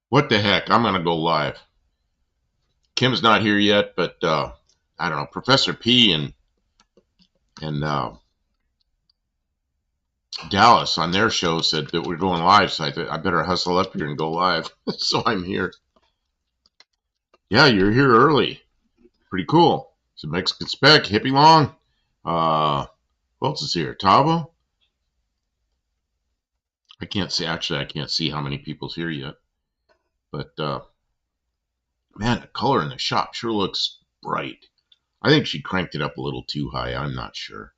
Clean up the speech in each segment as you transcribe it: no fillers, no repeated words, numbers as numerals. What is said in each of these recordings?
What the heck? I'm gonna go live. Kim's not here yet, but I don't know. Professor P and Dallas on their show said that we're going live, so I better hustle up here and go live. So I'm here. Yeah, you're here early. Pretty cool. It's a Mexican spec, hippie long. Who else is here? Tavo? I can't see. Actually, I can't see how many people's here yet. But man, the color in the shop sure looks bright. I think she cranked it up a little too high. I'm not sure.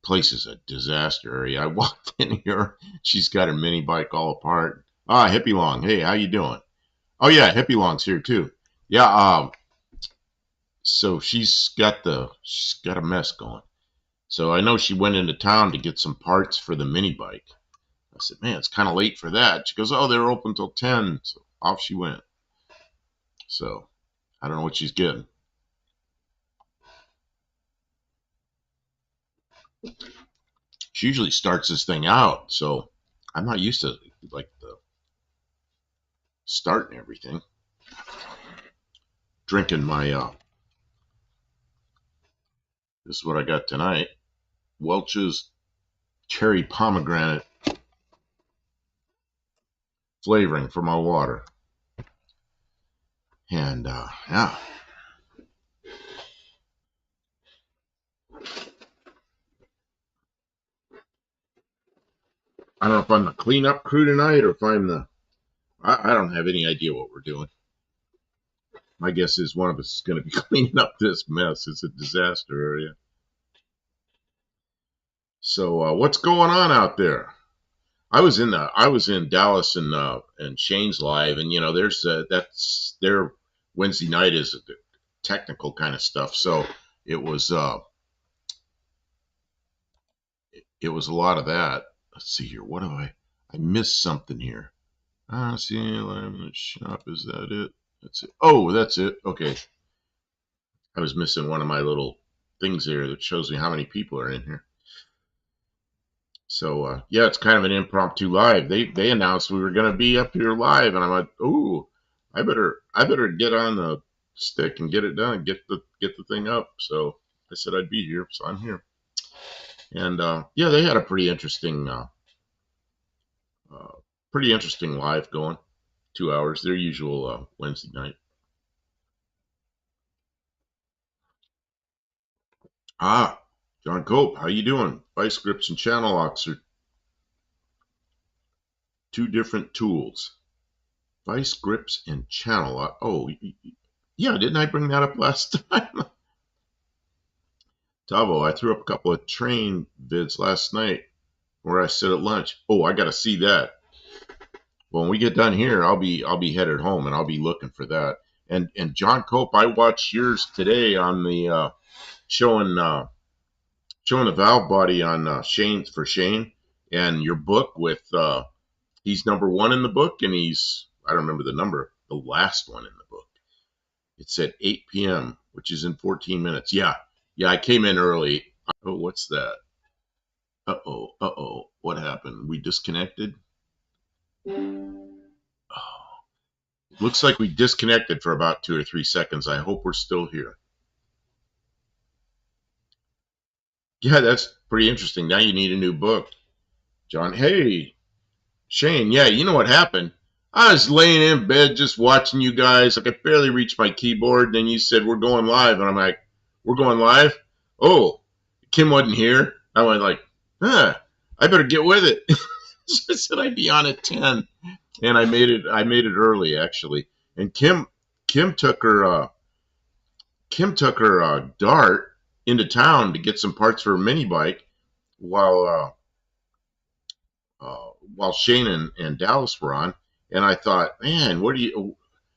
Place is a disaster area. I walked in here. She's got her mini bike all apart. Ah, Hippie Long. Hey, how you doing? Oh yeah, Hippie Long's here too. Yeah. So she's got a mess going. So I know she went into town to get some parts for the mini bike. I said, man, it's kind of late for that. She goes, oh, they're open till 10. So off she went. So I don't know what she's getting. She usually starts this thing out, so I'm not used to like the start and everything. Drinking my this is what I got tonight. Welch's cherry pomegranate flavoring for my water. And yeah. I don't know if I'm the cleanup crew tonight or if I'm the I don't have any idea what we're doing. My guess is one of us is going to be cleaning up this mess. It's a disaster area. So what's going on out there? I was in Dallas and Shane's live, and you know there's that's their Wednesday night is technical kind of stuff. So it was uh it was a lot of that. Let's see here. What do I missed something here? Ah, see, live in the shop. Is that it? That's it. Oh, that's it. Okay. I was missing one of my little things there that shows me how many people are in here. So yeah, it's kind of an impromptu live. They announced we were going to be up here live, and I'm like, ooh, I better get on the stick and get it done, get the thing up. So I said I'd be here, so I'm here. And yeah, they had a uh, pretty interesting live going. 2 hours, their usual Wednesday night. Ah, John Cope, how you doing? Vice grips and channel locks are two different tools. Vice grips and channel lock. Oh, yeah, didn't I bring that up last time? Tavo, I threw up a couple of train vids last night where I sit at lunch. Oh, I got to see that. When we get done here, I'll be headed home and I'll be looking for that. And John Cope, I watched yours today on the showing showing the valve body on Shane for Shane and your book with he's number one in the book and he's I don't remember the number, the last one in the book. It's at 8 p.m., which is in 14 minutes. Yeah, yeah, I came in early. Oh, what's that? Uh-oh. What happened? We disconnected? Oh, it looks like we disconnected for about 2 or 3 seconds. I hope we're still here. Yeah, that's pretty interesting. Now you need a new book. John, hey, Shane, yeah, you know what happened? I was laying in bed just watching you guys. I could barely reach my keyboard. Then you said, we're going live. And I'm like, we're going live? Oh, Kim wasn't here. I went like, I better get with it. So I said I'd be on at 10. And I made it early actually. And Kim took her Dart into town to get some parts for her mini bike while while Shane and Dallas were on. And I thought, man, what do you?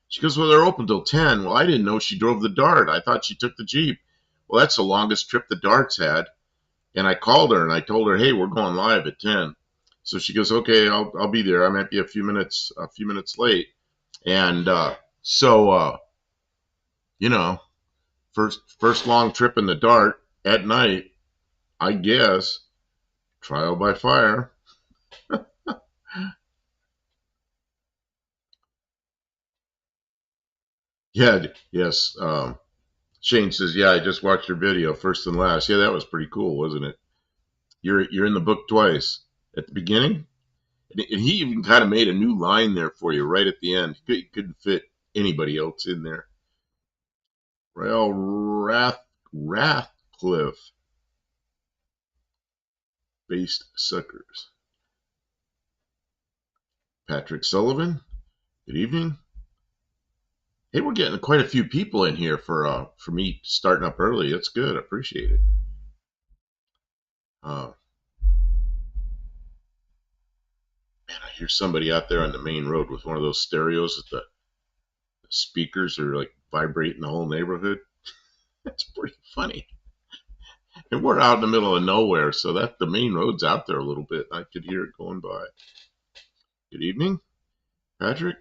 She goes, well, they're open till 10. Well, I didn't know she drove the Dart. I thought she took the Jeep. Well, that's the longest trip the Dart's had. And I called her and I told her, hey, we're going live at 10. So she goes, okay, I'll be there. I might be a few minutes late. And you know, first long trip in the Dart at night, I guess, trial by fire. Yeah, yes. Shane says, "Yeah, I just watched your video, first and last. Yeah, that was pretty cool, wasn't it? You're in the book twice. At the beginning, and he even kind of made a new line there for you right at the end. He couldn't fit anybody else in there. Well, Rathcliffe based suckers. Patrick Sullivan. Good evening. Hey, we're getting quite a few people in here for me starting up early. That's good. I appreciate it. Uh, Man, I hear somebody out there on the main road with one of those stereos that the speakers are like vibrating the whole neighborhood. That's pretty funny. And we're out in the middle of nowhere, so that the main road's out there a little bit. I could hear it going by. Good evening, Patrick.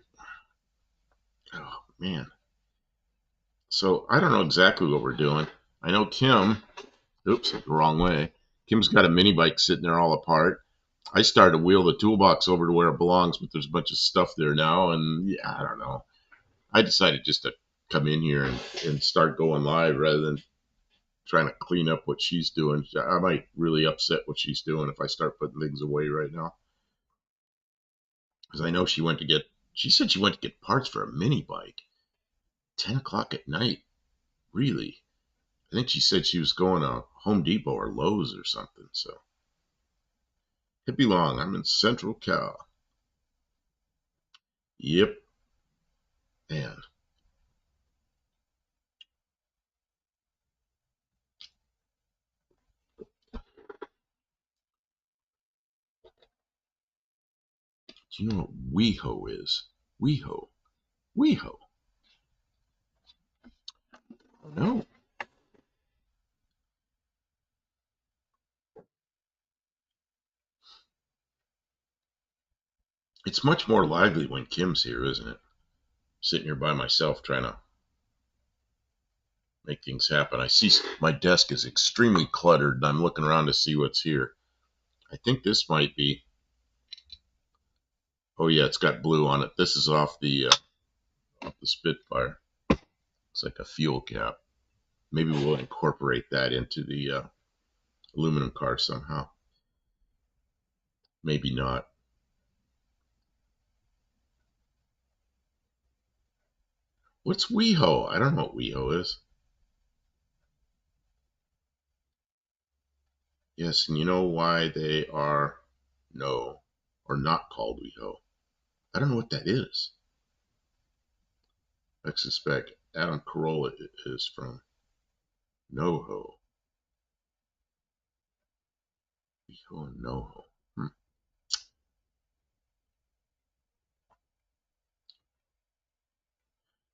Oh man. So I don't know exactly what we're doing. I know Kim. Oops, the wrong way. Kim's got a mini bike sitting there all apart. I started to wheel the toolbox over to where it belongs, but there's a bunch of stuff there now, and yeah, I don't know. I decided just to come in here and start going live rather than trying to clean up what she's doing. I might really upset what she's doing if I start putting things away right now. Because I know she said she went to get parts for a mini bike. 10 o'clock at night. Really? I think she said she was going to Home Depot or Lowe's or something. So, hippie long. I'm in Central Cal. Yep. And do you know what WeHo is? WeHo. WeHo. No. It's much more lively when Kim's here, isn't it? Sitting here by myself trying to make things happen. I see my desk is extremely cluttered and I'm looking around to see what's here. I think this might be. Oh yeah, it's got blue on it. This is off the Spitfire. It's like a fuel cap. Maybe we'll incorporate that into the aluminum car somehow. Maybe not. What's WeHo? I don't know what WeHo is. Yes, and you know why they are no or not called WeHo? I don't know what that is. I suspect Adam Carolla is from NoHo. WeHo and NoHo. Hmm.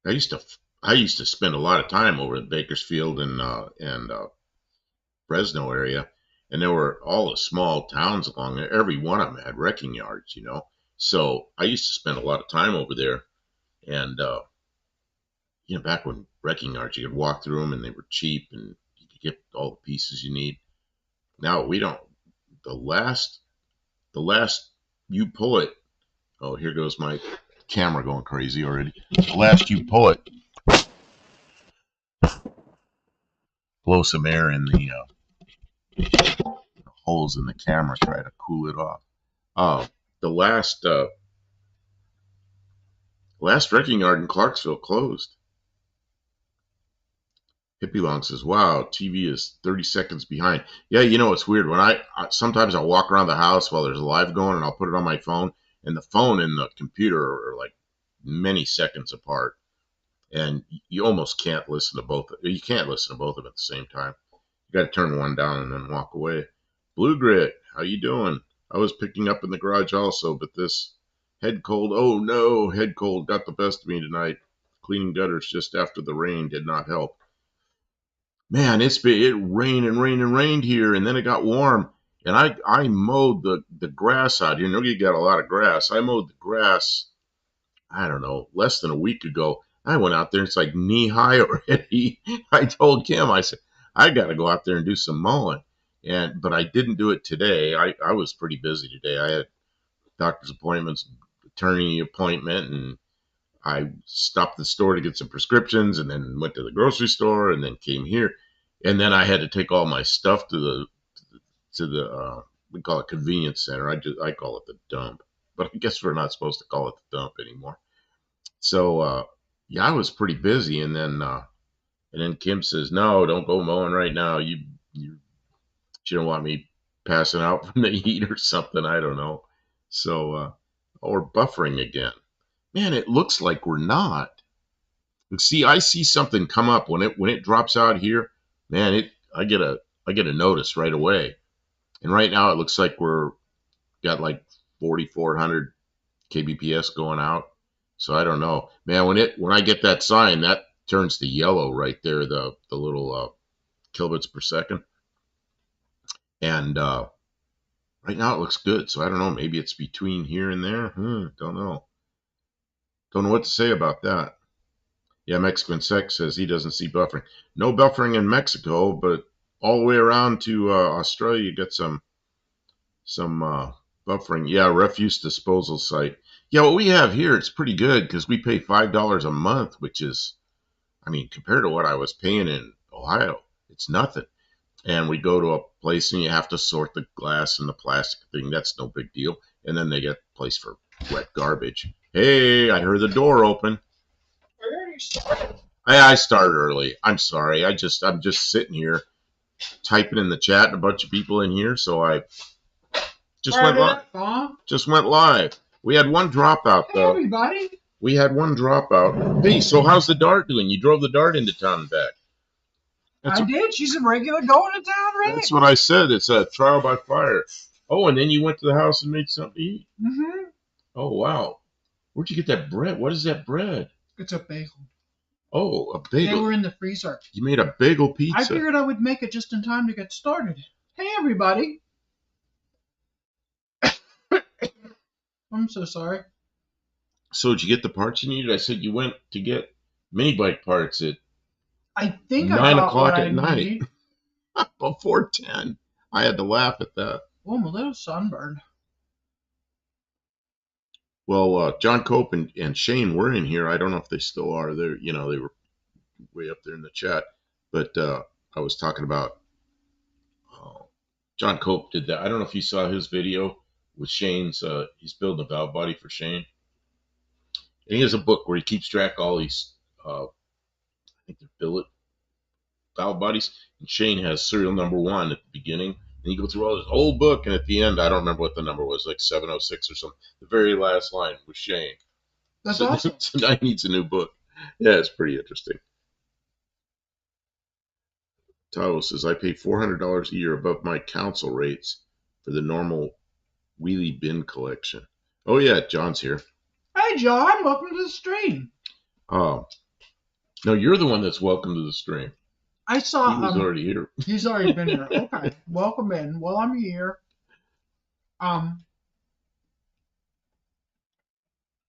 I used to I used to spend a lot of time over at Bakersfield and Fresno area, and there were all the small towns along there. Every one of them had wrecking yards, you know. So I used to spend a lot of time over there, and back when wrecking yards, you could walk through them and they were cheap, and you could get all the pieces you need. Now we don't. The last, the last you pull it. Oh, here goes my camera going crazy already. The last you pull it, blow some air in the holes in the camera, try to cool it off. The last wrecking yard in Clarksville closed. Hippie Long says, "Wow, TV is 30 seconds behind." Yeah, it's weird when sometimes I'll walk around the house while there's a live going, and I'll put it on my phone, and the phone and the computer are like many seconds apart, and you almost can't listen to both. You can't listen to both of them at the same time. You got to turn one down and then walk away. Blue Grit, how you doing? I was picking up in the garage also, but this head cold. Oh no, head cold got the best of me tonight. Cleaning gutters just after the rain did not help. Man, it rained and rained and rained here, and then it got warm, and I mowed the grass out here. You know, you got a lot of grass. I mowed the grass. I don't know, less than a week ago. I went out there. It's like knee high already. I told Kim, I said, I got to go out there and do some mowing, but I didn't do it today. I was pretty busy today. I had doctor's appointments, attorney appointment, and I stopped at the store to get some prescriptions, and then went to the grocery store, and then came here, and then I had to take all my stuff to the we call it convenience center. I call it the dump, but I guess we're not supposed to call it the dump anymore. So yeah, I was pretty busy, and then Kim says, "No, don't go mowing right now. She don't want me passing out from the heat or something. I don't know." So or buffering again. Man, it looks like we're not. See, I see something come up when it drops out here. Man, I get a notice right away. And right now it looks like we're got like 4,400 kbps going out. So I don't know, man. When I get that sign, that turns to yellow right there, the little kilobits per second. And right now it looks good. So I don't know. Maybe it's between here and there. Don't know. Don't know what to say about that. Yeah, Mexican Sex says he doesn't see buffering. No buffering in Mexico, but all the way around to Australia, you get some buffering. Yeah, refuse disposal site. Yeah, what we have here, it's pretty good because we pay $5 a month, which is, I mean, compared to what I was paying in Ohio, it's nothing. And we go to a place and you have to sort the glass and the plastic thing. That's no big deal. And then they get a place for wet garbage. Hey, I heard the door open. I started early. I'm sorry. I'm just sitting here typing in the chat, and a bunch of people in here, so I just went live. Just went live. We had one dropout though. Hey, everybody. We had one dropout. Hey, so how's the Dart doing? You drove the Dart into town and back. I did. She's a regular going to town, right? That's what I said. It's a trial by fire. Oh, and then you went to the house and made something to eat. Mm-hmm. Oh, wow. Where'd you get that bread? What is that bread? It's a bagel. Oh, a bagel. They were in the freezer. You made a bagel pizza. I figured I would make it just in time to get started. Hey, everybody. I'm so sorry. So did you get the parts you needed? I said you went to get mini bike parts at I think 9 o'clock at night. Before 10. I had to laugh at that. Oh, I'm a little sunburned. Well, John Cope and Shane were in here. I don't know if they still are. They were way up there in the chat. But I was talking about John Cope did that. I don't know if you saw his video with Shane's. He's building a valve body for Shane. And he has a book where he keeps track of all these, I think they're billet valve bodies. And Shane has serial number 1 at the beginning. And you go through all this old book, and at the end, I don't remember what the number was, like 706 or something. The very last line was Shane. That's awesome. So now he needs a new book. Yeah, it's pretty interesting. Tavo says, I pay $400 a year above my council rates for the normal wheelie bin collection. Oh, yeah, John's here. Hey, John, welcome to the stream. Oh, no, you're the one that's welcome to the stream. I saw he was already here. He's already been here. Okay, welcome in. Well, I'm here. I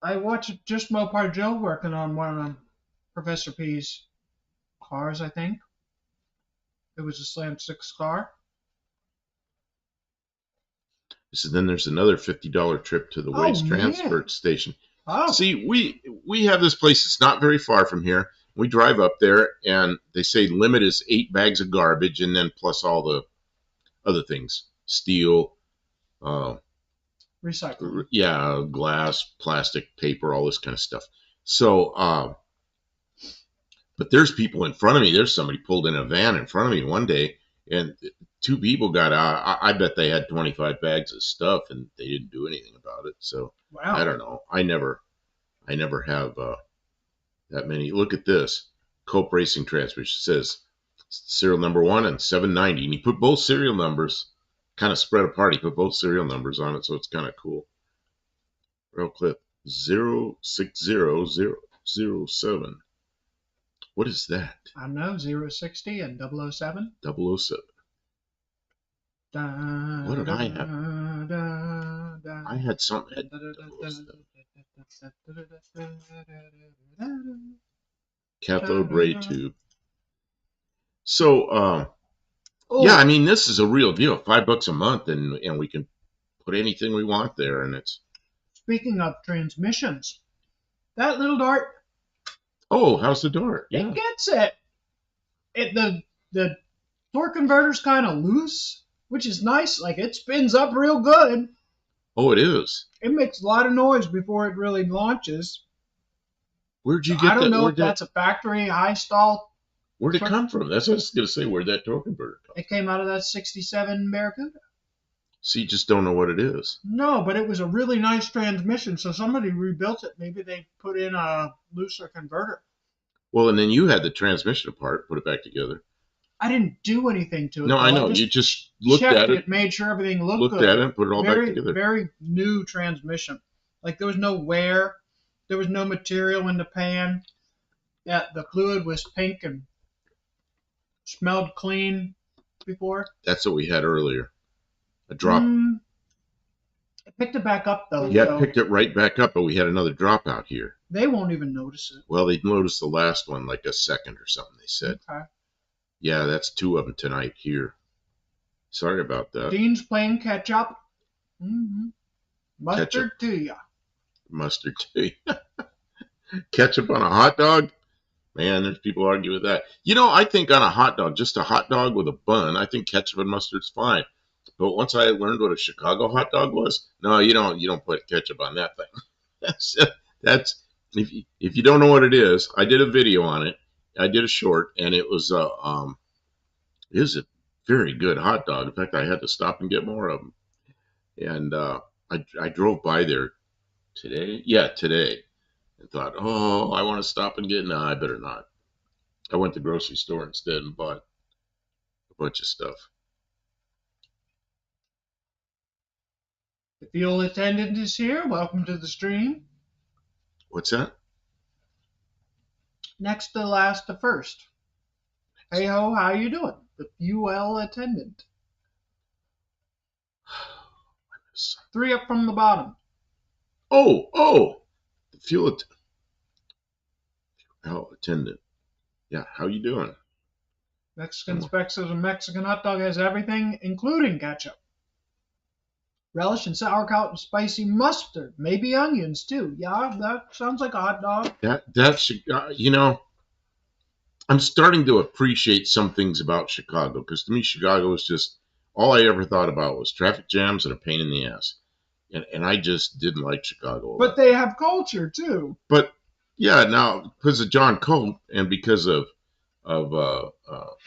watched just Mopar Joe working on one of Professor P's cars. I think it was a Slam 6 car. So then there's another $50 trip to the waste transfer station. Oh. See, we have this place. It's not very far from here. We drive up there, and they say limit is 8 bags of garbage, and then plus all the other things, steel, recycling, yeah, glass, plastic, paper, all this kind of stuff. So, but there's people in front of me. There's somebody pulled in a van in front of me one day, and 2 people got out. I bet they had 25 bags of stuff, and they didn't do anything about it. So wow. I don't know. I never have that many. Look at this. Cope Racing Transmission says serial number 1 and 790. And he put both serial numbers kind of spread apart. He put both serial numbers on it, so it's kind of cool. Real clip 060007. What is that? I don't know. 060 and 007. 007. What did I have? I had something. Cathode ray tube. So, yeah, I mean, this is a real deal. $5 a month, and we can put anything we want there, and it's. Speaking of transmissions, That little dart, Oh, how's the dart? it Yeah. gets it. The torque converter's kind of loose, which is nice. Like it spins up real good. Oh, it is. It makes a lot of noise before it really launches. Where'd So you I get don't that? know if that's a factory high stall. Where'd it come from? That's what I was gonna say. Where'd that torque converter come? It came out of that '67 Barracuda. So you just don't know what it is. No, but it was a really nice transmission. So somebody rebuilt it. Maybe they put in a looser converter. Well, and then you had the transmission apart, put it back together. I didn't do anything to it No, I though. I know. You just just looked checked at it, it, made sure everything looked good. and put it all back Very, together. very new transmission. Like there was no wear, there was no material in the pan. Yeah, the fluid was pink and smelled clean before. That's what we had earlier. A drop. It picked it back up though. Yeah, it So picked it right back up, but we had another drop out here. they won't even notice it. Well, they noticed the last one like a second or something, they said. Okay. Yeah, that's 2 of them tonight here. Sorry about that. Dean's playing catch up. Mustard Ketchup. to ya. Mustard tea. Ketchup on a hot dog? Man, there's people argue with that. You know, I think on a hot dog, just a hot dog with a bun, I think ketchup and mustard's fine. But once I learned what a Chicago hot dog was, no, you don't put ketchup on that thing. that's if you don't know what it is, I did a video on it. I did a short, and it was a very good hot dog. In fact, I had to stop and get more of them. And I drove by there today. Yeah, today. And thought, oh, I want to stop and get. No, I better not. I went to the grocery store instead and bought a bunch of stuff. The fuel attendant is here. Welcome to the stream. What's that? Next to last to first. Hey ho, how you doing? The fuel attendant. 3 up from the bottom. Oh, the fuel attendant. Yeah, how you doing? Mexican Specs says a Mexican hot dog has everything, including ketchup. Relish and sauerkraut and spicy mustard. Maybe onions too. Yeah, that sounds like a hot dog. That's I'm starting to appreciate some things about Chicago, because to me Chicago was just all I ever thought about was traffic jams and a pain in the ass. And I just didn't like Chicago. But they have culture too. But yeah, now because of John Cope and because of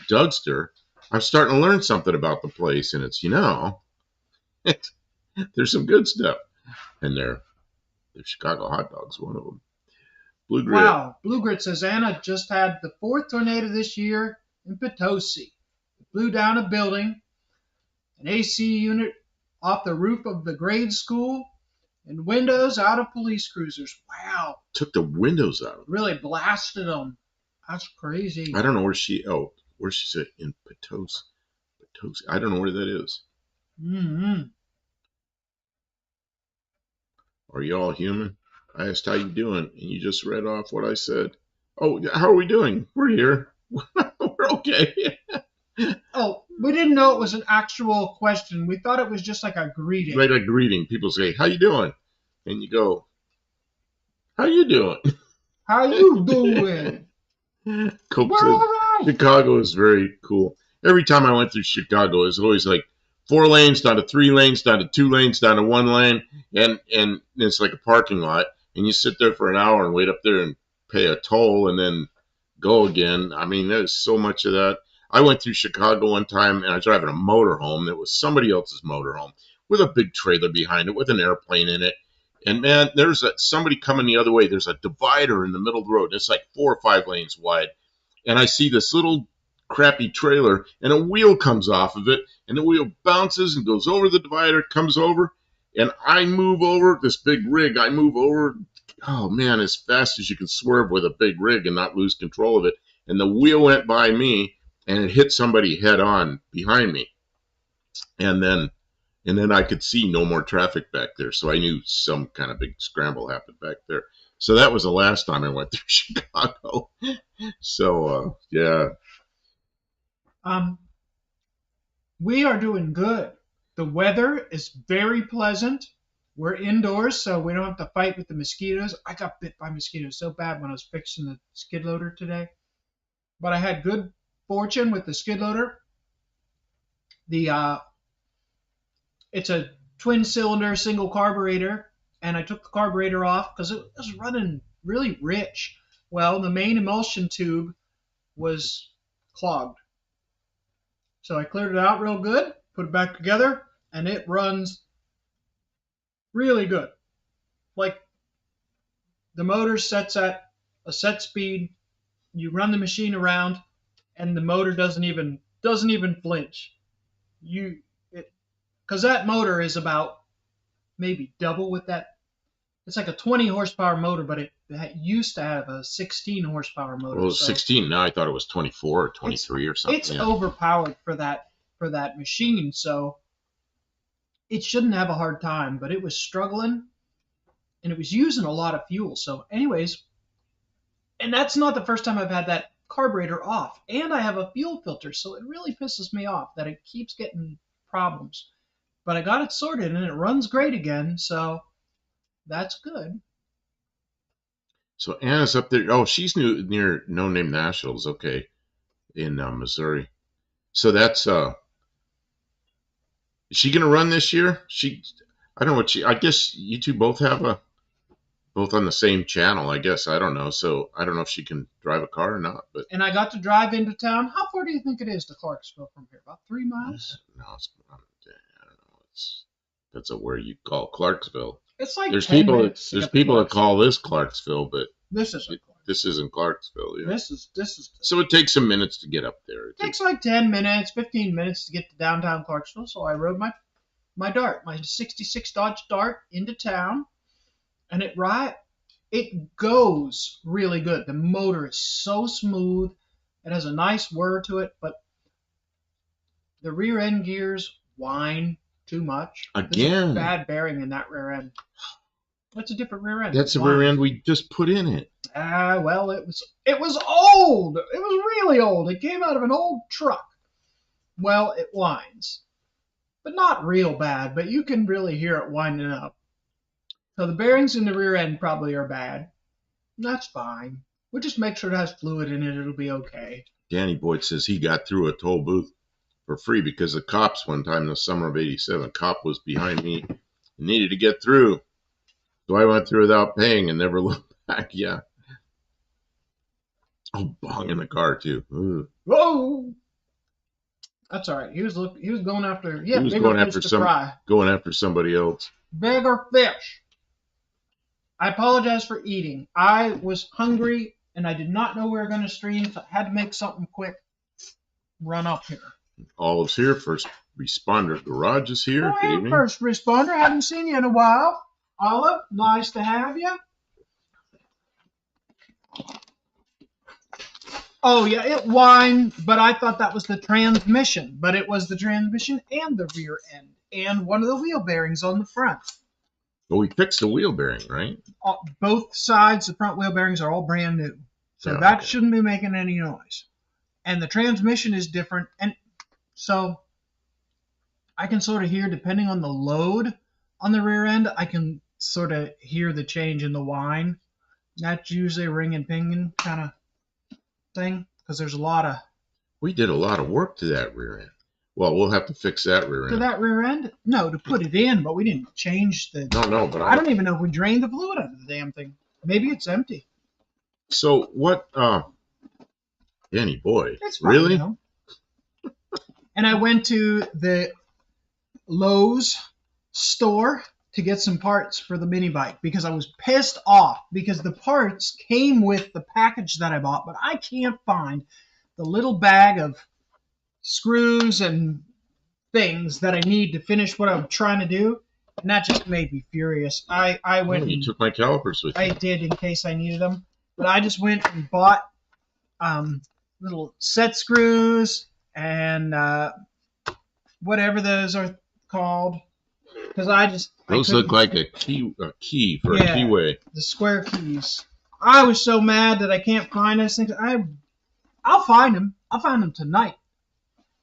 Dougster, I'm starting to learn something about the place, and it's there's some good stuff in there. The Chicago hot dog's one of them. Blue Grit. Wow, Blue Grit says Anna just had the 4th tornado this year in Potosi. It blew down a building, an AC unit off the roof of the grade school, and windows out of police cruisers. Wow. Took the windows out. Really blasted them. That's crazy. I don't know where she said in Potosi. I don't know where that is. Mm-hmm. Are you all human? I asked how you doing, and you just read off what I said. Oh, how are we doing? We're here. We're okay. Oh, we didn't know it was an actual question. We thought it was just like a greeting. Like a greeting. People say, how you doing? And you go, how you doing? How you doing? Cope We're says, all right. Chicago is very cool. Every time I went through Chicago, it was always like 4 lanes down to 3 lanes down to 2 lanes down to 1 lane, and it's like a parking lot, and you sit there for an hour and wait up there and pay a toll and then go again. I mean, there's so much of that. I went through Chicago one time, and I was driving a motorhome that was somebody else's motorhome with a big trailer behind it with an airplane in it. And man, there's somebody coming the other way. There's a divider in the middle of the road. It's like 4 or 5 lanes wide. And I see this little crappy trailer, and a wheel comes off of it, and the wheel bounces and goes over the divider, comes over, and I move over this big rig. I move over, oh man, as fast as you can swerve with a big rig and not lose control of it. And the wheel went by me, and it hit somebody head on behind me. And then I could see no more traffic back there, so I knew some kind of big scramble happened back there. So that was the last time I went through Chicago. So yeah. We are doing good. The weather is very pleasant. We're indoors, so we don't have to fight with the mosquitoes. I got bit by mosquitoes so bad when I was fixing the skid loader today. But I had good fortune with the skid loader. The It's a twin cylinder single carburetor, and I took the carburetor off because it was running really rich. Well, the main emulsion tube was clogged. So I cleared it out real good, put it back together, and it runs really good. Like the motor sets at a set speed, you run the machine around, and the motor doesn't even flinch. You because that motor is about maybe double with that. It's like a 20 horsepower motor, but it used to have a 16 horsepower motor. Well, it was so 16. Now I thought it was 24 or it's 23 or something. it's Yeah. overpowered for that machine, so it shouldn't have a hard time. But it was struggling, and it was using a lot of fuel. So, anyways, and that's not the first time I've had that carburetor off, and I have a fuel filter, so it really pisses me off that it keeps getting problems. But I got it sorted, and it runs great again, so that's good. So Anna's up there. Oh, she's near No Name Nationals. Okay, in Missouri. So that's is she gonna run this year? I don't know what she. I guess you two both have both on the same channel. I guess I don't know. So I don't know if she can drive a car or not. But And I got to drive into town. How far do you think it is to Clarksville from here? About 3 miles? no, I don't know. That's a where you call Clarksville. It's like There's 10 people. minutes to There's get to people that Clarksville. call this Clarksville, but This isn't Clarksville. this isn't Clarksville. Yeah. This is So it takes some minutes to get up there. It takes like 10 minutes, 15 minutes to get to downtown Clarksville. So I rode my Dart, my 66 Dodge Dart into town, and it goes really good. The motor is so smooth. It has a nice whir to it, but the rear end gears whine too much. There's a Again. bad bearing in that rear end. That's a different rear end. That's the Why? rear end we just put in it. Well, it was old. It was really old. It came out of an old truck. Well, it whines, but not real bad. But you can really hear it winding up. So the bearings in the rear end probably are bad. That's fine. We'll just make sure it has fluid in it. It'll be okay. Danny Boyd says he got through a toll booth for free because the cops one time in the summer of '87, a cop was behind me and needed to get through. So I went through without paying and never looked back. Yeah. Oh, bong in the car too. Ooh. Whoa! That's all right. He was going after He was bigger going fish after to fry. going after somebody else. Bigger fish. I apologize for eating. I was hungry and I did not know we were going to stream, so I had to make something quick. Run up here. Olive's here. First responder garage is here. Oh, Good hey, evening. first responder. Haven't seen you in a while. Olive, nice to have you. Oh, yeah, it whined, but I thought that was the transmission. But it was the transmission and the rear end and one of the wheel bearings on the front. Well, we fixed the wheel bearing, right? Both sides, the front wheel bearings are all brand new. So Oh, that okay. shouldn't be making any noise. And the transmission is different. And so I can sort of hear, depending on the load on the rear end, I can sort of hear the change in the whine. That's usually a ring and pinging kind of thing because there's a lot of. We did a lot of work to that rear end. Well, we'll have to fix that rear To end. that rear end? No, to put it in, but we didn't change the. No, but I don't even know if we drained the fluid out of the damn thing. Maybe it's empty. So what? Danny Boyd, It's fine, really? you know. And I went to the Lowe's store to get some parts for the mini bike because I was pissed off because the parts came with the package that I bought, but I can't find the little bag of screws and things that I need to finish what I'm trying to do, and that just made me furious. I went Oh, you and took my calipers with I you. did in case I needed them, but I just went and bought little set screws and whatever those are called, because Those look like a key for a Yeah. keyway. the square keys. I was so mad that I can't find those things. I'll find them. I'll find them tonight.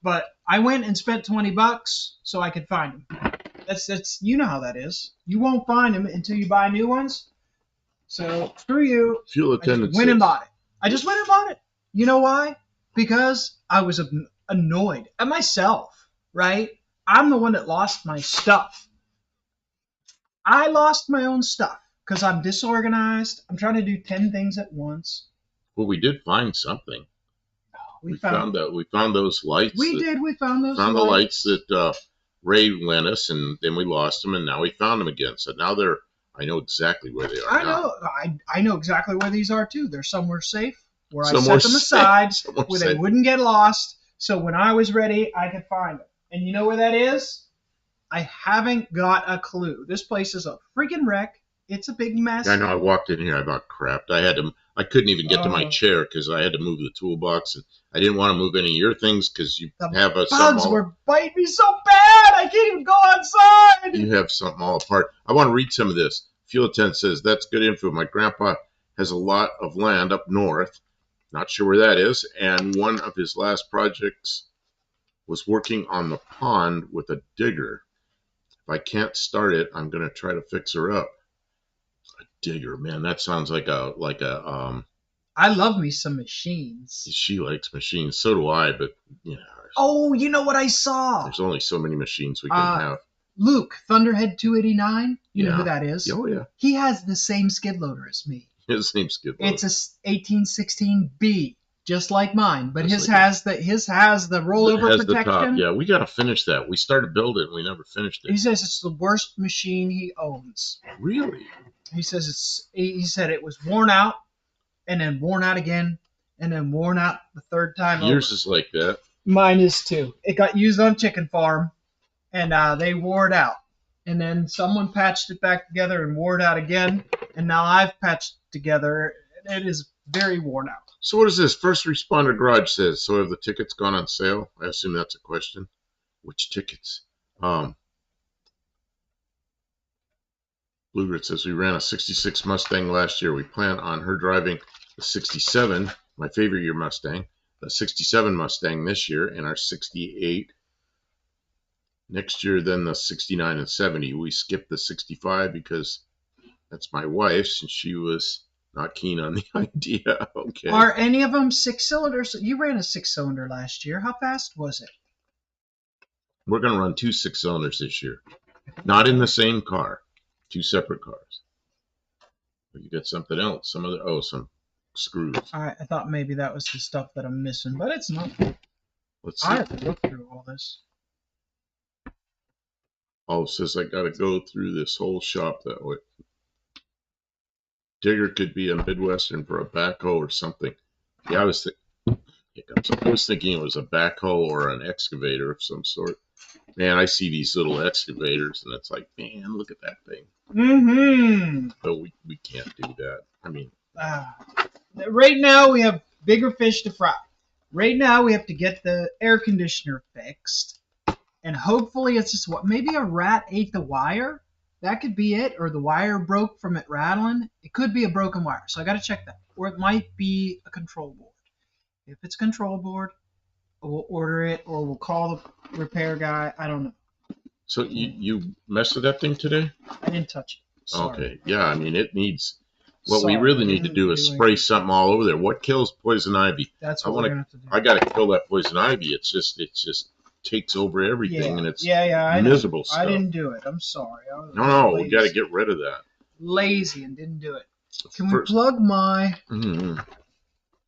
But I went and spent $20 so I could find them. That's you know how that is. You won't find them until you buy new ones. So screw you. Fuel I just attendant went and says, bought it. I just went and bought it. You know why? Because I was annoyed at myself, right? I'm the one that lost my stuff. I lost my own stuff because I'm disorganized. I'm trying to do 10 things at once. well, we did find something. We We found found that we found those lights. we found those Found the lights lights. that Ray lent us, and then we lost them, and now we found them again. So now they're. I know exactly where they are I now. know I know exactly where these are too. They're somewhere safe where I Somewhere set them safe. aside Somewhere where safe. they wouldn't get lost. So when I was ready, I could find them. And you know where that is? I haven't got a clue. This place is a freaking wreck. It's a big mess. I know. I walked in here. I thought, crap. I had to. I couldn't even get to my Oh. chair because I had to move the toolbox, and I didn't want to move any of your things because you The have a bugs were biting me so bad. I can't even go outside. You have something all apart. I want to read some of this. Fuel attendant says, that's good info. My grandpa has a lot of land up north. Not sure where that is. And one of his last projects was working on the pond with a digger. If I can't start it, I'm going to try to fix her up. A digger, man, that sounds like a I love me some machines. she likes machines. So do I, but you know, Oh, you know what I saw? there's only so many machines we can have. Luke, Thunderhead 289. You know Yeah. who that is? Oh, yeah. He has the same skid loader as me. His name's Skid Loader. It's a 1816B, just like mine, but Just his like has the rollover It has the top. protection. Yeah, we got to finish that. We started building it, and we never finished He it. says it's the worst machine he owns. Really? He says he said it was worn out, and then worn out again, and then worn out the third time Yours over. is like that. Mine is too. It got used on chicken farm, and they wore it out. And then someone patched it back together and wore it out again, and now I've patched it together. It is very worn out. So what is this? First Responder Garage says, so have the tickets gone on sale? I assume that's a question. Which tickets? Bluebird says, we ran a 66 Mustang last year. We plan on her driving the 67, my favorite year Mustang, the 67 Mustang this year, and our 68 next year, then the 69 and 70. We skipped the 65 because that's my wife's, and she was not keen on the idea. Okay. Are any of them 6-cylinders? You ran a 6-cylinder last year. How fast was it? We're going to run 2 6-cylinders this year. Not in the same car. 2 separate cars. But you got something else. Some screws. I thought maybe that was the stuff that I'm missing, but it's not. Let's see. I have to look through all this. Oh, it says I got to go through this whole shop that way. Digger could be a Midwestern for a backhoe or something. Yeah, I was thinking it was a backhoe or an excavator of some sort. Man, I see these little excavators, and it's like, man, look at that thing. Mm-hmm. But we can't do that. I mean, right now we have bigger fish to fry. Right now we have to get the air conditioner fixed, and hopefully it's just maybe a rat ate the wire. That could be it, or the wire broke from it rattling. It could be a broken wire, so I got to check that. Or it might be a control board. If it's a control board, we'll order it, or we'll call the repair guy. I don't know. so you messed with that thing today? I didn't touch it. Sorry. Okay, yeah, I mean, it needs, what Sorry, we really I need to didn't do is do spray anything. something all over there. What kills poison ivy? That's I what we're gonna have to do. I got to kill that poison ivy. It just takes over everything, and it's I miserable know. stuff. I didn't do it. I'm sorry. I was No, lazy. we got to get rid of that. Lazy and didn't do it. Can we First, plug my?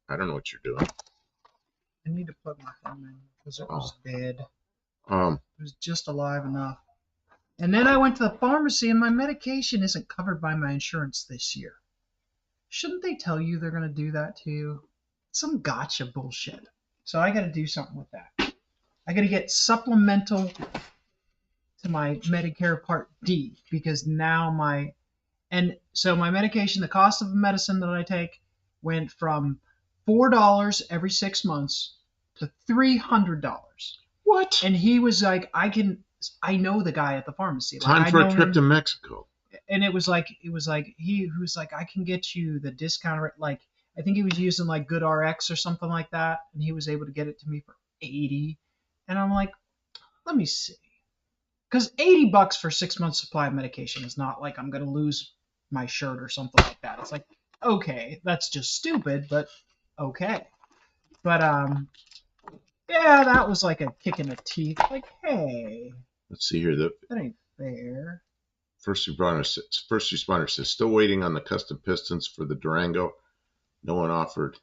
I don't know what you're doing. I need to plug my thumb in because it was dead. Um, It was just alive enough. And then I went to the pharmacy, and my medication isn't covered by my insurance this year. Shouldn't they tell you they're going to do that to you? Some gotcha bullshit. So I got to do something with that. I got to get supplemental to my Medicare Part D because now my medication, the cost of the medicine that I take went from $4 every 6 months to $300. what? And he was like, I know the guy at the pharmacy. Time for a trip to Mexico. And it was like he was like, I can get you the discount rate. Like, I think he was using like Good RX or something like that, and he was able to get it to me for $80. And I'm like, let me see. Because $80 for 6 months supply of medication is not like I'm gonna lose my shirt or something like that. It's like, okay, that's just stupid, but okay. But yeah, that was like a kick in the teeth. Like, hey, Let's see here. The that ain't fair. first responder says still waiting on the custom pistons for the Durango. No one offered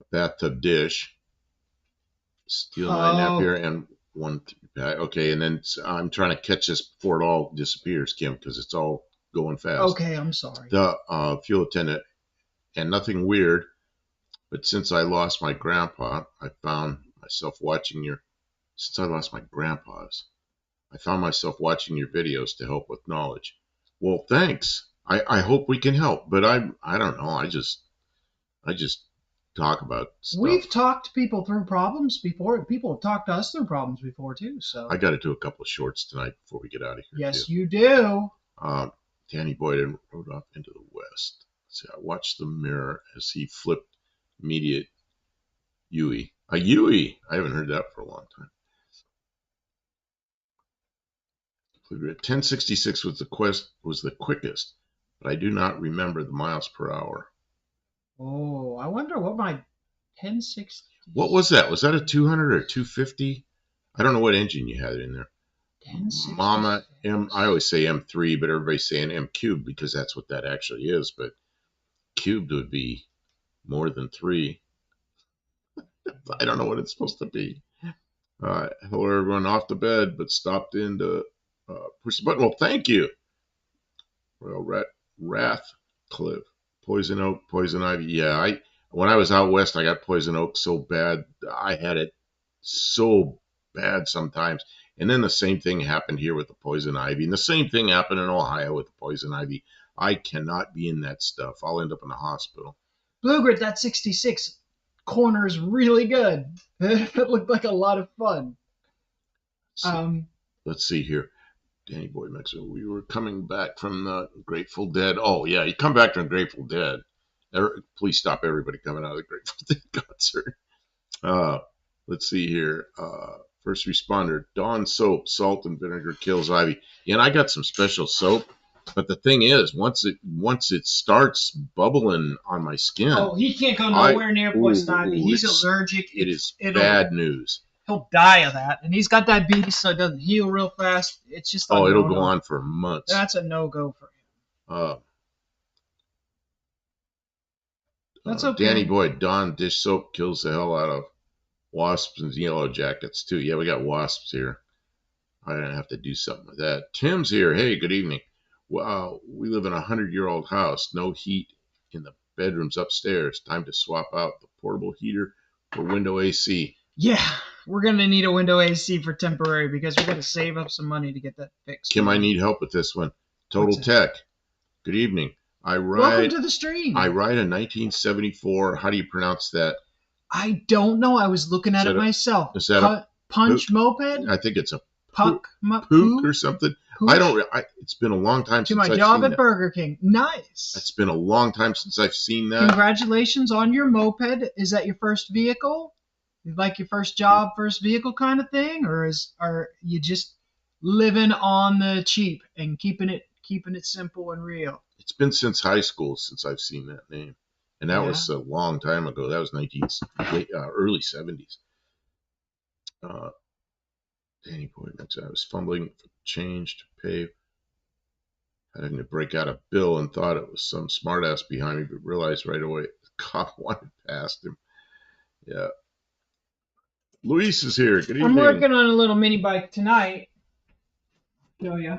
a bathtub dish. Steel 9 Napier Oh, and 1 3-pack. Okay, and then I'm trying to catch this before it all disappears, Kim, because it's all going fast. okay, I'm sorry. The fuel attendant, and nothing weird, but since I lost my grandpa, I found myself watching your. Since I lost my grandpa's, I found myself watching your videos to help with knowledge. Well, thanks. I hope we can help, but I don't know. I just talk about stuff. We've talked people through problems before. People have talked to us through problems before too. So I got to do a couple of shorts tonight before we get out of here. yes, too. you do. Danny Boyd rode off into the west. Let's see, I watched the mirror as he flipped immediate Yui. A Yui. I haven't heard that for a long time. 1066 was the quickest, but I do not remember the miles per hour. Oh, I wonder what my 1060. What was that? Was that a 200 or 250? I don't know what engine you had in there. 1066. Mama M. I always say M3, but everybody's saying M cubed because that's what that actually is. But cubed would be more than 3. I don't know what it's supposed to be. Hello, everyone off the bed, but stopped in to push the button. Well, thank you. Well, Rathcliffe, poison oak, poison ivy. Yeah, when I was out west, I got poison oak so bad. I had it so bad sometimes. And then the same thing happened here with the poison ivy. And the same thing happened in Ohio with the poison ivy. I cannot be in that stuff. I'll end up in the hospital. Blue Grit, that 66 corner is really good. It looked like a lot of fun. Let's see here. Danny Boy Mixer. We were coming back from the Grateful Dead. Oh, yeah, you come back from Grateful Dead. Please stop everybody coming out of the Grateful Dead concert. Let's see here. First responder, Dawn soap, salt and vinegar kills ivy. Yeah, and I got some special soap. But the thing is, once it starts bubbling on my skin, oh, he can't go nowhere near poison ivy. He's allergic. It is bad news. He'll die of that, and he's got diabetes, so it doesn't heal real fast. It's just it'll go on for months. That's a no-go for him. That's okay. Danny Boyd, Dawn dish soap kills the hell out of wasps and yellow jackets too. Yeah, we got wasps here. I didn't have to do something with that. Tim's here. Hey, good evening. Wow, we live in a 100-year-old house. No heat in the bedrooms upstairs. Time to swap out the portable heater for window AC. Yeah, we're going to need a window AC for temporary because we're going to save up some money to get that fixed. Kim, I need help with this one. Total Tech. Good evening. Welcome to the stream. I ride a 1974. How do you pronounce that? I don't know. I was looking at it myself. Is that a punch moped? I think it's a Puck or something. Pooch? I don't. It's been a long time since I've seen that. To my job at Burger King. Nice. It's been a long time since I've seen that. Congratulations on your moped. Is that your first vehicle? Like your first job, first vehicle kind of thing, or are you just living on the cheap and keeping it simple and real? It's been since high school since I've seen that name, and that was a long time ago. That was early 70s. Danny Boy, I was fumbling for change to pay. I didn't break out a bill and thought it was some smartass behind me, but realized right away the cop wanted past him. Yeah. Luis is here. Good evening. I'm working on a little mini bike tonight. Show you.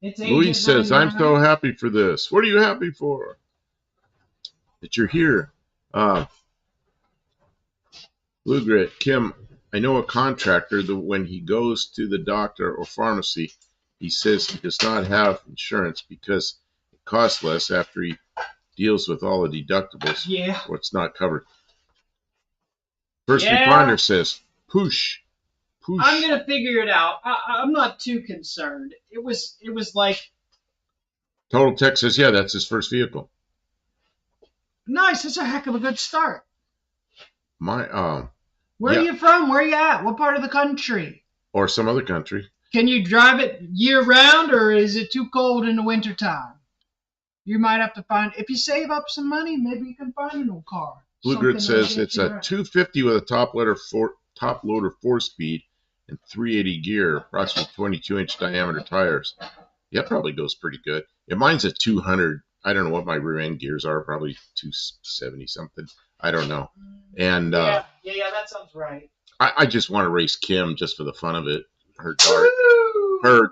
Luis says, I'm so happy for this. What are you happy for? That you're here. Blue Grit, Kim, I know a contractor that when he goes to the doctor or pharmacy, he says he does not have insurance because it costs less after he deals with all the deductibles. Yeah. What's not covered. First responder says, push. I'm going to figure it out. I'm not too concerned. It was like. Total Tech says, yeah, that's his first vehicle. Nice. That's a heck of a good start. Where are you from? Where are you at? What part of the country? Or some other country. Can you drive it year round, or is it too cold in the wintertime? You might have to find, if you save up some money, maybe you can find an old car. Blue Grit says it's a 250 with a top loader 4-speed and 380 gear, approximately 22-inch diameter tires. Yeah, probably goes pretty good. Yeah, mine's a 200. I don't know what my rear end gears are. Probably 270 something. I don't know. And yeah, that sounds right. I just want to race Kim just for the fun of it. Her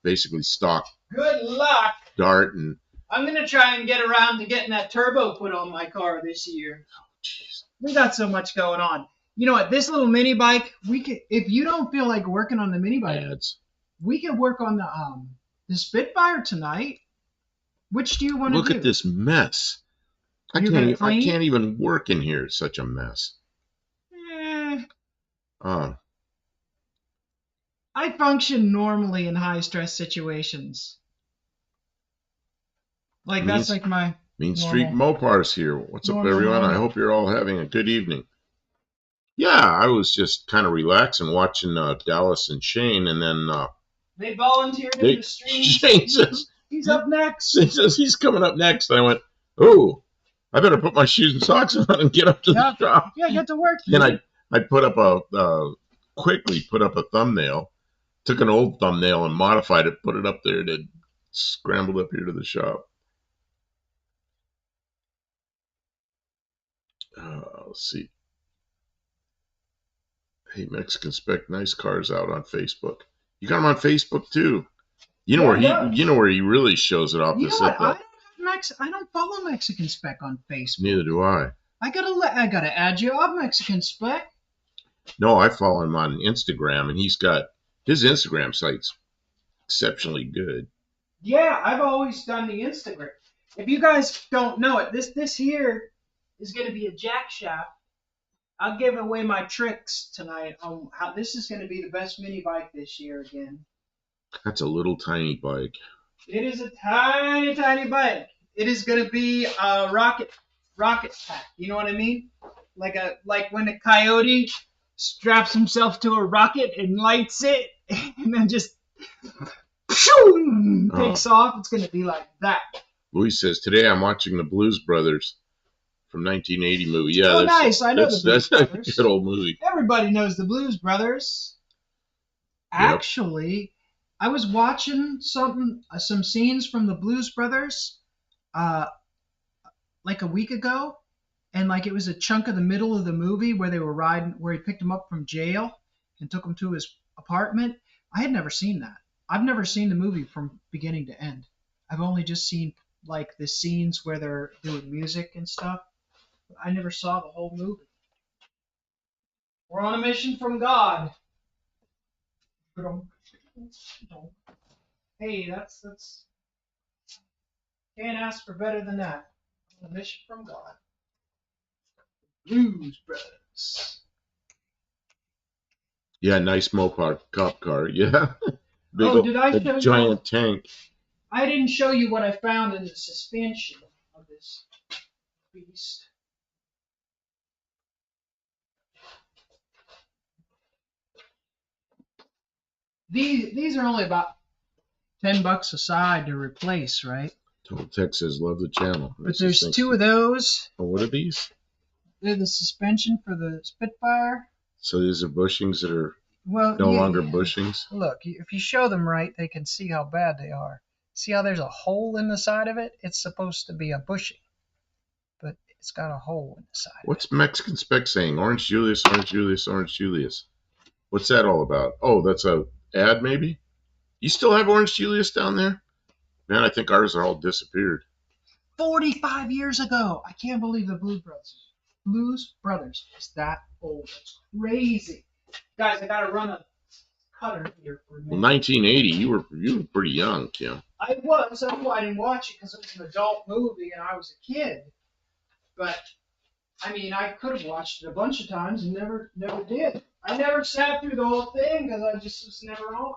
basically stock. Good luck. Dart, and I'm gonna try and get around to getting that turbo put on my car this year. Jeez. We got so much going on. You know what? This little mini bike, we could, if you don't feel like working on the mini bike, we could work on the Spitfire tonight. Which do you want to do? Look at this mess. I can't even work in here. It's such a mess. I function normally in high stress situations. Like that's like my Mean Street Mopar's here. What's up, everyone? I hope you're all having a good evening. Yeah, I was just kind of relaxing, watching Dallas and Shane, and then they volunteered in the stream. Shane says he's up next. Shane says he's coming up next. And I went, oh, I better put my shoes and socks on and get up to the shop. Yeah, get to work. Then I put up quickly put up a thumbnail, took an old thumbnail and modified it, put it up there, and then scrambled up here to the shop. Let's see. Hey, Mexican Spec, nice cars out on Facebook. You got him on Facebook too. You know where he really shows it off. You know what? I don't follow Mexican Spec on Facebook. Neither do I. I gotta add you up, Mexican Spec. No, I follow him on Instagram, and he's got his Instagram site's exceptionally good. Yeah, I've always done the Instagram. If you guys don't know it, this here is going to be a jack shaft. I'll give away my tricks tonight on how this is going to be the best mini bike this year again. That's a little tiny bike. It is a tiny, tiny bike. It is going to be a rocket pack. You know what I mean? Like when a coyote straps himself to a rocket and lights it, and then just takes off. It's going to be like that. Louis says, today I'm watching the Blues Brothers from 1980 movie. Yeah, nice. I know the Blues Brothers. That's a good old movie. Everybody knows the Blues Brothers. Actually, I was watching some scenes from the Blues Brothers like a week ago, and like it was a chunk of the middle of the movie where they were riding, where he picked him up from jail and took him to his apartment. I had never seen that. I've never seen the movie from beginning to end. I've only just seen like the scenes where they're doing music and stuff. I never saw the whole movie. We're on a mission from God. Hey, that's can't ask for better than that. On a mission from God. Blues Brothers. Yeah, nice Mopar cop car. Yeah. Did I show you? Giant tank. I didn't show you what I found in the suspension of this beast. These are only about $10 a side to replace, right? Total Tech says, love the channel. But there's two of those. Oh, what are these? They're the suspension for the Spitfire. So these are bushings that are no longer bushings? Look, if you show them right, they can see how bad they are. See how there's a hole in the side of it? It's supposed to be a bushing, but it's got a hole in the side. What's Mexican Spec saying? Orange Julius, Orange Julius, Orange Julius. What's that all about? Oh, that's a ad maybe? You still have Orange Julius down there? Man, I think ours are all disappeared. 45 years ago. I can't believe the Blues Brothers is that old. It's crazy. Guys, I gotta run a cutter here for a minute. Well, 1980, you were pretty young, Kim. I was. I didn't watch it because it was an adult movie and I was a kid. But I mean, I could have watched it a bunch of times and never did. I never sat through the whole thing because I just was never on.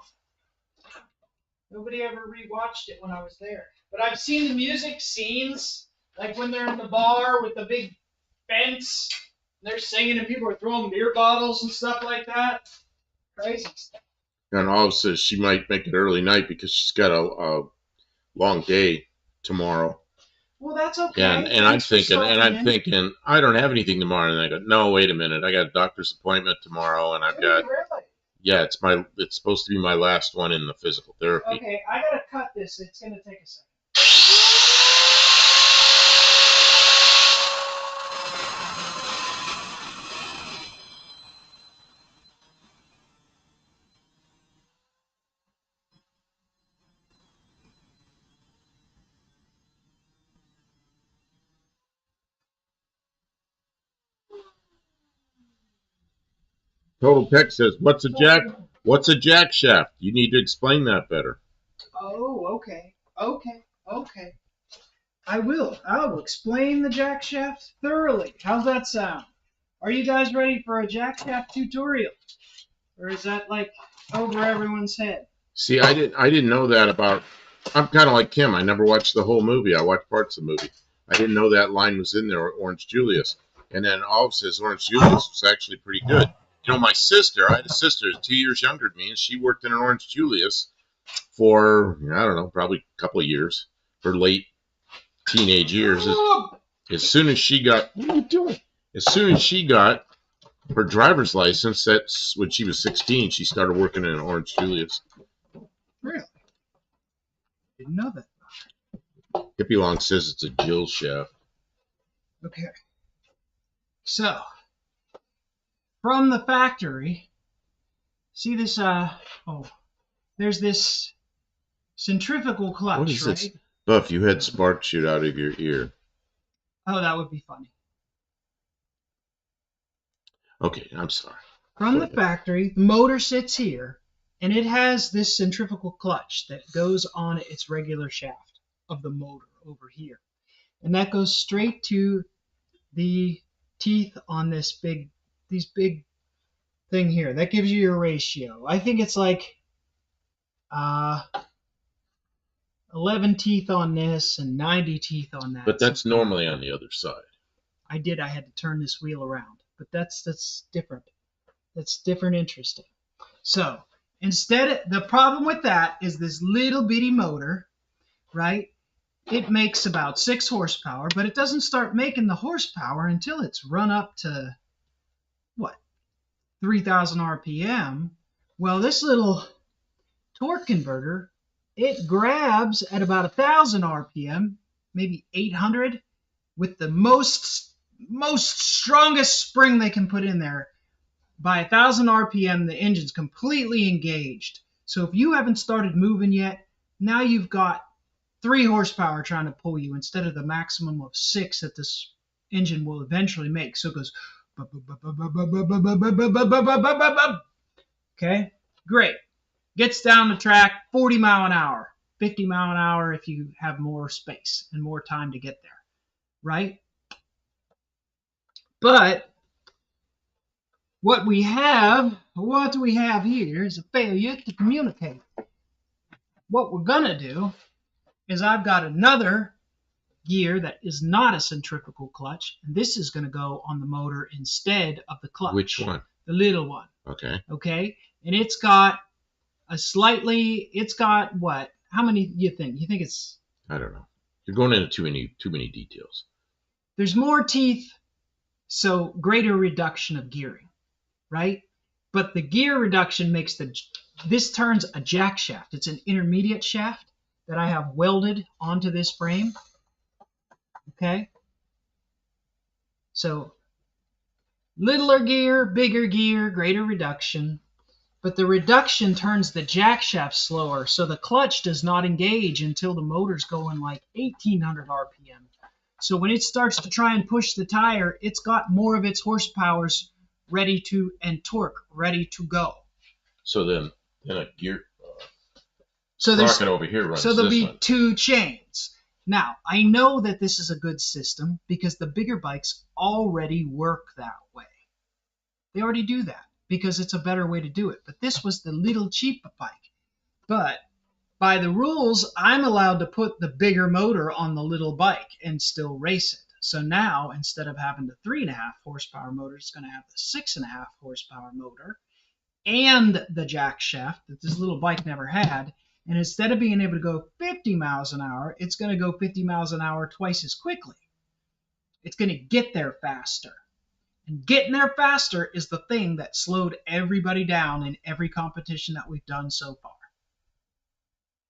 Nobody ever rewatched it when I was there. But I've seen the music scenes, like when they're in the bar with the big fence They're singing and people are throwing beer bottles and stuff like that. Crazy stuff. And Olive says she might make it early night because she's got a long day tomorrow. Well, that's okay. And I'm thinking, I don't have anything tomorrow. And I go, no, wait a minute, I got a doctor's appointment tomorrow, and I've got Really? yeah, it's supposed to be my last one in the physical therapy. Okay, I gotta cut this. It's gonna take a second. Total Tech says, "What's a jack? What's a jack shaft? You need to explain that better." Oh, okay. I will. Explain the jack shaft thoroughly. How's that sound? Are you guys ready for a jack shaft tutorial? Or is that like over everyone's head? See, I didn't know that about. I'm kind of like Kim. I never watched the whole movie. I watched parts of the movie. I didn't know that line was in there, Orange Julius. And then Olive says Orange Julius was actually pretty good. You know, my sister, I had a sister 2 years younger than me, and she worked in an Orange Julius for, I don't know, probably a couple of years, her late teenage years. As soon as she got, what are you doing? As soon as she got her driver's license, that's when she was 16, she started working in an Orange Julius. Really? Didn't know that. Hippie Long says it's a Jill shaft. Okay. So, from the factory, see this, there's this centrifugal clutch, what is right? this? Buff, you had sparks shoot out of your ear. Oh, that would be funny. Okay, I'm sorry. From the factory, the motor sits here, and it has this centrifugal clutch that goes on its regular shaft of the motor over here. And that goes straight to the teeth on these big thing here. That gives you your ratio. I think it's like 11 teeth on this and 90 teeth on that. But that's normally on the other side. I had to turn this wheel around. But that's different. That's different, interesting. So instead, the problem with that is this little bitty motor, right? It makes about 6 horsepower, but it doesn't start making the horsepower until it's run up to, 3,000 RPM. Well, this little torque converter, it grabs at about 1,000 RPM, maybe 800, with the most strongest spring they can put in there. By 1,000 RPM, the engine's completely engaged. So if you haven't started moving yet, now you've got 3 horsepower trying to pull you instead of the maximum of 6 that this engine will eventually make. So it goes. Okay, great. Gets down the track 40 mile an hour, 50 mile an hour if you have more space and more time to get there, right? But what do we have here is a failure to communicate. What we're going to do is I've got another gear that is not a centrifugal clutch, and this is going to go on the motor instead of the clutch. Which one? The little one. Okay. And it's got what? How many do you think? You think it's... I don't know. You're going into too many details. There's more teeth, so greater reduction of gearing, right? But the gear reduction makes this turns a jack shaft. It's an intermediate shaft that I have welded onto this frame. Okay? So, littler gear, bigger gear, greater reduction. But the reduction turns the jack shaft slower, so the clutch does not engage until the motor's going like 1,800 RPM. So when it starts to try and push the tire, it's got more of its horsepowers ready to, and torque ready to go. So then a gear sprocket over here runs. So there'll be 2 chains. Now, I know that this is a good system because the bigger bikes already work that way. They already do that because it's a better way to do it. But this was the little cheap bike. But by the rules, I'm allowed to put the bigger motor on the little bike and still race it. So now, instead of having the 3.5 horsepower motor, it's going to have the 6.5 horsepower motor and the jack shaft that this little bike never had. And instead of being able to go 50 miles an hour, it's going to go 50 miles an hour twice as quickly. It's going to get there faster. And getting there faster is the thing that slowed everybody down in every competition that we've done so far.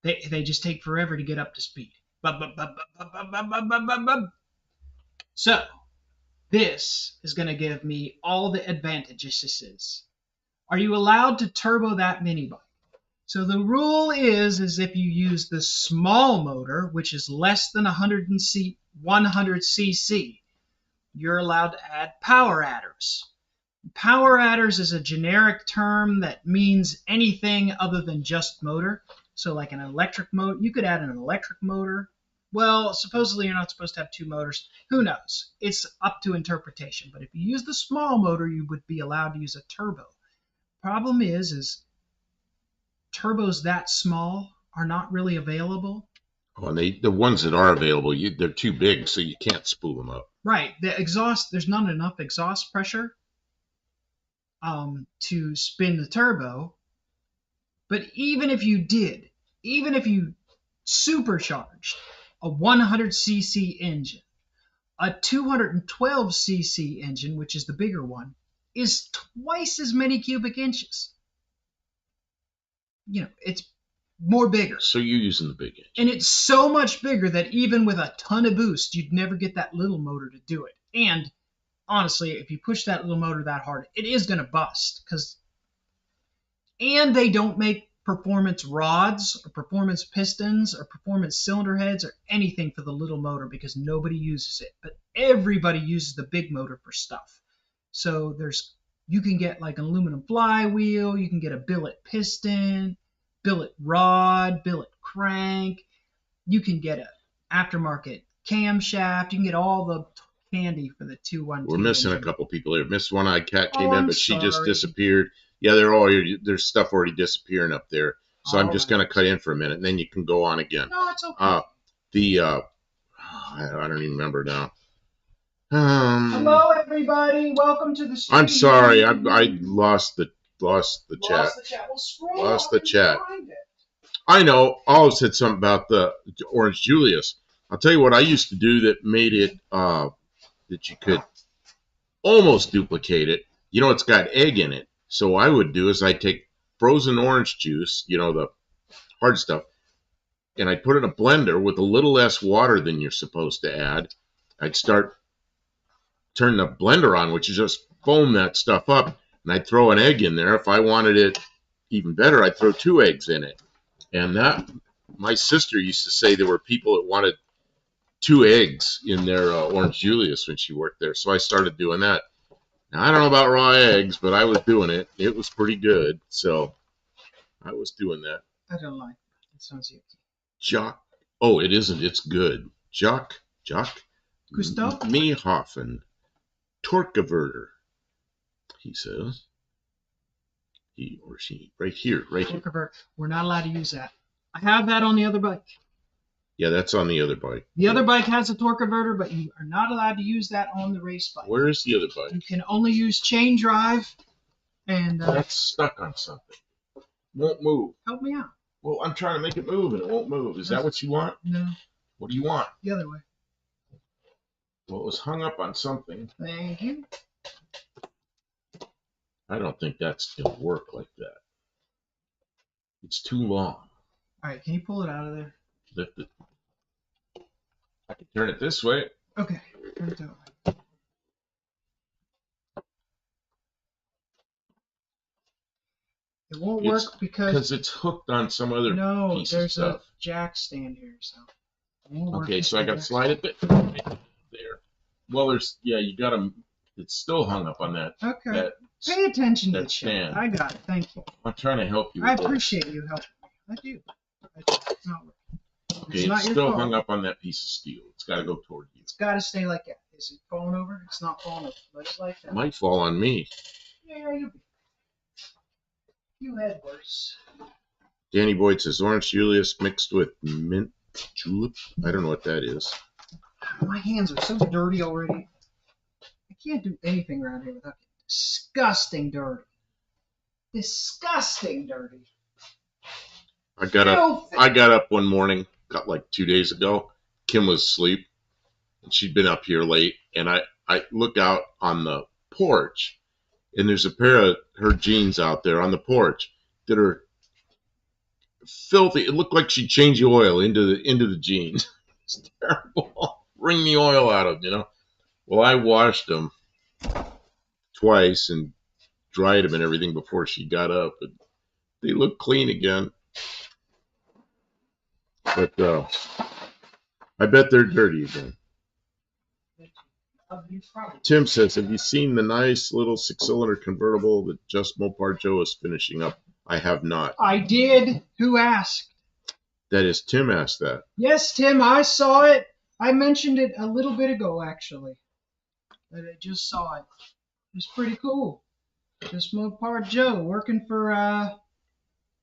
They just take forever to get up to speed. So, this is going to give me all the advantages. Are you allowed to turbo that mini bike? So the rule is if you use the small motor, which is less than 100 cc, you're allowed to add power adders. Power adders is a generic term that means anything other than just motor. So like an electric motor, you could add an electric motor. Well, supposedly you're not supposed to have two motors. Who knows? It's up to interpretation. But if you use the small motor, you would be allowed to use a turbo. Problem is turbos that small are not really available. Oh, and the ones that are available, they're too big, so you can't spool them up. Right. The exhaust, there's not enough exhaust pressure to spin the turbo. But even if you supercharged a 100cc engine, a 212cc engine, which is the bigger one, is twice as many cubic inches. It's more bigger. So you're using the big engine. And it's so much bigger that even with a ton of boost, you'd never get that little motor to do it. And honestly, if you push that little motor that hard, it is going to bust. And they don't make performance rods or performance pistons or performance cylinder heads or anything for the little motor because nobody uses it. But everybody uses the big motor for stuff. So you can get like an aluminum flywheel, you can get a billet piston, billet rod, billet crank. You can get an aftermarket camshaft. You can get all the candy for the 212. We're missing a couple people here. Miss One-Eyed Cat came in, but she just sorry. disappeared. Yeah, there's stuff already disappearing up there. So I'm just going to cut in for a minute, and then you can go on again. No, it's okay. I don't even remember now. Hello, everybody. Welcome to the stream. I'm sorry. I lost the chat. Lost the chat. Well, scroll Lost up the chat. Find it. I know. Olive said something about the Orange Julius. I'll tell you what I used to do that made it that you could almost duplicate it. It's got egg in it. So what I would do is I'd take frozen orange juice, the hard stuff, and I'd put it in a blender with a little less water than you're supposed to add. I'd start turning the blender on, which is just foam that stuff up, and I'd throw an egg in there. If I wanted it even better, I'd throw 2 eggs in it. And my sister used to say there were people that wanted 2 eggs in their Orange Julius when she worked there. So I started doing that. Now, I don't know about raw eggs, but I was doing it. It was pretty good. So I was doing that. I don't like it. It sounds yucky. Jock. Oh, it isn't. It's good. Jock. Gustav? Mehoffen. Torque converter, he says. He or she. Right here. Torque converter. We're not allowed to use that. I have that on the other bike. Yeah, that's on the other bike. The other bike has a torque converter, but you are not allowed to use that on the race bike. Where is the other bike? You can only use chain drive. And that's stuck on something. Won't move. Help me out. Well, I'm trying to make it move, and it won't move. Is that what you want? No. What do you want? The other way. Well, it was hung up on something. Thank you. I don't think that's going to work like that. It's too long. All right, can you pull it out of there? Lift it. I can turn it this way. Okay, turn it that way. It won't work because it's hooked on some other piece of stuff. There's a jack stand here, so it won't work. Okay, so I got to slide it there. Well, you got to. It's still hung up on that. Okay. Pay attention to that the stand. I got it. Thank you. I'm trying to help you. I appreciate you helping me. I do. It's not working. Okay, it's still hung up on that piece of steel. It's got to go toward you. It's got to stay like that. Is it falling over? It's not falling over. Let it like that. It might fall on me. Yeah, you had worse. Danny Boyd says Orange Julius mixed with mint julep. I don't know what that is. My hands are so dirty already. I can't do anything around here without getting disgusting dirty. Disgusting dirty. I got up one morning, got like 2 days ago. Kim was asleep, and she'd been up here late, and I look out on the porch, and there's a pair of her jeans out there on the porch that are filthy. It looked like she changed the oil into the jeans. It's terrible. Wring the oil out of them, you know. Well, I washed them twice and dried them and everything before she got up, and they look clean again. But I bet they're dirty again. Tim says, have you seen the nice little 6-cylinder convertible that Just Mopar Joe is finishing up? I have not. I did. Who asked? That is, Tim asked that. Yes, Tim, I saw it. I mentioned it a little bit ago, actually. That I just saw it. It's pretty cool. Just Mopar Joe working for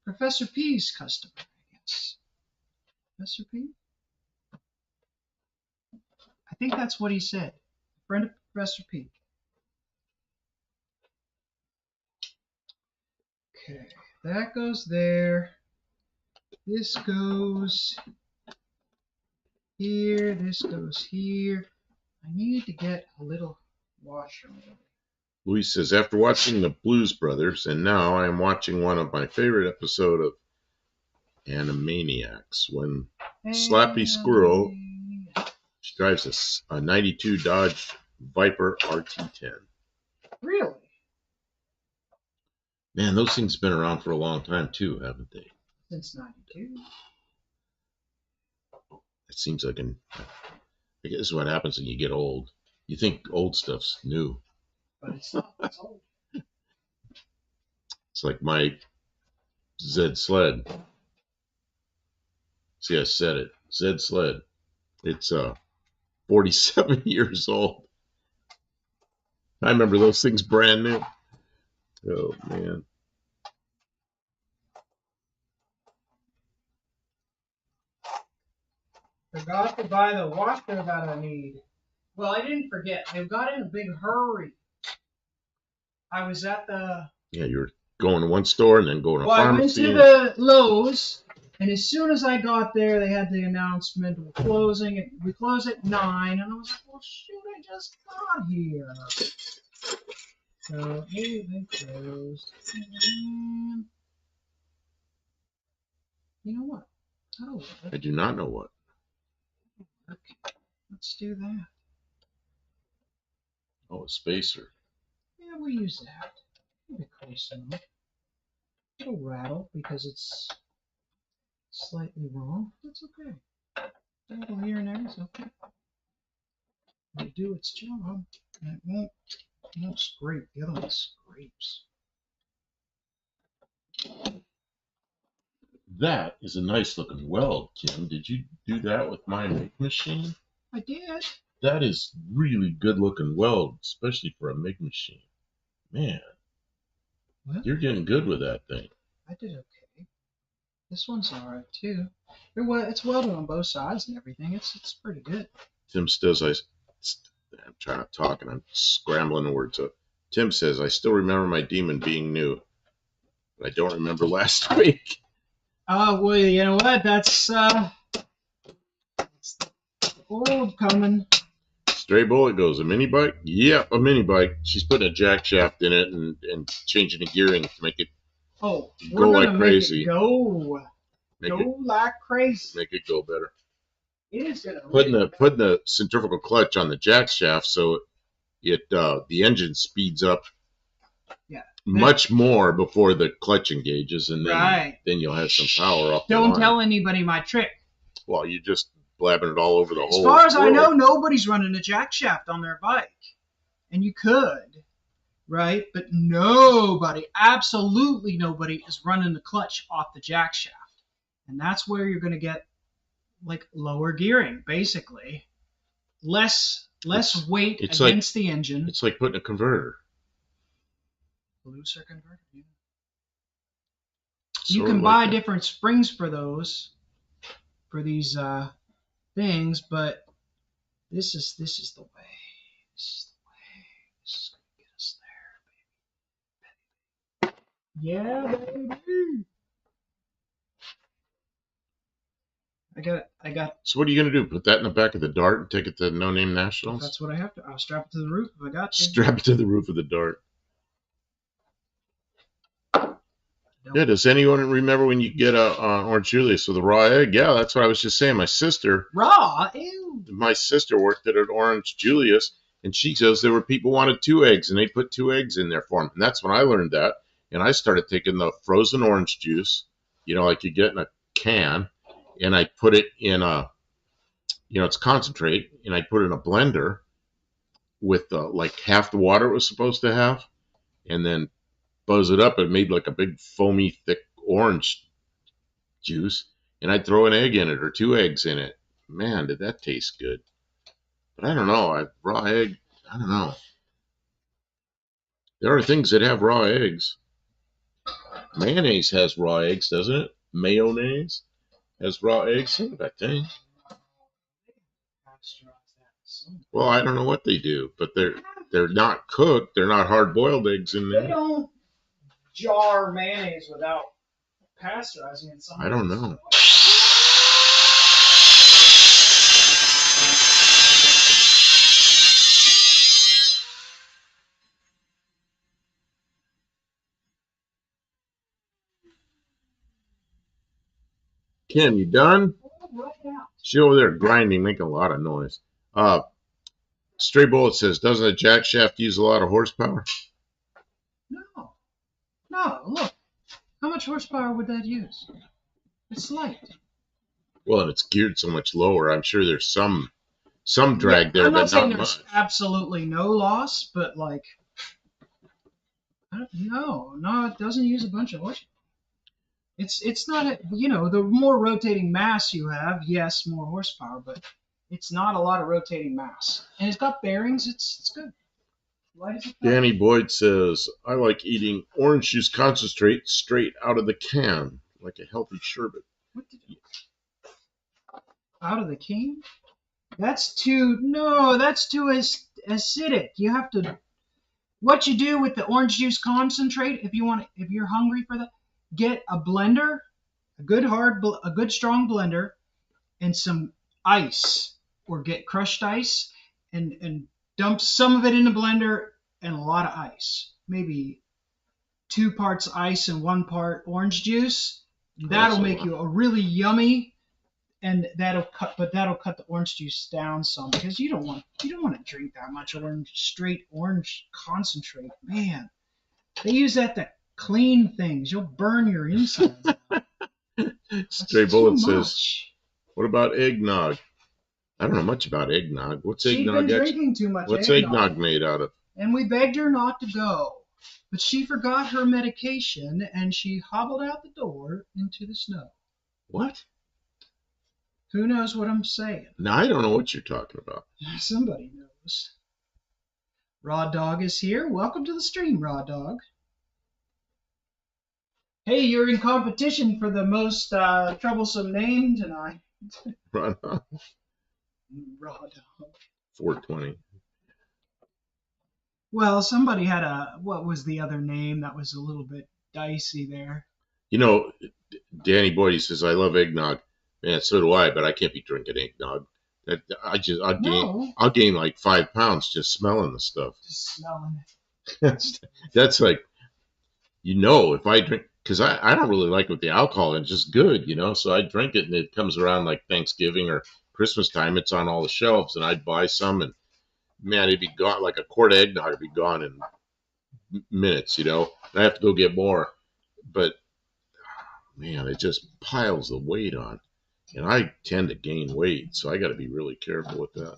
Professor P's customer, I guess. Professor P? I think that's what he said. Friend of Professor P. Okay, that goes there. This goes here. This goes here. I need to get a little washer. Louis says, after watching the Blues Brothers, and now I am watching one of my favorite episodes of Animaniacs, when Slappy Squirrel, she drives a 92 Dodge Viper RT10. Really? Man, those things have been around for a long time too, haven't they? Since 92. It seems like I guess what happens when you get old. You think old stuff's new. But it's not. It's old. It's like my Zed sled. See, I said it. Zed sled. It's 47 years old. I remember those things brand new. Oh, man. Forgot to buy the washer that I need. Well, I didn't forget. I got in a big hurry. I was at the... Yeah, you were going to one store and then going to a pharmacy. I went to the Lowe's, and as soon as I got there, they had the announcement, we're closing. We close at 9, and I was like, well, shoot, I just got here. So, hey, they closed. You know what? Oh, I do not know what. Okay, let's do that. Oh, a spacer. Yeah, we'll use that. It'll be close enough. It'll rattle because it's slightly wrong. That's okay. Rattle here and there is okay. It'll do its job, and it won't scrape. The other one scrapes. That is a nice looking weld, Kim. Did you do that with my MIG machine? I did. That is really good looking weld, especially for a MIG machine. Man, Well, you're getting good with that thing. I did okay. This one's alright too. It's welded on both sides and everything. It's pretty good. Tim says, I'm trying to talk and I'm scrambling the words up. Tim says, I still remember my demon being new, but I don't remember last week. Oh, well, you know what? That's old coming. Stray Bullet goes, a mini bike? Yep, a mini bike. She's putting a jack shaft in it and changing the gearing to make it go like crazy. Go like crazy. Make it go better. It is gonna Putting the centrifugal clutch on the jack shaft so the engine speeds up much more before the clutch engages, and then you'll have some power off the line. Don't tell anybody my trick. Well, you just blabbing it all over the whole As far as world. I know, nobody's running a jack shaft on their bike. And you could, right? But nobody, absolutely nobody, is running the clutch off the jack shaft. And that's where you're going to get like lower gearing, basically. Less weight against the engine. It's like putting a converter. Looser converter, yeah. You can buy different springs for those, for these things, but This is the way. This is the way. This is gonna get us there. Yeah, baby. I got. So what are you going to do? Put that in the back of the Dart and take it to No Name Nationals? That's what I have to. I'll strap it to the roof if I got to. Strap it to the roof of the Dart. Yeah, does anyone remember when you get a Orange Julius with a raw egg? Yeah, that's what I was just saying. My sister worked at an Orange Julius, and she says there were people who wanted 2 eggs, and they put 2 eggs in there for them. And that's when I learned that. And I started taking the frozen orange juice, like you get in a can, and I put it in it's concentrate, and I put it in a blender with like half the water it was supposed to have, and then buzz it up. It made like a big foamy thick orange juice, and I'd throw an egg in it or 2 eggs in it. Man, did that taste good. But I don't know. Raw egg, I don't know. There are things that have raw eggs. Mayonnaise has raw eggs, doesn't it? Mayonnaise has raw eggs. I think. Well, I don't know what they do, but they're not cooked. They're not hard-boiled eggs in there. They don't jar mayonnaise without pasteurizing it. I don't know. Ken, you done? She over there grinding, making a lot of noise. Stray Bullet says, doesn't a jack shaft use a lot of horsepower? No. Look, how much horsepower would that use? It's light. Well, and it's geared so much lower. I'm sure there's some drag there, I'm not but saying not there's much. absolutely no loss, but like, no, it doesn't use a bunch of horsepower. It's not the more rotating mass you have, yes, more horsepower, but it's not a lot of rotating mass, and it's got bearings. It's good. Danny Boyd says, I like eating orange juice concentrate straight out of the can, like a healthy sherbet. What did you... Out of the can? That's too acidic. You have to. What you do with the orange juice concentrate, if you're hungry for that, get a blender, a good strong blender, and some ice, or get crushed ice, and dump some of it in the blender and a lot of ice, maybe 2 parts ice and 1 part orange juice. That'll make you a really yummy, and that'll cut the orange juice down some, because you don't want to drink that much straight orange concentrate. Man, they use that to clean things. You'll burn your insides out. Stray Bullet says, what about eggnog? I don't know much about eggnog. What's eggnog? She'd been drinking too much. What's eggnog made out of? And we begged her not to go, but she forgot her medication and she hobbled out the door into the snow. What? Who knows what I'm saying? No, I don't know what you're talking about. Somebody knows. Raw Dog is here. Welcome to the stream, Raw Dog. Hey, you're in competition for the most troublesome name tonight. Raw Dog. Raw Dog. 420. Well, somebody had what was the other name that was a little bit dicey there? Danny Boyd, he says, I love eggnog. Man, so do I, but I can't be drinking eggnog. I'll gain like 5 pounds just smelling the stuff. Just smelling it. That's like, if I drink, because I don't really like it with the alcohol, and it's just good, so I drink it, and it comes around like Thanksgiving or Christmas time, it's on all the shelves, and I'd buy some, and man, it'd be gone, like a quart of eggnog would be gone in minutes, and I have to go get more, but man, it just piles the weight on, and I tend to gain weight, so I got to be really careful with that.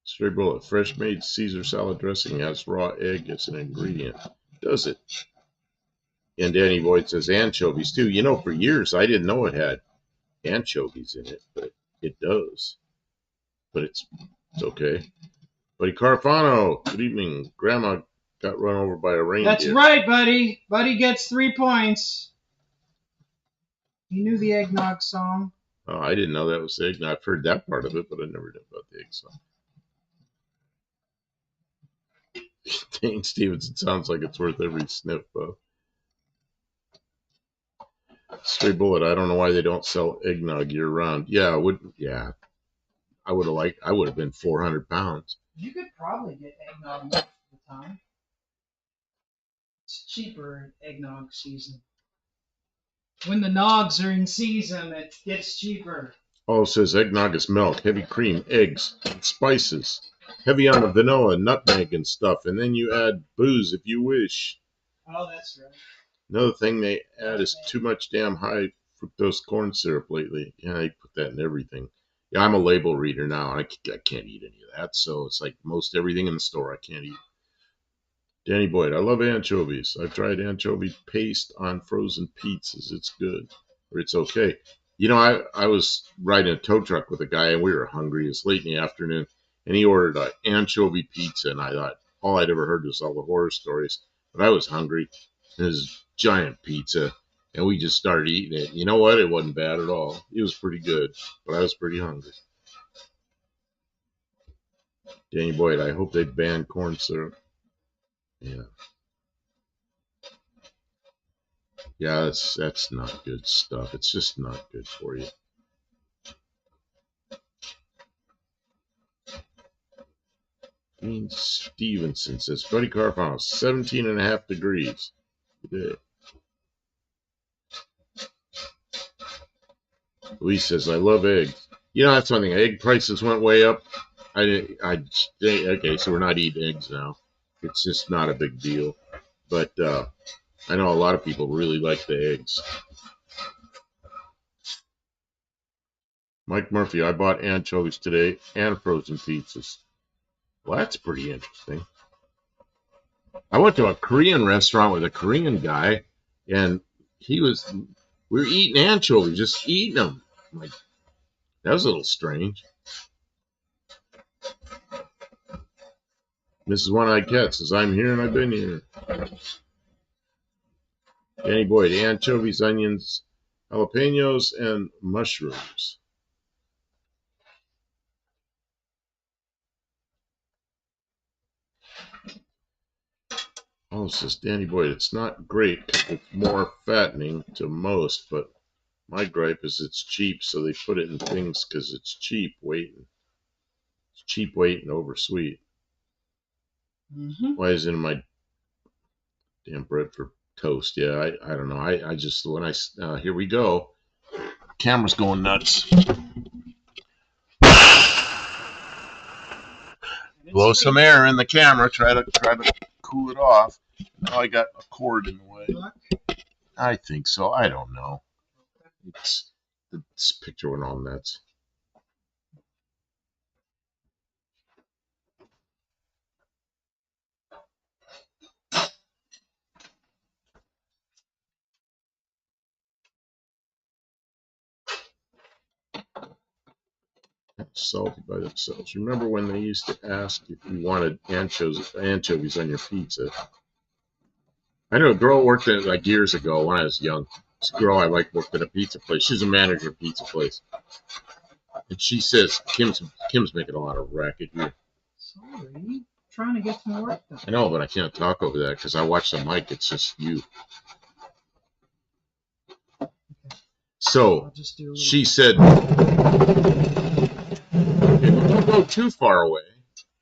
Stray Bullet, fresh made Caesar salad dressing has raw egg as an ingredient. Does it? And Danny Boyd says anchovies too. For years I didn't know it had anchovies in it, but it does. But it's okay. Buddy Carfano, good evening. Grandma got run over by a reindeer. That's right, buddy. Buddy gets 3 points. He knew the eggnog song. Oh, I didn't know that was egg. I've heard that part of it, but I never knew about the egg. So, Dane Stevenson sounds like it's worth every sniff, Bob. Stray Bullet. I don't know why they don't sell eggnog year round. Yeah, I would. Yeah, I would have liked. I would have been 400 pounds. You could probably get eggnog most of the time. It's cheaper eggnog season. When the nogs are in season, it gets cheaper. Oh, it says eggnog is milk, heavy cream, eggs, and spices. Heavy on the vanilla, nutmeg, and stuff. And then you add booze if you wish. Oh, that's right. Another thing they add is too much damn high fructose corn syrup lately. Yeah, they put that in everything. Yeah, I'm a label reader now, and I can't eat any of that. So it's like most everything in the store I can't eat. Danny Boyd, I love anchovies. I've tried anchovy paste on frozen pizzas. It's good, or it's okay. You know, I was riding a tow truck with a guy, and we were hungry. It's late in the afternoon, and he ordered an anchovy pizza, and I thought all I'd ever heard was all the horror stories. But I was hungry. It was giant pizza, and we just started eating it. You know what? It wasn't bad at all. It was pretty good, but I was pretty hungry. Danny Boyd, I hope they ban corn syrup. Yeah. Yeah, that's not good stuff. It's just not good for you. Dean Stevenson says, Buddy Carfano, 17.5 degrees today. Louise says, I love eggs. You know, that's one thing. Egg prices went way up. Okay, so we're not eating eggs now. It's just not a big deal. But I know a lot of people really like the eggs. Mike Murphy, I bought anchovies today and frozen pizzas. Well, that's pretty interesting. I went to a Korean restaurant with a Korean guy, and we were eating anchovies, just eating them. I'm like, that was a little strange. Mrs. One-Eyed Cat says, I'm here and I've been here. Danny Boyd, anchovies, onions, jalapenos, and mushrooms. Oh, says Danny Boyd, it's not great because it's more fattening to most, but my gripe is it's cheap, so they put it in things because it's cheap weight. It's cheap weight and oversweet. Mm-hmm. Why is it in my damn bread for toast? Yeah, I don't know. I just, when here we go. Camera's going nuts. Blow some air in the camera. Try to cool it off. Now I got a cord in the way. I think so. I don't know. This picture went all nuts. Salty by themselves. Remember when they used to ask if you wanted anchovies on your pizza? I know a girl worked at like years ago when I was young. This girl I like worked at a pizza place. She's a manager of a pizza place. And she says Kim's making a lot of racket here. Sorry, trying to get some work done. I know, but I can't talk over that because I watch the mic. It's just you. So she said, "Don't go too far away."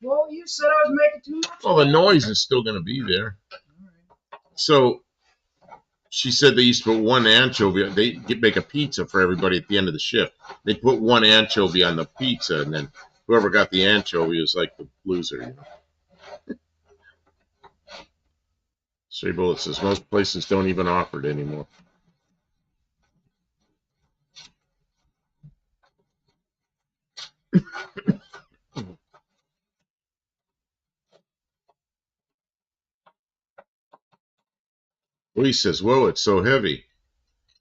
Well, you said I was making too much. Well, the noise is still going to be there. So she said they used to put one anchovy. They make a pizza for everybody at the end of the shift. They put one anchovy on the pizza, and then whoever got the anchovy was like the loser. You know? Stray Bullet says most places don't even offer it anymore. Lee says, "Whoa, it's so heavy."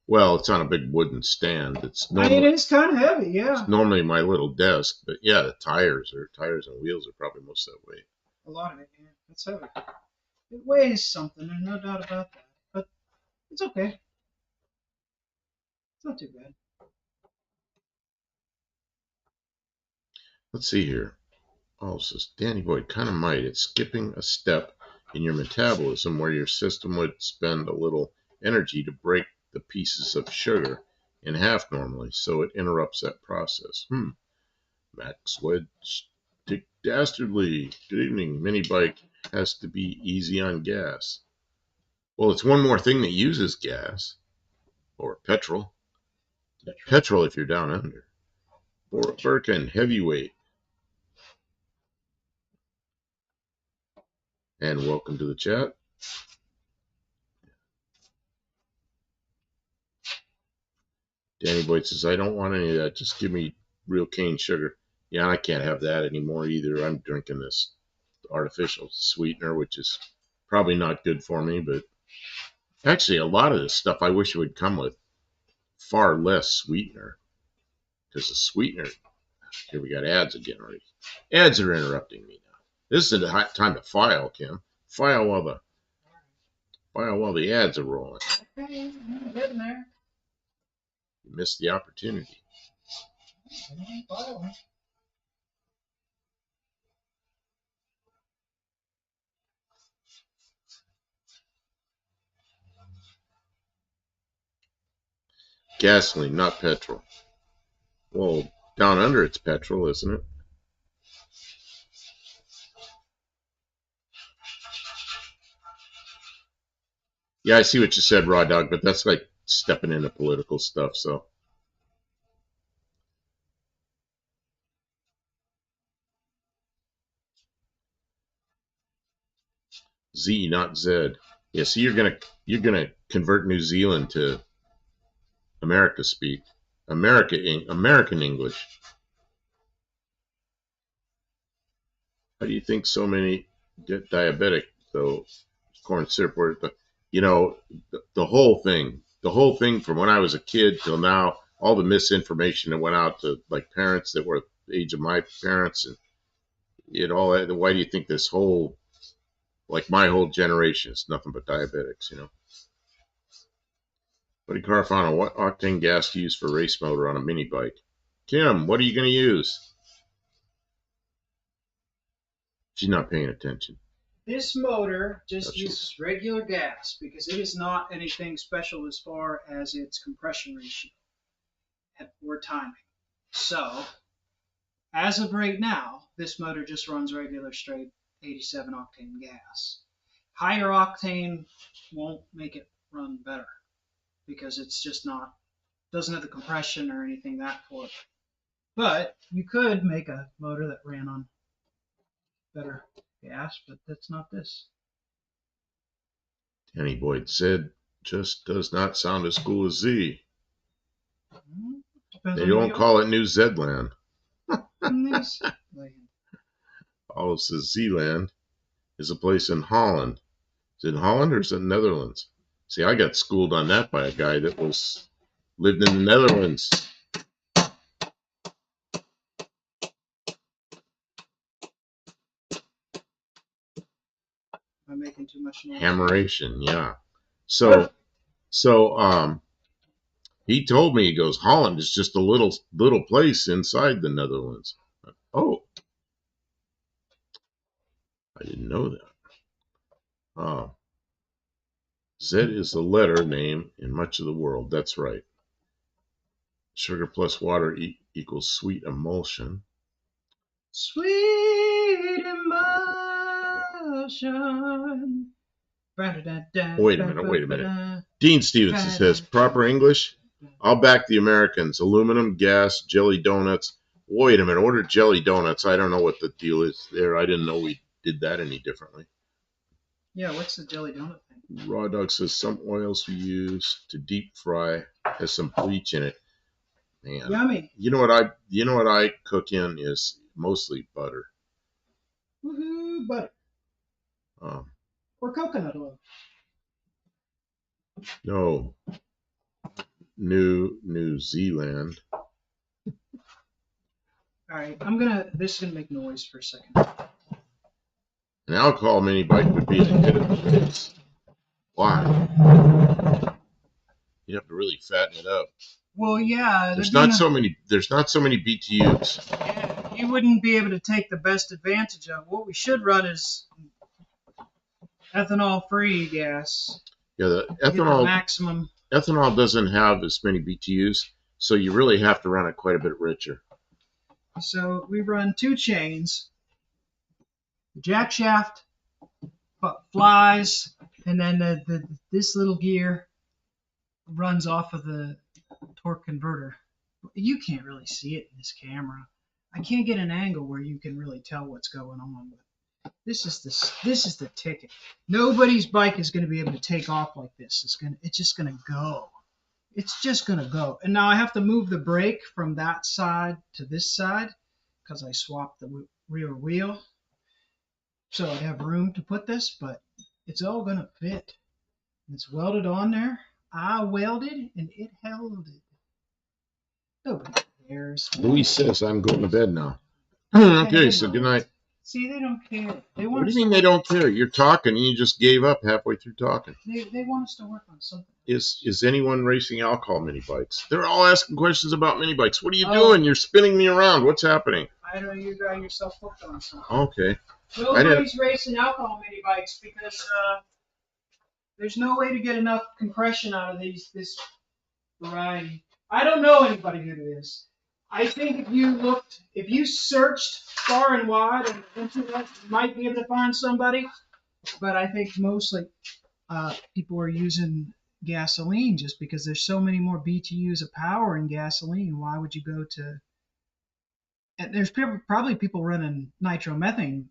Well, it's on a big wooden stand. It's I mean, it's kind of heavy, yeah. It's normally my little desk, but yeah, the tires and wheels are probably most that weight. A lot of it, yeah. It's heavy. It weighs something, there's no doubt about that. But it's okay. It's not too bad. Let's see here. Oh, it says Danny Boy kind of might. It's skipping a step in your metabolism where your system would spend a little energy to break the pieces of sugar in half normally, so it interrupts that process. Max Wedge Dick Dastardly. Good evening. Mini bike has to be easy on gas. Well, it's one more thing that uses gas or petrol. Petrol if you're down under. Or Birkin heavyweight. And welcome to the chat. Danny Boyd says, I don't want any of that. Just give me real cane sugar. Yeah, I can't have that anymore either. I'm drinking this artificial sweetener, which is probably not good for me. But actually, a lot of this stuff I wish it would come with far less sweetener. Because the sweetener, here we got ads again already. Ads are interrupting me now. This is the time to file, Kim. File while the ads are rolling. Okay, I'm getting there. You missed the opportunity. Gasoline, not petrol. Well, down under it's petrol, isn't it? Yeah, I see what you said, Raw Dog, but that's like stepping into political stuff, so. Z, not Z. Yeah, so you're gonna convert New Zealand to America speak. American English. How do you think so many get diabetic though? Corn syrup, you know, the whole thing from when I was a kid till now, all the misinformation that went out to like parents that were the age of my parents, and all that. Why do you think this whole, like my whole generation is nothing but diabetics? Buddy Carfano, what octane gas to use for race motor on a mini bike? Kim, what are you going to use? She's not paying attention. This motor just uses regular gas because it is not anything special as far as its compression ratio or timing. So, as of right now, this motor just runs regular straight 87 octane gas. Higher octane won't make it run better because it's just doesn't have the compression or anything that for it. But you could make a motor that ran on better gas, but that's not this. Danny Boyd said, just does not sound as cool as Z. They don't call it New Zedland. Oh, it says Zeeland is a place in Holland. Is it in Holland or is it Netherlands? See, I got schooled on that by a guy that lived in the Netherlands. I'm making too much noise. Hammeration, yeah. So he told me, he goes, Holland is just a little place inside the Netherlands. Oh, I didn't know that. Z is the letter name in much of the world. That's right. Sugar plus water equals sweet emulsion. Sweet emulsion. Wait a minute. Dean Stevenson says, proper English? I'll back the Americans. Aluminum, gas, jelly donuts. Wait a minute. Order jelly donuts. I don't know what the deal is there. I didn't know we did that any differently. Yeah, what's the jelly donut thing? Raw Dog says some oils we use to deep fry has some bleach in it. Man, yummy. You know what I cook in is mostly butter. Woohoo, butter. Or coconut oil. No. New Zealand. All right, this is gonna make noise for a second. An alcohol mini bike would be a hit of this. Why? You have to really fatten it up. Well, yeah. There's not so many BTUs. you wouldn't be able to take the best advantage of. What we should run is ethanol-free gas. Yeah, the Get the ethanol maximum. ethanol doesn't have as many BTUs, so you really have to run it quite a bit richer. So we run 2 chains, the jack shaft flies, and then this little gear runs off of the torque converter. You can't really see it in this camera. I can't get an angle where you can really tell what's going on. But this is the ticket. Nobody's bike is going to be able to take off like this. It's just going to go. It's just going to go. And now I have to move the brake from that side to this side because I swapped the rear wheel. So I have room to put this, but it's all going to fit. It's welded on there. I welded and it held it. Nobody cares. Louis says I'm going to bed now. Okay, so good night. See, they don't care. What do you mean they don't care? You're talking and you just gave up halfway through talking. They want us to work on something. Is anyone racing alcohol mini bikes? They're all asking questions about mini bikes. What are you doing? You're spinning me around. What's happening? I know you got yourself hooked on something. Okay. Nobody's racing alcohol mini bikes because there's no way to get enough compression out of this variety. I don't know anybody who it is. I think if you searched far and wide on the internet, you might be able to find somebody. But I think mostly people are using gasoline just because there's so many more BTUs of power in gasoline. Why would you go to? And there's probably people running nitromethane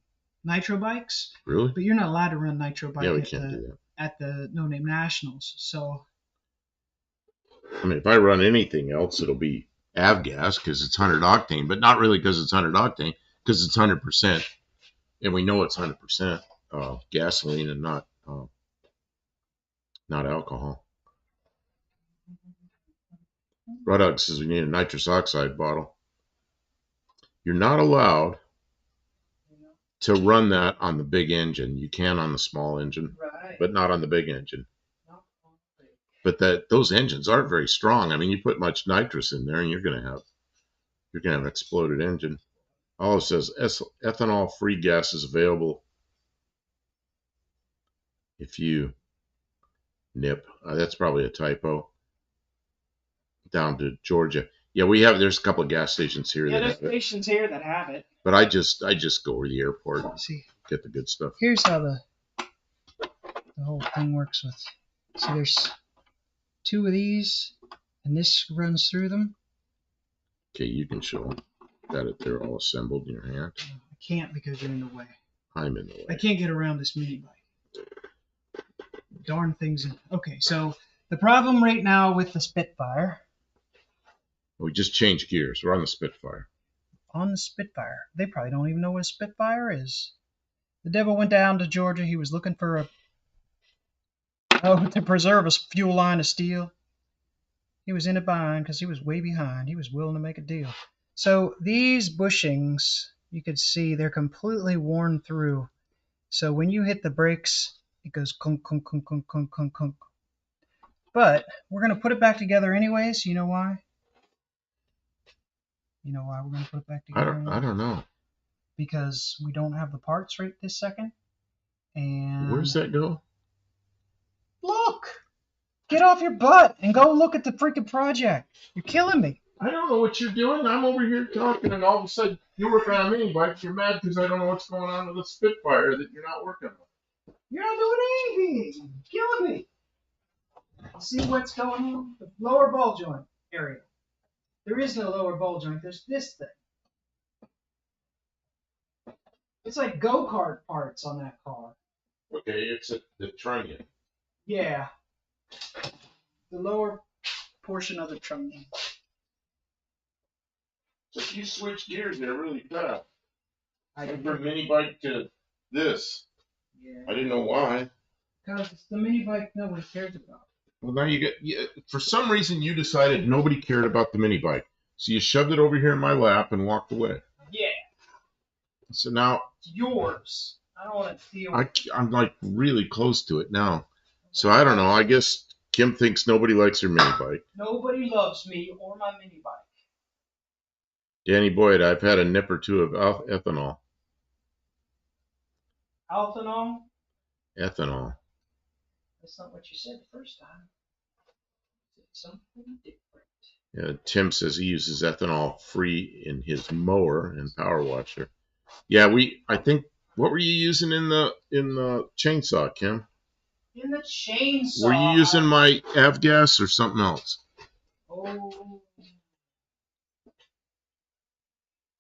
nitro bikes. Really? But you're not allowed to run nitro bike at the No Name Nationals. So. I mean, if I run anything else, it'll be avgas because it's 100 octane, but not really because it's 100 octane, because it's 100%, and we know it's 100% gasoline and not alcohol. Ruddock says we need a nitrous oxide bottle. You're not allowed to run that on the big engine. You can on the small engine, but not on the big engine. But those engines aren't very strong. I mean, you put much nitrous in there, and you're gonna have an exploded engine. All it says ethanol-free gas is available if you nip. That's probably a typo. Down to Georgia. Yeah, there's a couple of gas stations here. Yeah, there's stations here that have it. But I just go over the airport and get the good stuff. Here's how the whole thing works with. See, there's 2 of these, and this runs through them. Okay, you can show them that they're all assembled in your hand. I can't because you're in the way. I'm in the way. I can't get around this mini bike. Darn things. Okay, so the problem right now with the Spitfire. We just changed gears. We're on the Spitfire. On the Spitfire. They probably don't even know what a Spitfire is. The devil went down to Georgia. He was looking for to preserve a fuel line of steel. He was in a bind because he was way behind. He was willing to make a deal. So these bushings, you could see they're completely worn through. So when you hit the brakes, it goes clunk, clunk, clunk, clunk, clunk, clunk, clunk. But we're going to put it back together anyways. You know why? You know why we're going to put it back together? I don't know. Because we don't have the parts right this second. And where's that go? Look! Get off your butt and go look at the freaking project. You're killing me. I don't know what you're doing. I'm over here talking, and all of a sudden you're working on a mini bike. You're mad because I don't know what's going on with the Spitfire that you're not working on. You're not doing anything. You're killing me. See what's going on? The lower ball joint area. There is no lower ball joint. There's this thing. It's like go-kart parts on that car. Okay, it's the trunnion. Yeah. The lower portion of the trunnion. So if you switch gears there really fast. I went from mini bike to this. Yeah. I didn't know why. Because it's the mini bike nobody cares about. Well, now for some reason you decided nobody cared about the mini bike. So you shoved it over here in my lap and walked away. Yeah. So now it's yours. I don't want to steal it. I'm like really close to it now. So I don't know. I guess Kim thinks nobody likes her mini bike. Nobody loves me or my mini bike. Danny Boyd, I've had a nip or two of ethanol. Alphanol? Ethanol. That's not what you said the first time. It's something different. Yeah, Tim says he uses ethanol free in his mower and power washer. Yeah, I think, what were you using in the chainsaw, Kim? In the chainsaw. Were you using my avgas or something else? Oh.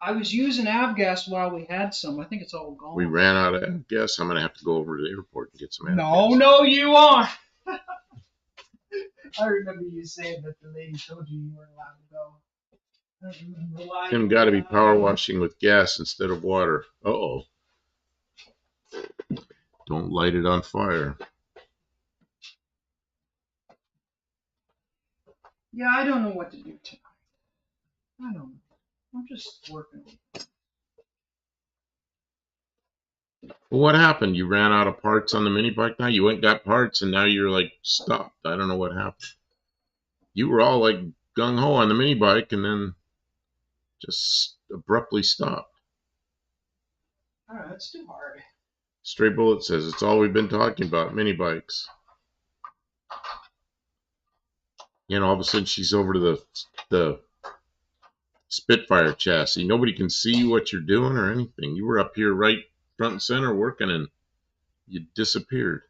I was using avgas while we had some. I think it's all gone. We ran out of avgas. I'm going to have to go over to the airport and get some No, avgas. no, you aren't. I remember you saying that the lady told you weren't allowed to go. I don't remember why. Tim got to be power washing with gas instead of water. Uh-oh. Don't light it on fire. Yeah, I don't know what to do tonight. I don't know. I'm just working. Well, what happened? You ran out of parts on the mini bike now? You went and got parts and now you're like stopped. I don't know what happened. You were all like gung-ho on the mini bike and then just abruptly stopped. I don't know, it's too hard. Stray Bullet says it's all we've been talking about, mini bikes. You know, all of a sudden she's over to the Spitfire chassis. Nobody can see what you're doing or anything. You were up here right front and center working and you disappeared.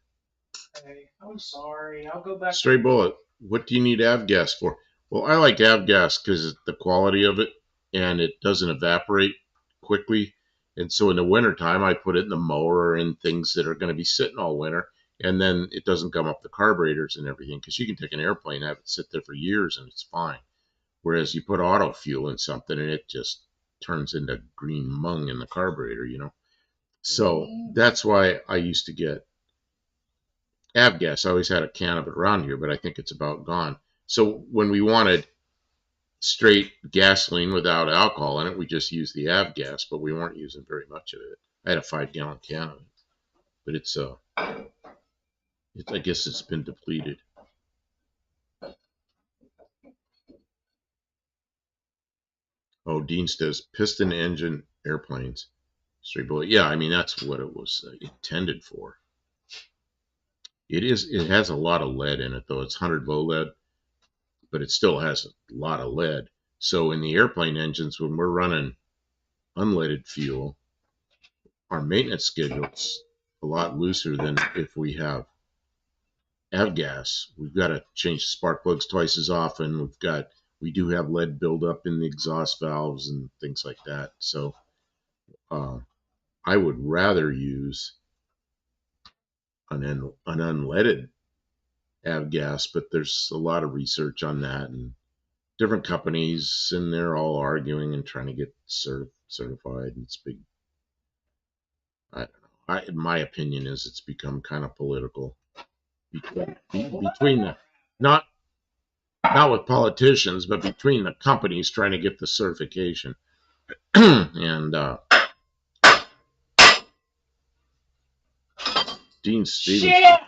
Hey, I'm sorry. I'll go back. Stray Bullet, what do you need avgas for? Well, I like avgas because the quality of it and it doesn't evaporate quickly. And so in the wintertime, I put it in the mower and things that are going to be sitting all winter. And then it doesn't gum up the carburetors and everything because you can take an airplane and have it sit there for years and it's fine. Whereas you put auto fuel in something and it just turns into green mung in the carburetor, you know. So that's why I used to get avgas. I always had a can of it around here, but I think it's about gone. So when we wanted straight gasoline without alcohol in it, we just used the avgas, but we weren't using very much of it. I had a 5-gallon can of it, but I guess it's been depleted. Oh, Dean says piston engine airplanes. Straight bullet. Yeah, I mean that's what it was intended for. It has a lot of lead in it though. It's 100 low lead, but it still has a lot of lead. So in the airplane engines, when we're running unleaded fuel, our maintenance schedule's a lot looser than if we have avgas. We've got to change the spark plugs twice as often. We do have lead buildup in the exhaust valves and things like that. So I would rather use an unleaded avgas, but there's a lot of research on that and different companies, and they're all arguing and trying to get certified. And it's big. I don't know. My opinion is it's become kind of political between the not with politicians, but between the companies trying to get the certification. And Dean Stevens. Shit!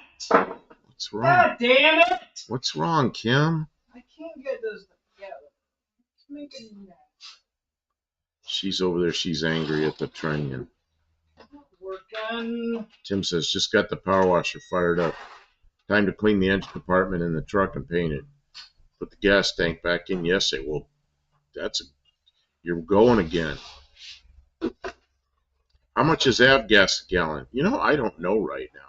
What's wrong? God damn it! What's wrong, Kim? I can't get those together. It's making me mad. She's over there. She's angry at the train. Working. Tim says, just got the power washer fired up. Time to clean the engine compartment in the truck and paint it. Put the gas tank back in yesterday. Well, you're going again. How much is avgas a gallon? You know, I don't know right now.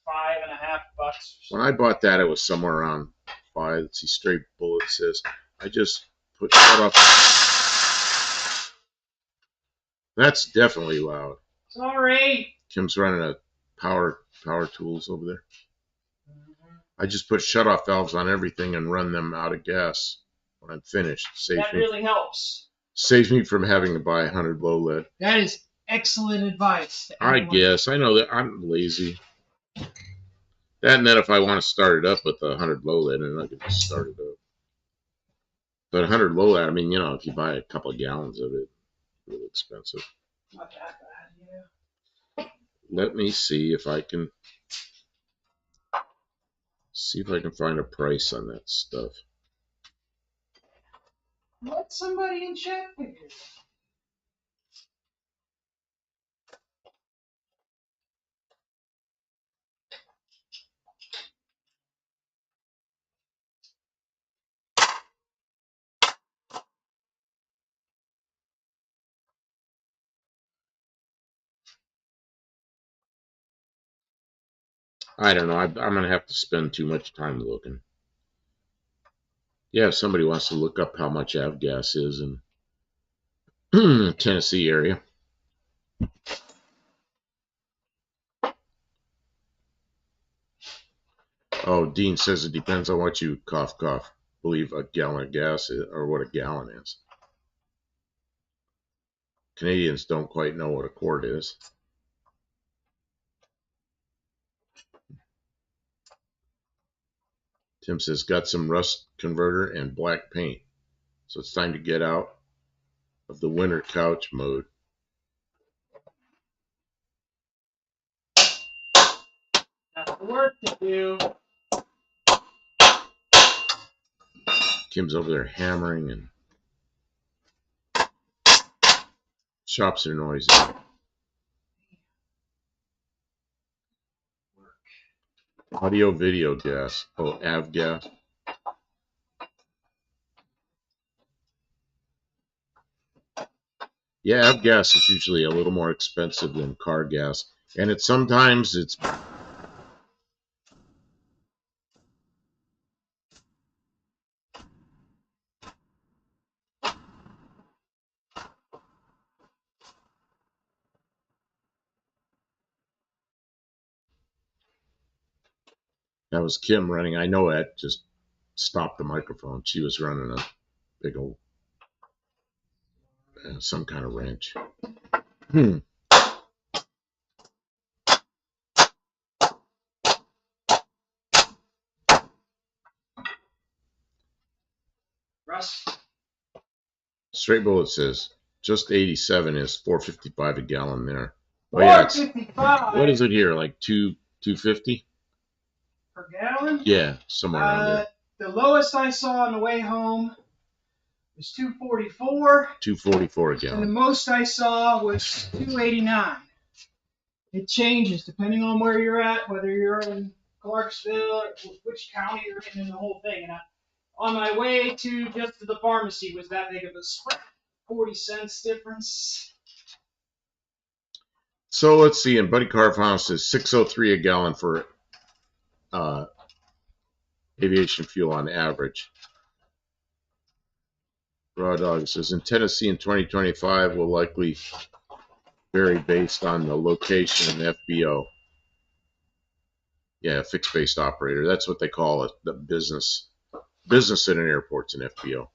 $5.50. When I bought that, it was somewhere around 5. Let's see, Straight Bullet says, I just put shut off. That's definitely loud. Sorry. Kim's running a power tools over there. I just put shut-off valves on everything and run them out of gas when I'm finished. That really helps. Saves me from having to buy 100 low lead. That is excellent advice. I guess. I know that I'm lazy. That and then if I want to start it up with 100 low lead, and I can just start it up. But 100 low lead, I mean, you know, if you buy a couple of gallons of it, it's really expensive. Not that bad, yeah. Let me see if I can find a price on that stuff. Let somebody in chat figure it out. I don't know. I'm going to have to spend too much time looking. Yeah, if somebody wants to look up how much avgas is in Tennessee area. Oh, Dean says it depends on what you cough believe a gallon of gas is, or what a gallon is. Canadians don't quite know what a quart is. Tim says got some rust converter and black paint, so it's time to get out of the winter couch mode. Got work to do. Kim's over there hammering and shops are noisy. Audio video gas. Oh, avgas. Yeah, avgas is usually a little more expensive than car gas, and sometimes it's. That was Kim running. I know it. Just stopped the microphone. She was running a big old some kind of wrench. Russ. Straight Bullet says just 87 is 4.55 a gallon there. Oh yeah, it's, 4.55. what is it here? Like 2.50 per gallon? Yeah, somewhere around there. The lowest I saw on the way home was 2.44. 2.44 a gallon. And the most I saw was 2.89. It changes depending on where you're at, whether you're in Clarksville or which county you're in, and the whole thing. And on my way to just to the pharmacy was that big of a spread. 40 cents difference. So let's see. And Buddy Carfaus says 6.03 a gallon for aviation fuel on average. Raw Dog says in Tennessee in 2025 will likely vary based on the location and FBO. Yeah, fixed based operator. That's what they call it. The business at an airport's an FBO.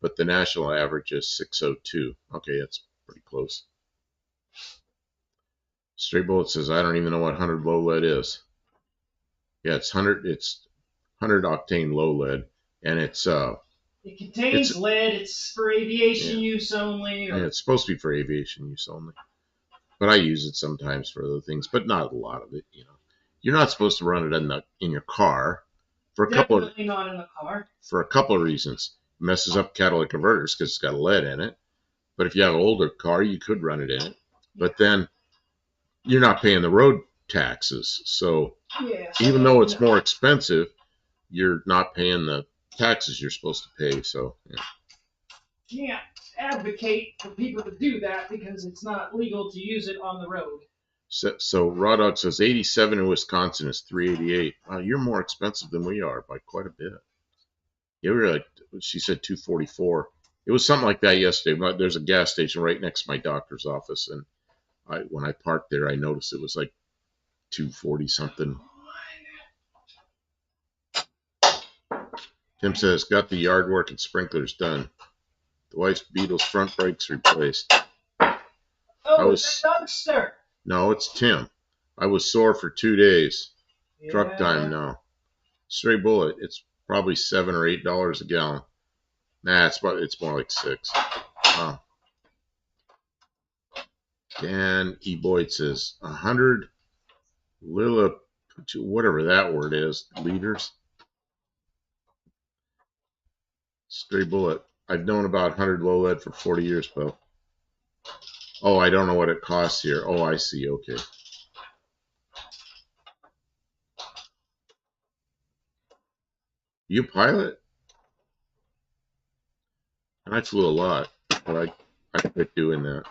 But the national average is 6.02. Okay, that's pretty close. Straight Bullet says I don't even know what 100 low lead is. Yeah, it's 100 octane low lead, and it contains lead. It's for aviation use only. Yeah, it's supposed to be for aviation use only. But I use it sometimes for other things, but not a lot of it. You're not supposed to run it in your car for Definitely not in the car. For a couple of reasons. It messes up catalytic converters because it's got lead in it. But if you have an older car, you could run it in it. But then you're not paying the road taxes. So even though it's more expensive, you're not paying the taxes you're supposed to pay. So can't advocate for people to do that because it's not legal to use it on the road. So Raw Dog says 87 in Wisconsin is 388. Wow, you're more expensive than we are by quite a bit. Yeah, we were like, she said 244. It was something like that yesterday. But there's a gas station right next to my doctor's office, and when I parked there, I noticed it was like 240 something. Tim says got the yard work and sprinklers done. The wife's Beetle's front brakes replaced. Oh, it's that dumpster. No, it's Tim. I was sore for 2 days. Yeah. Truck time now. Straight Bullet. It's probably $7 or $8 a gallon. Nah, it's more like $6. Dan E. Boyd says 100 whatever that word is, liters. Straight Bullet. I've known about 100 low lead for 40 years, Bo. Oh, I don't know what it costs here. Oh, I see. Okay. You pilot? I flew a lot, but I quit doing that.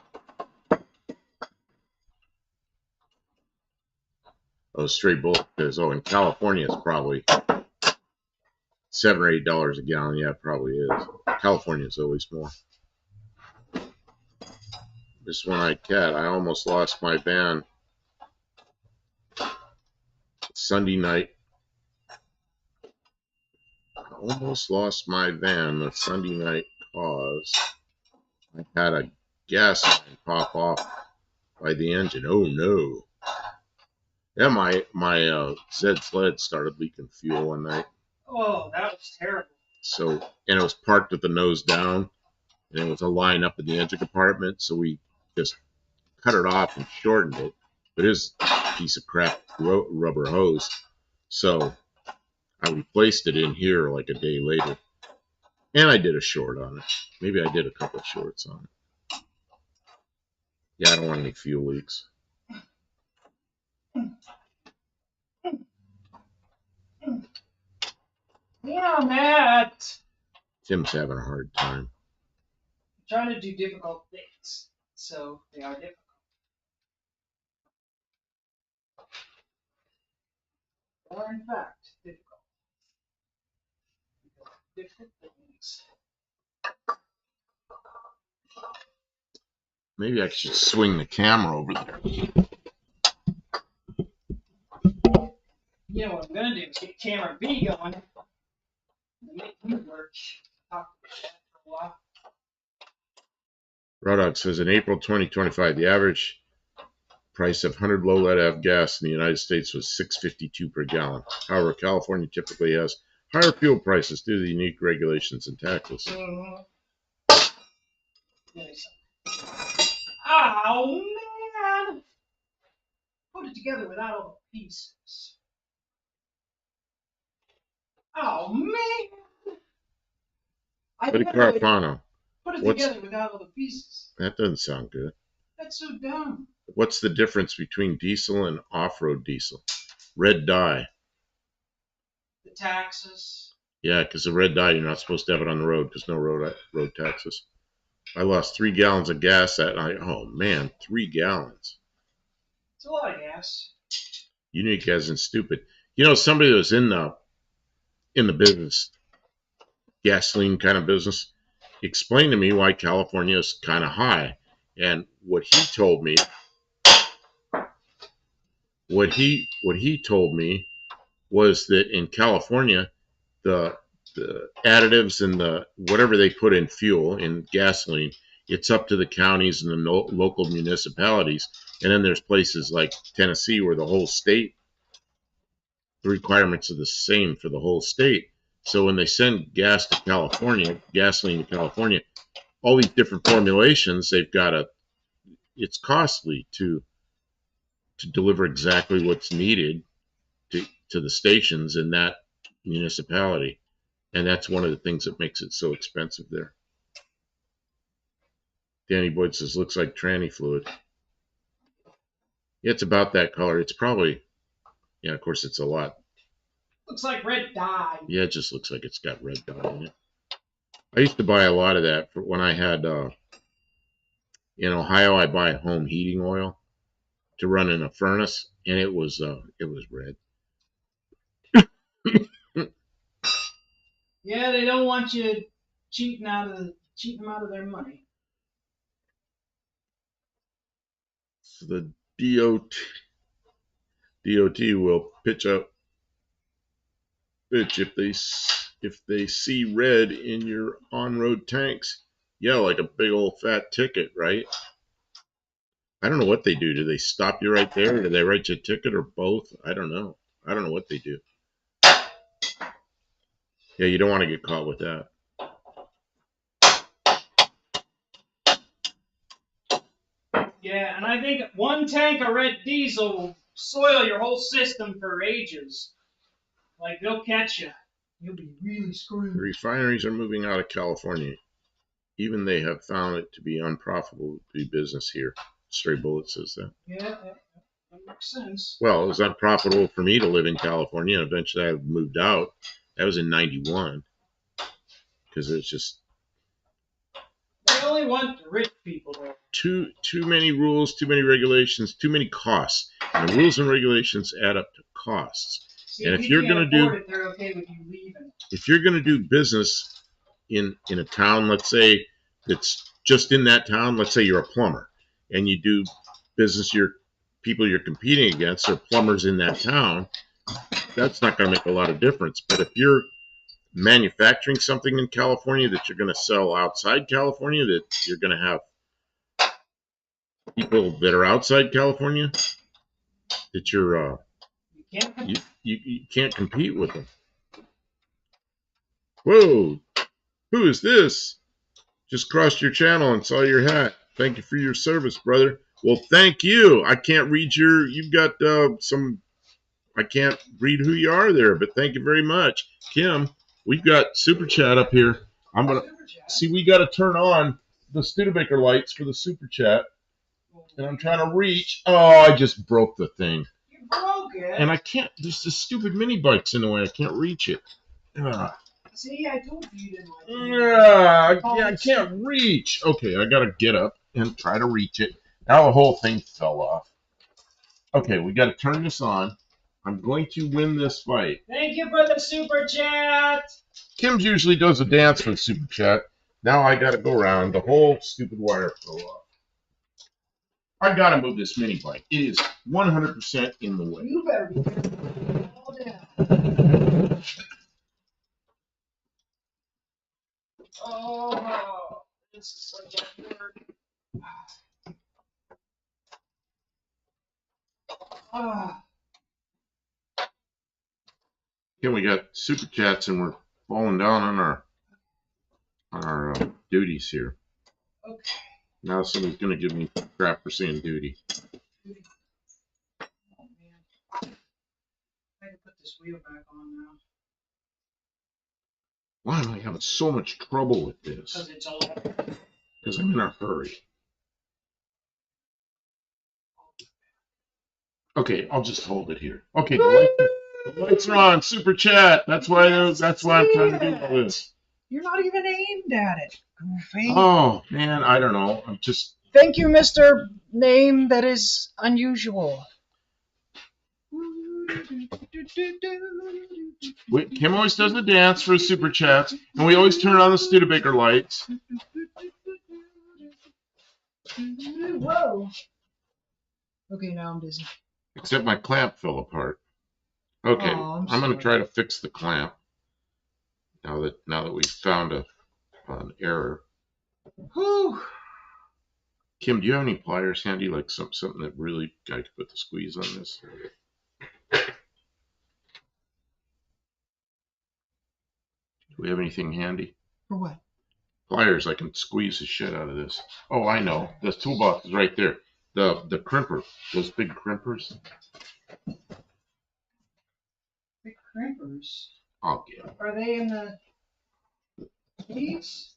Oh, straight bullet because in California it's probably $7 or $8 a gallon. Yeah, it probably is. California is always more. This one-eyed cat. I almost lost my van Sunday night. I almost lost my van the Sunday night cause I had a gas line pop off by the engine. Oh no! Yeah, my Zed sled started leaking fuel one night. Oh, that was terrible. So, and it was parked with the nose down, and it was a line up in the engine compartment. So we just cut it off and shortened it. But it was a piece of crap rubber hose. So I replaced it in here like a day later. And I did a short on it. Maybe I did a couple of shorts on it. Yeah, I don't want any fuel leaks. Yeah, Matt. Tim's having a hard time. I'm trying to do difficult things, so they are difficult. They are, in fact, difficult. Difficult things. Maybe I should swing the camera over there. You know what I'm going to do is get camera B going and make you work. Talk about that for a while. Rodog says in April 2025, the average price of 100 low lead F gas in the United States was $6.52 per gallon. However, California typically has higher fuel prices due to the unique regulations and taxes. Oh, man! Put it together without all the pieces. Oh, man! Buddy Carpano. Put it together without all the pieces. That doesn't sound good. That's so dumb. What's the difference between diesel and off-road diesel? Red dye. The taxes. Yeah, because the red dye, you're not supposed to have it on the road because no road taxes. I lost 3 gallons of gas that night. Oh, man, 3 gallons. It's a lot of gas. Unique as in stupid. You know, somebody that was in the business, gasoline kind of business, explained to me why California is kind of high. And what he told me was that in California, the additives and the whatever they put in fuel, in gasoline, it's up to the counties and the local municipalities. And then there's places like Tennessee where the whole state, the requirements are the same for the whole state. So when they send gas to California, gasoline to California, all these different formulations, they've got to, it's costly to deliver exactly what's needed to the stations in that municipality. And that's one of the things that makes it so expensive there. Danny Boyd says, looks like tranny fluid. Yeah, it's about that color. It's probably, yeah, of course it's a lot. Looks like red dye. Yeah, it just looks like it's got red dye in it. I used to buy a lot of that for when I had, in Ohio, I buy home heating oil to run in a furnace, and it was red. Yeah, they don't want you cheating them out of their money. So the DOT will pitch if they see red in your on-road tanks. Yeah, like a big old fat ticket, right? I don't know what they do. Do they stop you right there? Or do they write you a ticket or both? I don't know. I don't know what they do. Yeah, you don't want to get caught with that. Yeah, and I think one tank of red diesel will soil your whole system for ages. Like, they'll catch you. You'll be really screwed. The refineries are moving out of California. even they have found it to be unprofitable to do business here. Stray Bullet says that. Yeah, that makes sense. Well, it was unprofitable for me to live in California. Eventually, I moved out. That was in '91 because it's just They only want the rich people there. too many rules, too many regulations, too many costs. And the rules and regulations add up to costs. See, and if you can't afford it, they're okay with you leaving. If you're going to do business in a town, let's say that's just in that town, let's say you're a plumber, and you do business, your people you're competing against are plumbers in that town, that's not going to make a lot of difference. But if you're manufacturing something in California that you're going to sell outside California, that you're going to have people that are outside California that you can't compete with them. Whoa, who is this? Just crossed your channel and saw your hat. Thank you for your service, brother. Well, thank you. I can't read you've got I can't read who you are there, but thank you very much. Kim, we've got Super Chat up here. I'm going to see, we got to turn on the Studebaker lights for the Super Chat. And I'm trying to reach. Oh, I just broke the thing. You broke it. And I can't, there's this stupid mini bike's in the way. I can't reach it. See, I told you didn't like it. I can't reach. Okay, I gotta get up and try to reach it. Now the whole thing fell off. Okay, we gotta turn this on. I'm going to win this fight. Thank you for the Super Chat. Kim's usually does a dance for the Super Chat. Now I gotta go around. The whole stupid wire fell off. I gotta move this mini bike. It is 100% in the way. You better be all down. Oh, this is such a word. Kim, we got Super Chats and we're falling down on our duties here. Okay. Now somebody's gonna give me crap for saying duty. Oh man, I can put this wheel back on now. Why am I having so much trouble with this? Because it's all. Because I'm in a hurry. Okay, I'll just hold it here. Okay, the lights are on. Super Chat. That's why I'm trying to do all this. You're not even aimed at it, goofy. Oh man, I don't know. I'm just. Thank you, Mr. Name that is unusual. Kim always does the dance for Super Chats, and we always turn on the Studebaker lights. Whoa. Okay, now I'm dizzy. Except my clamp fell apart. Okay, I'm going to try to fix the clamp. Now that we've found an error. Whew. Kim, do you have any pliers handy? Like something that really I could put the squeeze on this? Do we have anything handy? For what? Pliers. I can squeeze the shit out of this. Oh, I know. The toolbox is right there. The crimper. Those big crimpers. Big crimpers? I'll get them. Are they in the keys?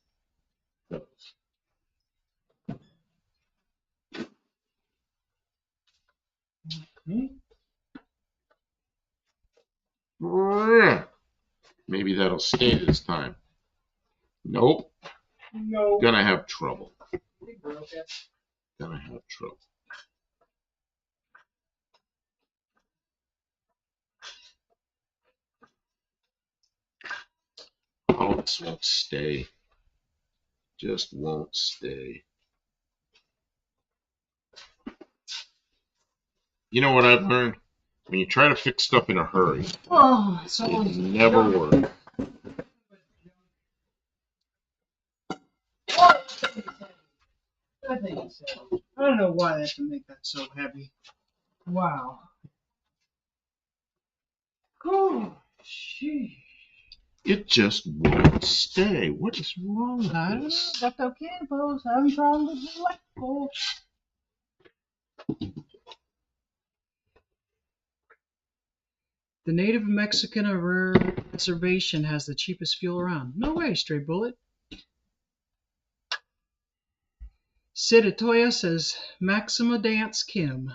Maybe that'll stay this time. Nope. No. Gonna have trouble. They broke it. Gonna have trouble. Oh, this won't stay. Just won't stay. You know what I've learned? When you try to fix stuff in a hurry, it never works. I think it's heavy. I don't know why they can make that so heavy. Wow. Oh, sheesh. It just won't stay. What is wrong with I don't know. this? Dr. Campo's having problems with the electrical. The native Mexican reservation has the cheapest fuel around. No way, Stray Bullet. Sid Atoya says Maxima Dance Kim.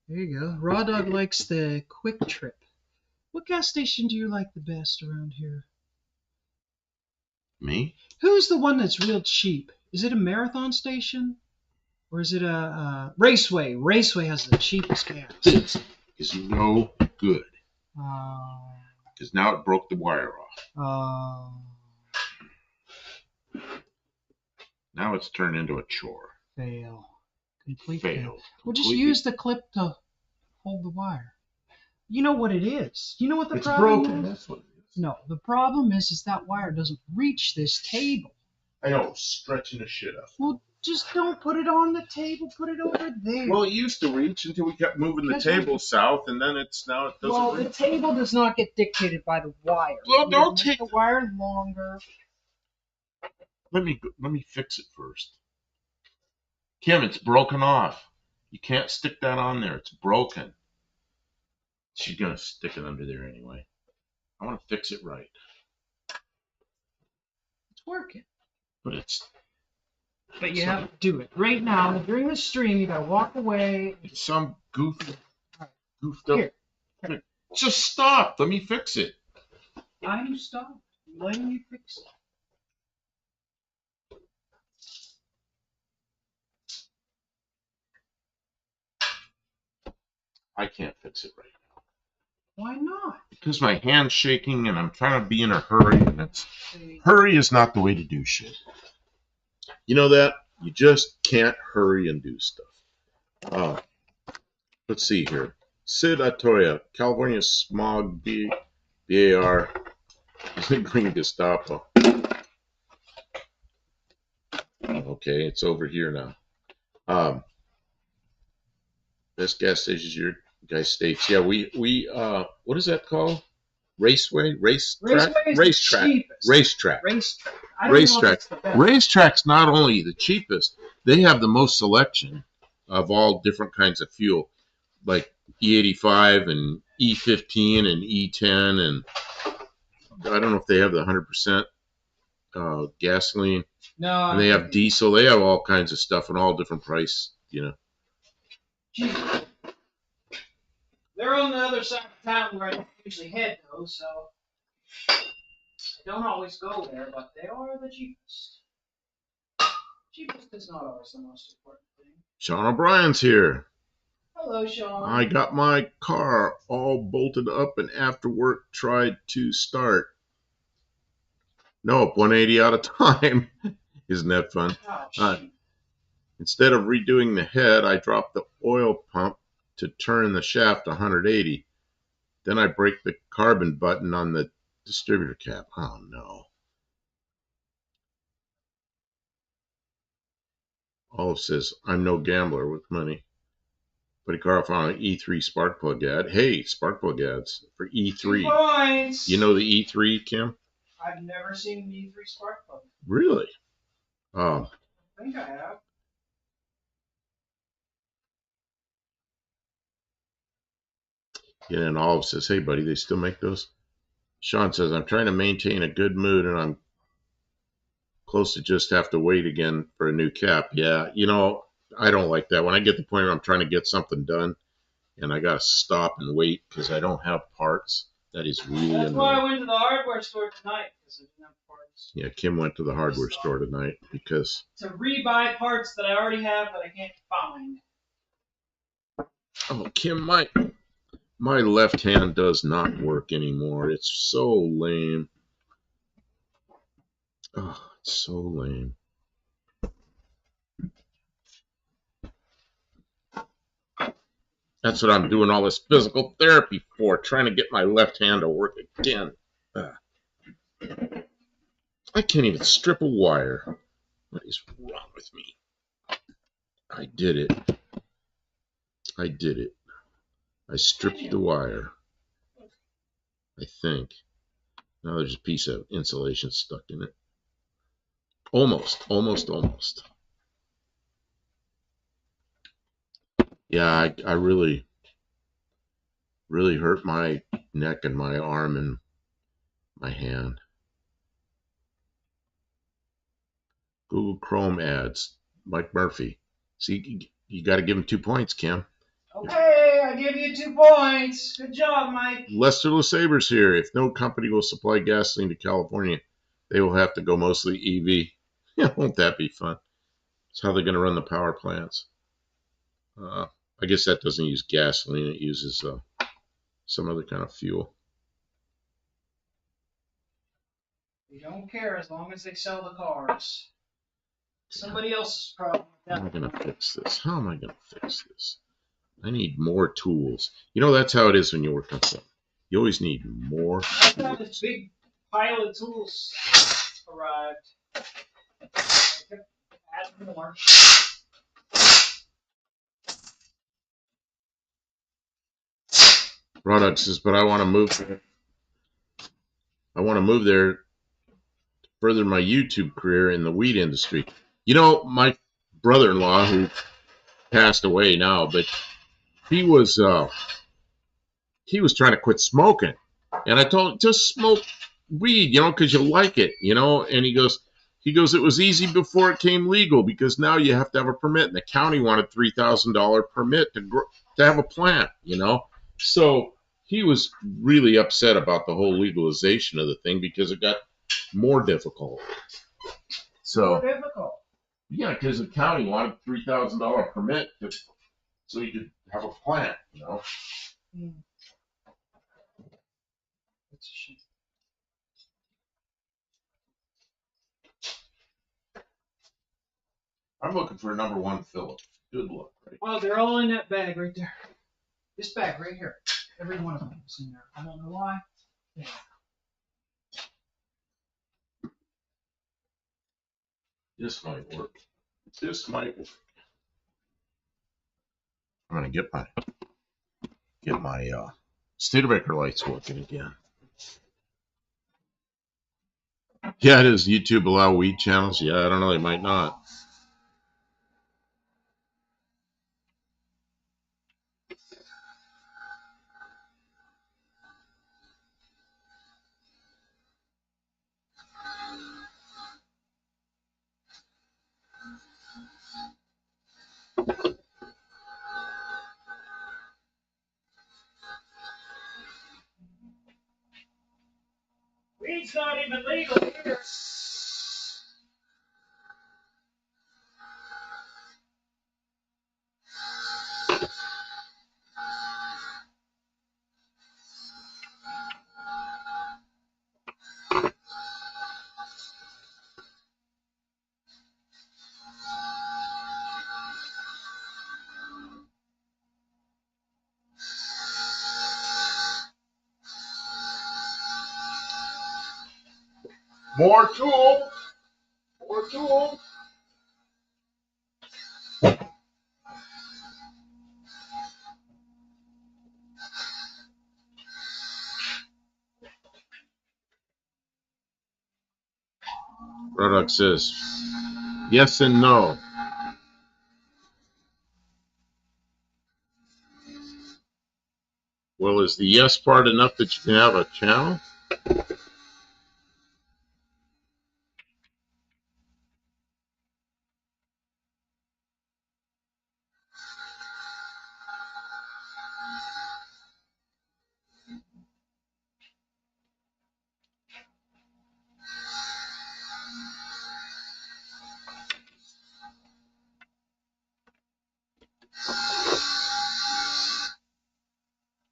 There you go. Raw Dog likes the Quick Trip. What gas station do you like the best around here? Me? Who's the one that's real cheap? Is it a Marathon station? Or is it a Raceway? Raceway has the cheapest gas. This is no good. Uh, Because now it broke the wire off. Now it's turned into a chore. Fail. Complete Fail. Well, just use the clip to hold the wire. You know what it is. You know what the problem broken. is? That's what it is. No, the problem is that wire doesn't reach this table. I know, stretching the shit up. Well, just don't put it on the table. Put it over there. Well, it used to reach until we kept moving the table south, and then it doesn't the reach. table does not get dictated by the wire. Well, don't take the wire longer. Let me fix it first. Kim, it's broken off. You can't stick that on there. It's broken. She's gonna stick it under there anyway. I want to fix it right. It's working. But you have to do it right now during the stream. You gotta walk away. It's some goofed up. Here. Just stop. Let me fix it. I'm stopped. Letting you fix it. I can't fix it right now. Why not? Because my hand's shaking and I'm trying to be in a hurry, and hurry is not the way to do shit. You know that? You just can't hurry and do stuff. Let's see here. Sid Atoya, California Smog BAR, Green Gestapo. Okay, it's over here now. Best gas stations your guys states. Yeah, we what is that called? Raceway? Racetrack? Racetrack. Racetrack's not only the cheapest, they have the most selection of all different kinds of fuel, like E85 and E15 and E10, and I don't know if they have the 100% gasoline. No. And they have diesel. They have all kinds of stuff and all different price, you know. They're on the other side of town where I don't usually head, though, so I don't always go there, but they are the cheapest. Cheapest is not always the most important thing. Sean O'Brien's here. Hello, Sean. I got my car all bolted up and after work tried to start. Nope, 180 out of time. Isn't that fun? Instead of redoing the head, I dropped the oil pump to turn the shaft 180. Then I break the carbon button on the distributor cap. Oh no. Olive says, I'm no gambler with money. But Carl found an E3 spark plug ad. Hey, spark plug ads for E3. 2 points. You know the E3, Kim? I've never seen an E3 spark plug. Really? Oh. I think I have. Yeah, and Olive says, hey, buddy, they still make those? Sean says, I'm trying to maintain a good mood, and I'm close to just have to wait again for a new cap. Yeah, you know, I don't like that. When I get to the point where I'm trying to get something done, and I got to stop and wait because I don't have parts, that is really annoying. That's why I went to the hardware store tonight, because I didn't have parts. Yeah, Kim went to the hardware store tonight because... to rebuy parts that I already have that I can't find. Oh, Kim, my left hand does not work anymore. It's so lame. Oh, it's so lame. That's what I'm doing all this physical therapy for, trying to get my left hand to work again. I can't even strip a wire. What is wrong with me? I did it. I stripped the wire. I think. Now there's a piece of insulation stuck in it. Almost. Yeah, I really hurt my neck and my arm and my hand. Google Chrome ads. Mike Murphy. See, you got to give him 2 points, Kim. Okay, I give you 2 points. Good job, Mike. Lester LeSaber's here. If no company will supply gasoline to California, they will have to go mostly EV. Yeah, won't that be fun? That's how they're going to run the power plants. I guess that doesn't use gasoline. It uses some other kind of fuel. We don't care as long as they sell the cars. Somebody else's problem. How am I going to fix this? How am I going to fix this? I need more tools. You know, that's how it is when you work on something. You always need more I got this big pile of tools arrived. I kept adding more. Product says, but I want to move there. I want to move there to further my YouTube career in the weed industry. You know, my brother-in-law, who passed away now, but he was trying to quit smoking, and I told him, just smoke weed, you know, because you like it, you know. And he goes, it was easy before it came legal, because now you have to have a permit, and the county wanted $3,000 permit to have a plant, you know. So he was really upset about the whole legalization of the thing, because it got more difficult. So More difficult. Yeah, because the county wanted $3,000 permit so you could have a plant, you know. That's a shame. I'm looking for a number 1 Phillip. Good luck, right? Oh, they're all in that bag right there. This bag right here. Every one of them is in there. I don't know why. Yeah. This might work. This might work. I'm gonna get my Studebaker lights working again. Yeah, does YouTube allow weed channels? Yeah, I don't know. They might not. Weed's not even legal here. More tools. More tools. Product says yes and no. Well, is the yes part enough that you can have a channel?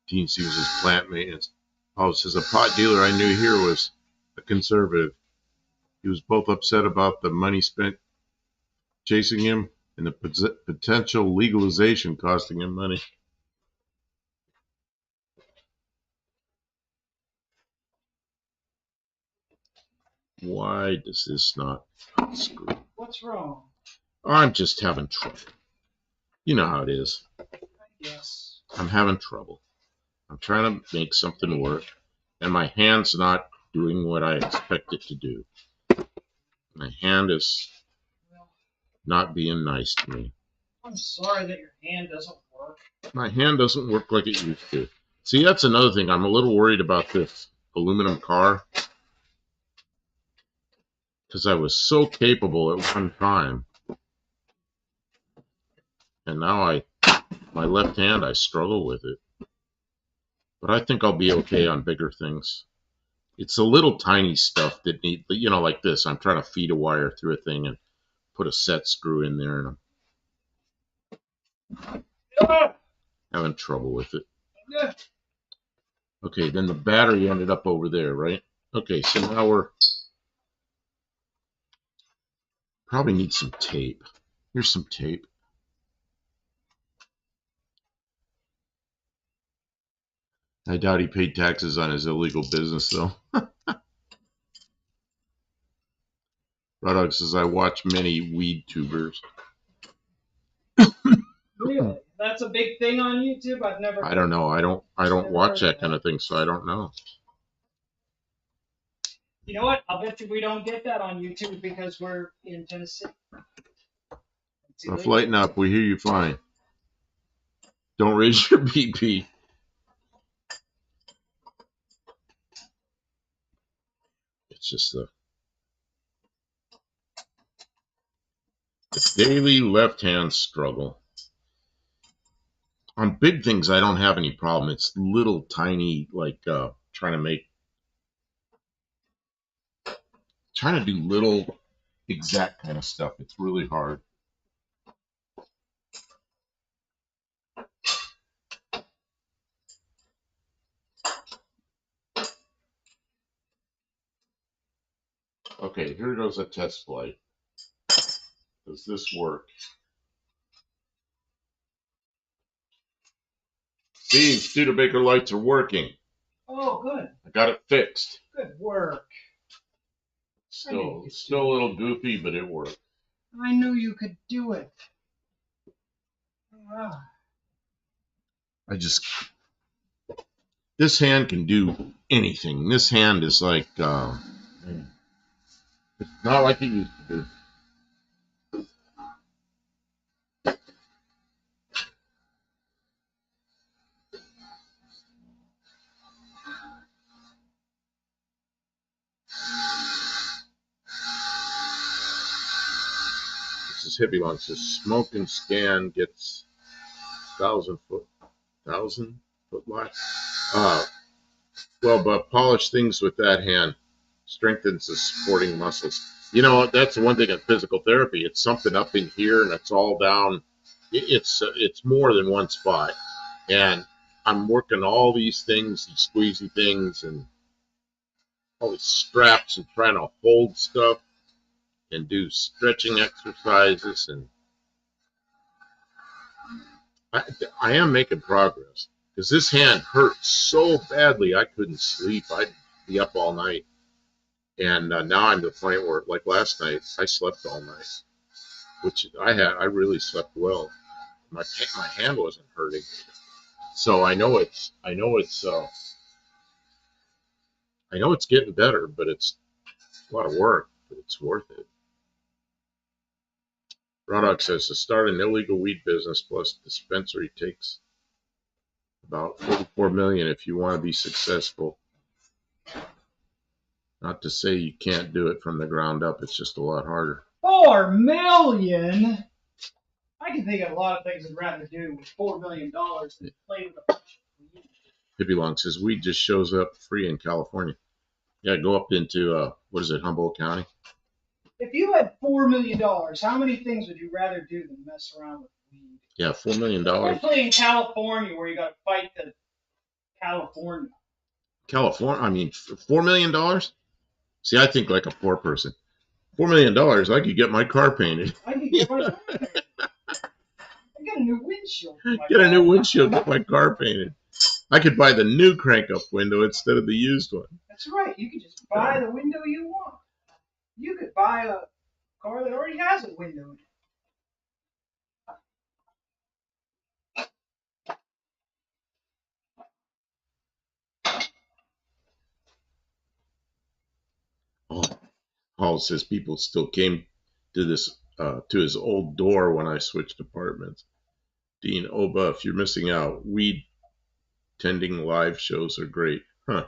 Dean Sears is plant maintenance. Oh, it says a pot dealer I knew here was a conservative. He was both upset about the money spent chasing him and the potential legalization costing him money. Why does this not screw? What's wrong? I'm just having trouble. You know how it is. Yes. I'm having trouble. I'm trying to make something work, and my hand's not doing what I expect it to do. My hand is not being nice to me. I'm sorry that your hand doesn't work. My hand doesn't work like it used to. See, that's another thing. I'm a little worried about this aluminum car, because I was so capable at one time. And now my left hand, I struggle with it. But I think I'll be okay on bigger things. It's a little tiny stuff that need, like this. I'm trying to feed a wire through a thing and put a set screw in there, and I'm having trouble with it. Okay, then the battery ended up over there, right? Okay, so now we're probably need some tape. Here's some tape. I doubt he paid taxes on his illegal business, though. Rodog says, I watch many weed tubers. Really? That's a big thing on YouTube? I've never. I don't know. I don't watch that kind of thing, so I don't know. You know what? I'll bet you we don't get that on YouTube because we're in Tennessee. Rough, lighten up. We hear you fine. Don't raise your BP. It's just the daily left-hand struggle. On big things, I don't have any problem. It's little tiny, like trying to do little exact kind of stuff. It's really hard. Okay, here goes a test flight. Does this work? See, Studebaker lights are working. Oh, good. I got it fixed. Good work. Still a little goofy, but it worked. I knew you could do it. This hand can do anything. This hand is like, it's not like it used to be. This is Hippie Long says smoke and scan gets 1,000 foot light. Well, but polish things with that hand strengthens the supporting muscles. That's the one thing in physical therapy. It's something up in here and it's all down. It's more than one spot. And I'm working all these things, these squeezy things, and all these straps and trying to hold stuff and do stretching exercises. And I am making progress because this hand hurt so badly I couldn't sleep. I'd be up all night. And now I'm to the point where, like last night, I slept all night, which I really slept well. My hand wasn't hurting, so I know it's getting better, but it's a lot of work, but it's worth it. Roddock says to start an illegal weed business plus dispensary takes about $44 million if you want to be successful. Not to say you can't do it from the ground up, it's just a lot harder. $4 million? I can think of a lot of things I'd rather do with $4 million than play with a bunch of weed. Hippie Long says weed just shows up free in California. Yeah, go up into Humboldt County. If you had $4 million, how many things would you rather do than mess around with weed? Yeah, $4 million. Especially in California, where you got to fight the California. I mean, $4 million? See, I think like a poor person. $4 million, I could get my car painted. I could get my car painted. I get a new windshield. Get a new windshield, get my car painted. I could buy the new crank-up window instead of the used one. That's right. You could just buy the window you want. You could buy a car that already has a window in it. Oh, Paul says people still came to his old door when I switched apartments. Dean, oh Buff, you're missing out. Weed tending live shows are great. Huh.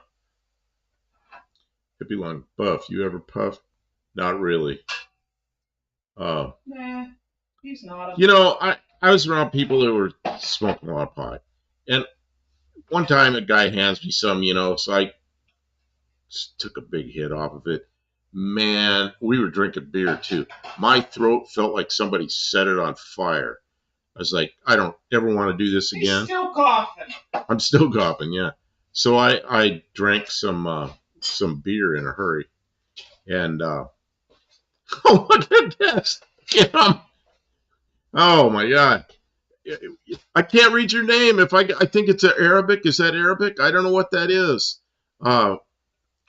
Hippie Long, Buff, you ever puff? Not really. Nah, he's not. I I was around people that were smoking a lot of pot. And one time a guy hands me some, so I took a big hit off of it. Man, we were drinking beer too. My throat felt like somebody set it on fire. I was like, I don't ever want to do this He's again. still coughing. I'm still coughing, yeah. So I drank some beer in a hurry, and oh, look at this! Yeah. Oh my God! I can't read your name. If I think it's Arabic. Is that Arabic? I don't know what that is. Uh,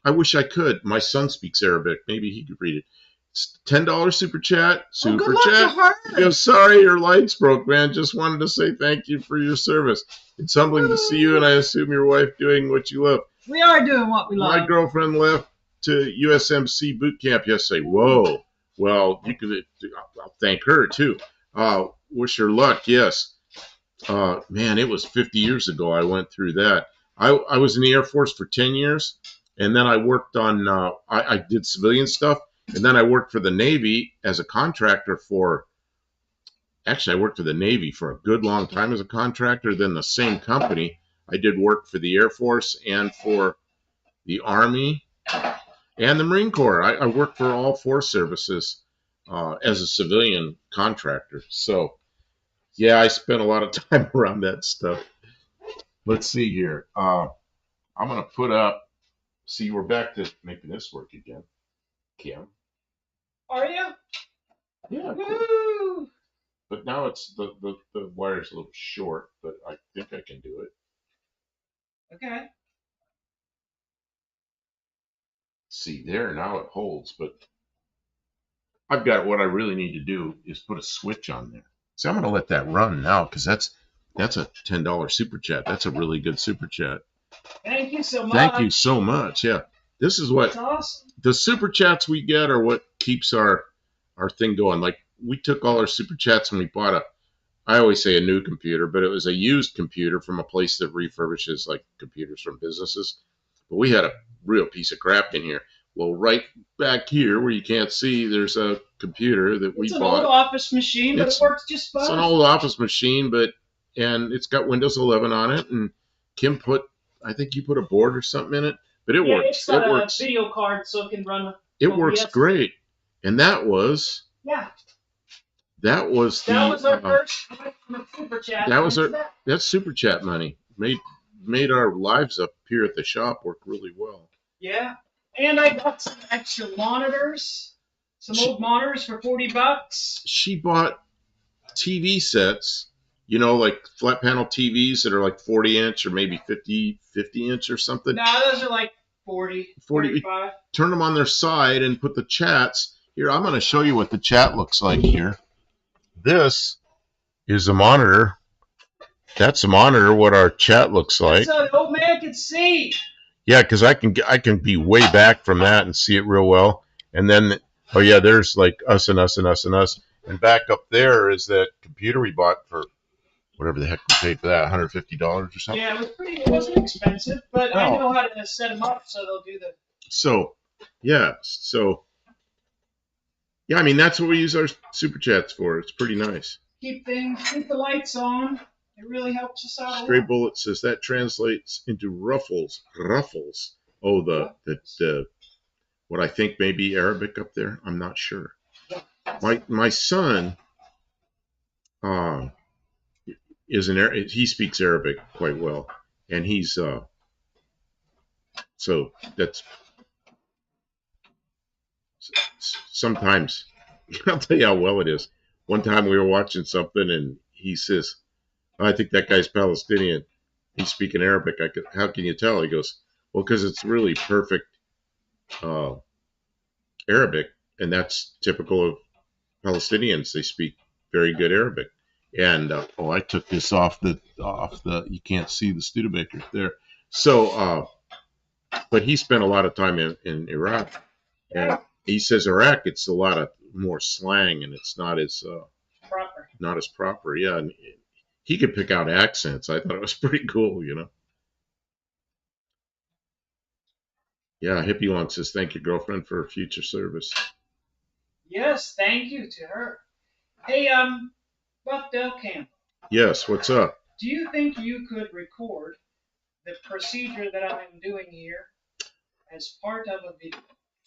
I wish I could. My son speaks Arabic. Maybe he could read it. It's $10 super chat. Well, good Super luck to chat. her. Yo, sorry your lights broke, man. Just wanted to say thank you for your service. It's humbling to see you, and I assume your wife doing what you love. We are doing what we love. My girlfriend left to USMC boot camp yesterday. Whoa. Well, you could. I'll thank her too. Wish her luck. Yes. Man, it was 50 years ago I went through that. I was in the Air Force for 10 years, and then I worked on, I did civilian stuff, and then I worked for the Navy as a contractor actually, I worked for the Navy for a good long time as a contractor. Then the same company, I did work for the Air Force and for the Army and the Marine Corps. I worked for all four services as a civilian contractor. So, yeah, I spent a lot of time around that stuff. Let's see here. I'm going to put up, see, we're back to making this work again. Kim. Are you? Yeah. Woo! But now it's the wire's a little short, but I think I can do it. Okay. See there, now it holds, but I've got what I really need to do is put a switch on there. So I'm going to let that run now because that's a $10 super chat. That's a really good super chat. Thank you so much. Thank you so much. Yeah. This is what That's awesome. The super chats we get are what keeps our thing going. Like we took all our super chats and we bought I always say a new computer, but it was a used computer from a place that refurbishes like computers from businesses. But we had a real piece of crap in here. Well, right back here where you can't see, there's a computer that we bought. It's an old office machine, but it works just fine. It's an old office machine, and it's got Windows 11 on it. And Kim I think you put a board or something in it, but it works. It's got a video card so it can run. It works great. And that was. Yeah. That was our first super chat. That's super chat money. Made our lives up here at the shop work really well. Yeah. And I got some extra monitors. Old monitors for $40. She bought TV sets, like flat panel TVs that are like 40-inch or maybe 50-inch or something. No, those are like 40, 45. Turn them on their side and put the chats. Here, I'm going to show you what the chat looks like here. This is a monitor. That's a monitor, what our chat looks like. So the old man can see. Yeah, because I can be way back from that and see it real well. And then, oh yeah, there's like us and us and us and us. And back up there is that computer we bought for whatever the heck we paid for that, $150 or something. Yeah, it wasn't expensive, but I know how to set them up so they'll do the. So, yeah. Yeah, I mean, that's what we use our super chats for. It's pretty nice. Keep the lights on. It really helps us out. Stray Bullet says that translates into ruffles. Ruffles. Oh, the what I think may be Arabic up there. I'm not sure. My son he speaks Arabic quite well, and he's so that's sometimes I'll tell you how well it is. One time we were watching something, and he says, I think that guy's Palestinian. He's speaking Arabic. How can you tell? He goes, well, because it's really perfect Arabic, and that's typical of Palestinians. They speak very good Arabic. And I took this off the you can't see the Studebaker there. So, but he spent a lot of time in Iraq, and he says Iraq, it's a lot of more slang, and it's not as proper. Yeah, and he could pick out accents. I thought it was pretty cool, Yeah, Hippie Long says, thank you, girlfriend, for future service. Yes, thank you to her. Hey, Buckdale Camp. Yes, what's up? Do you think you could record the procedure that I'm doing here as part of a video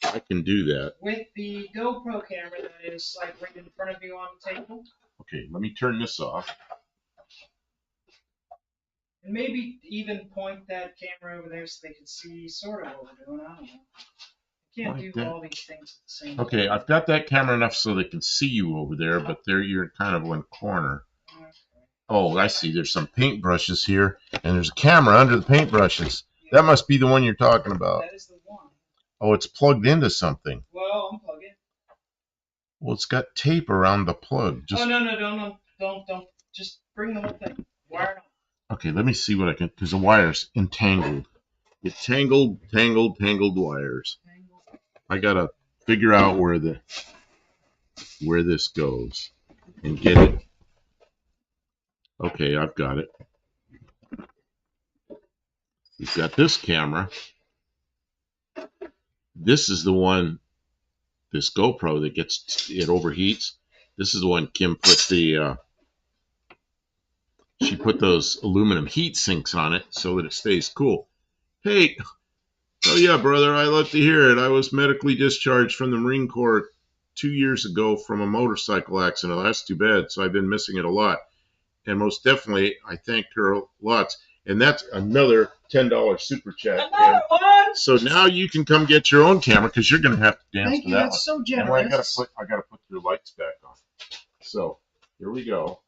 I can do that. with the GoPro camera that is like right in front of you on the table? Okay, let me turn this off. And maybe even point that camera over there so they can see sort of what we're doing. I don't know. You can't Like do that. all these things at the same time. Okay, I've got that camera enough so they can see you over there, but there you're kind of one corner. Okay. Oh, I see. There's some paintbrushes here, and there's a camera under the paintbrushes. That must be the one you're talking about. That is the one. Oh, it's plugged into something. Well, unplug it. Well, it's got tape around the plug. Oh, no, don't. Just bring the whole thing. Wire it on. Okay, let me see what I can, because the wire's entangled. It's tangled wires. I gotta figure out where this goes and get it. Okay, I've got it. We've got this camera. This is the one, this GoPro that it overheats. This is the one Kim put she put those aluminum heat sinks on it so that it stays cool. Hey, oh yeah, brother, I love to hear it. I was medically discharged from the Marine Corps 2 years ago from a motorcycle accident. That's too bad, so I've been missing it a lot. And most definitely, I thanked her lots. And that's another $10 super chat. Another one. So now you can come get your own camera because you're going to have to dance Thank to you. that That's one. so generous. I gotta put your lights back on. So here we go.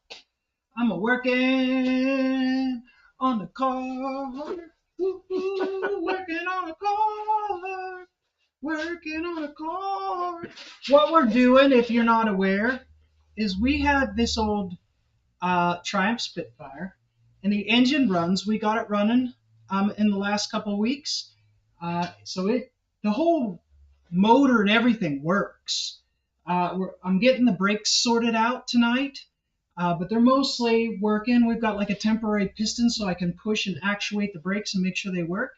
I'm a working on the car. Working on a car. Working on a car. What we're doing, if you're not aware, is we had this old Triumph Spitfire, and the engine runs. We got it running in the last couple of weeks, so the whole motor and everything works. I'm getting the brakes sorted out tonight, but they're mostly working. We've got like a temporary piston so I can push and actuate the brakes and make sure they work.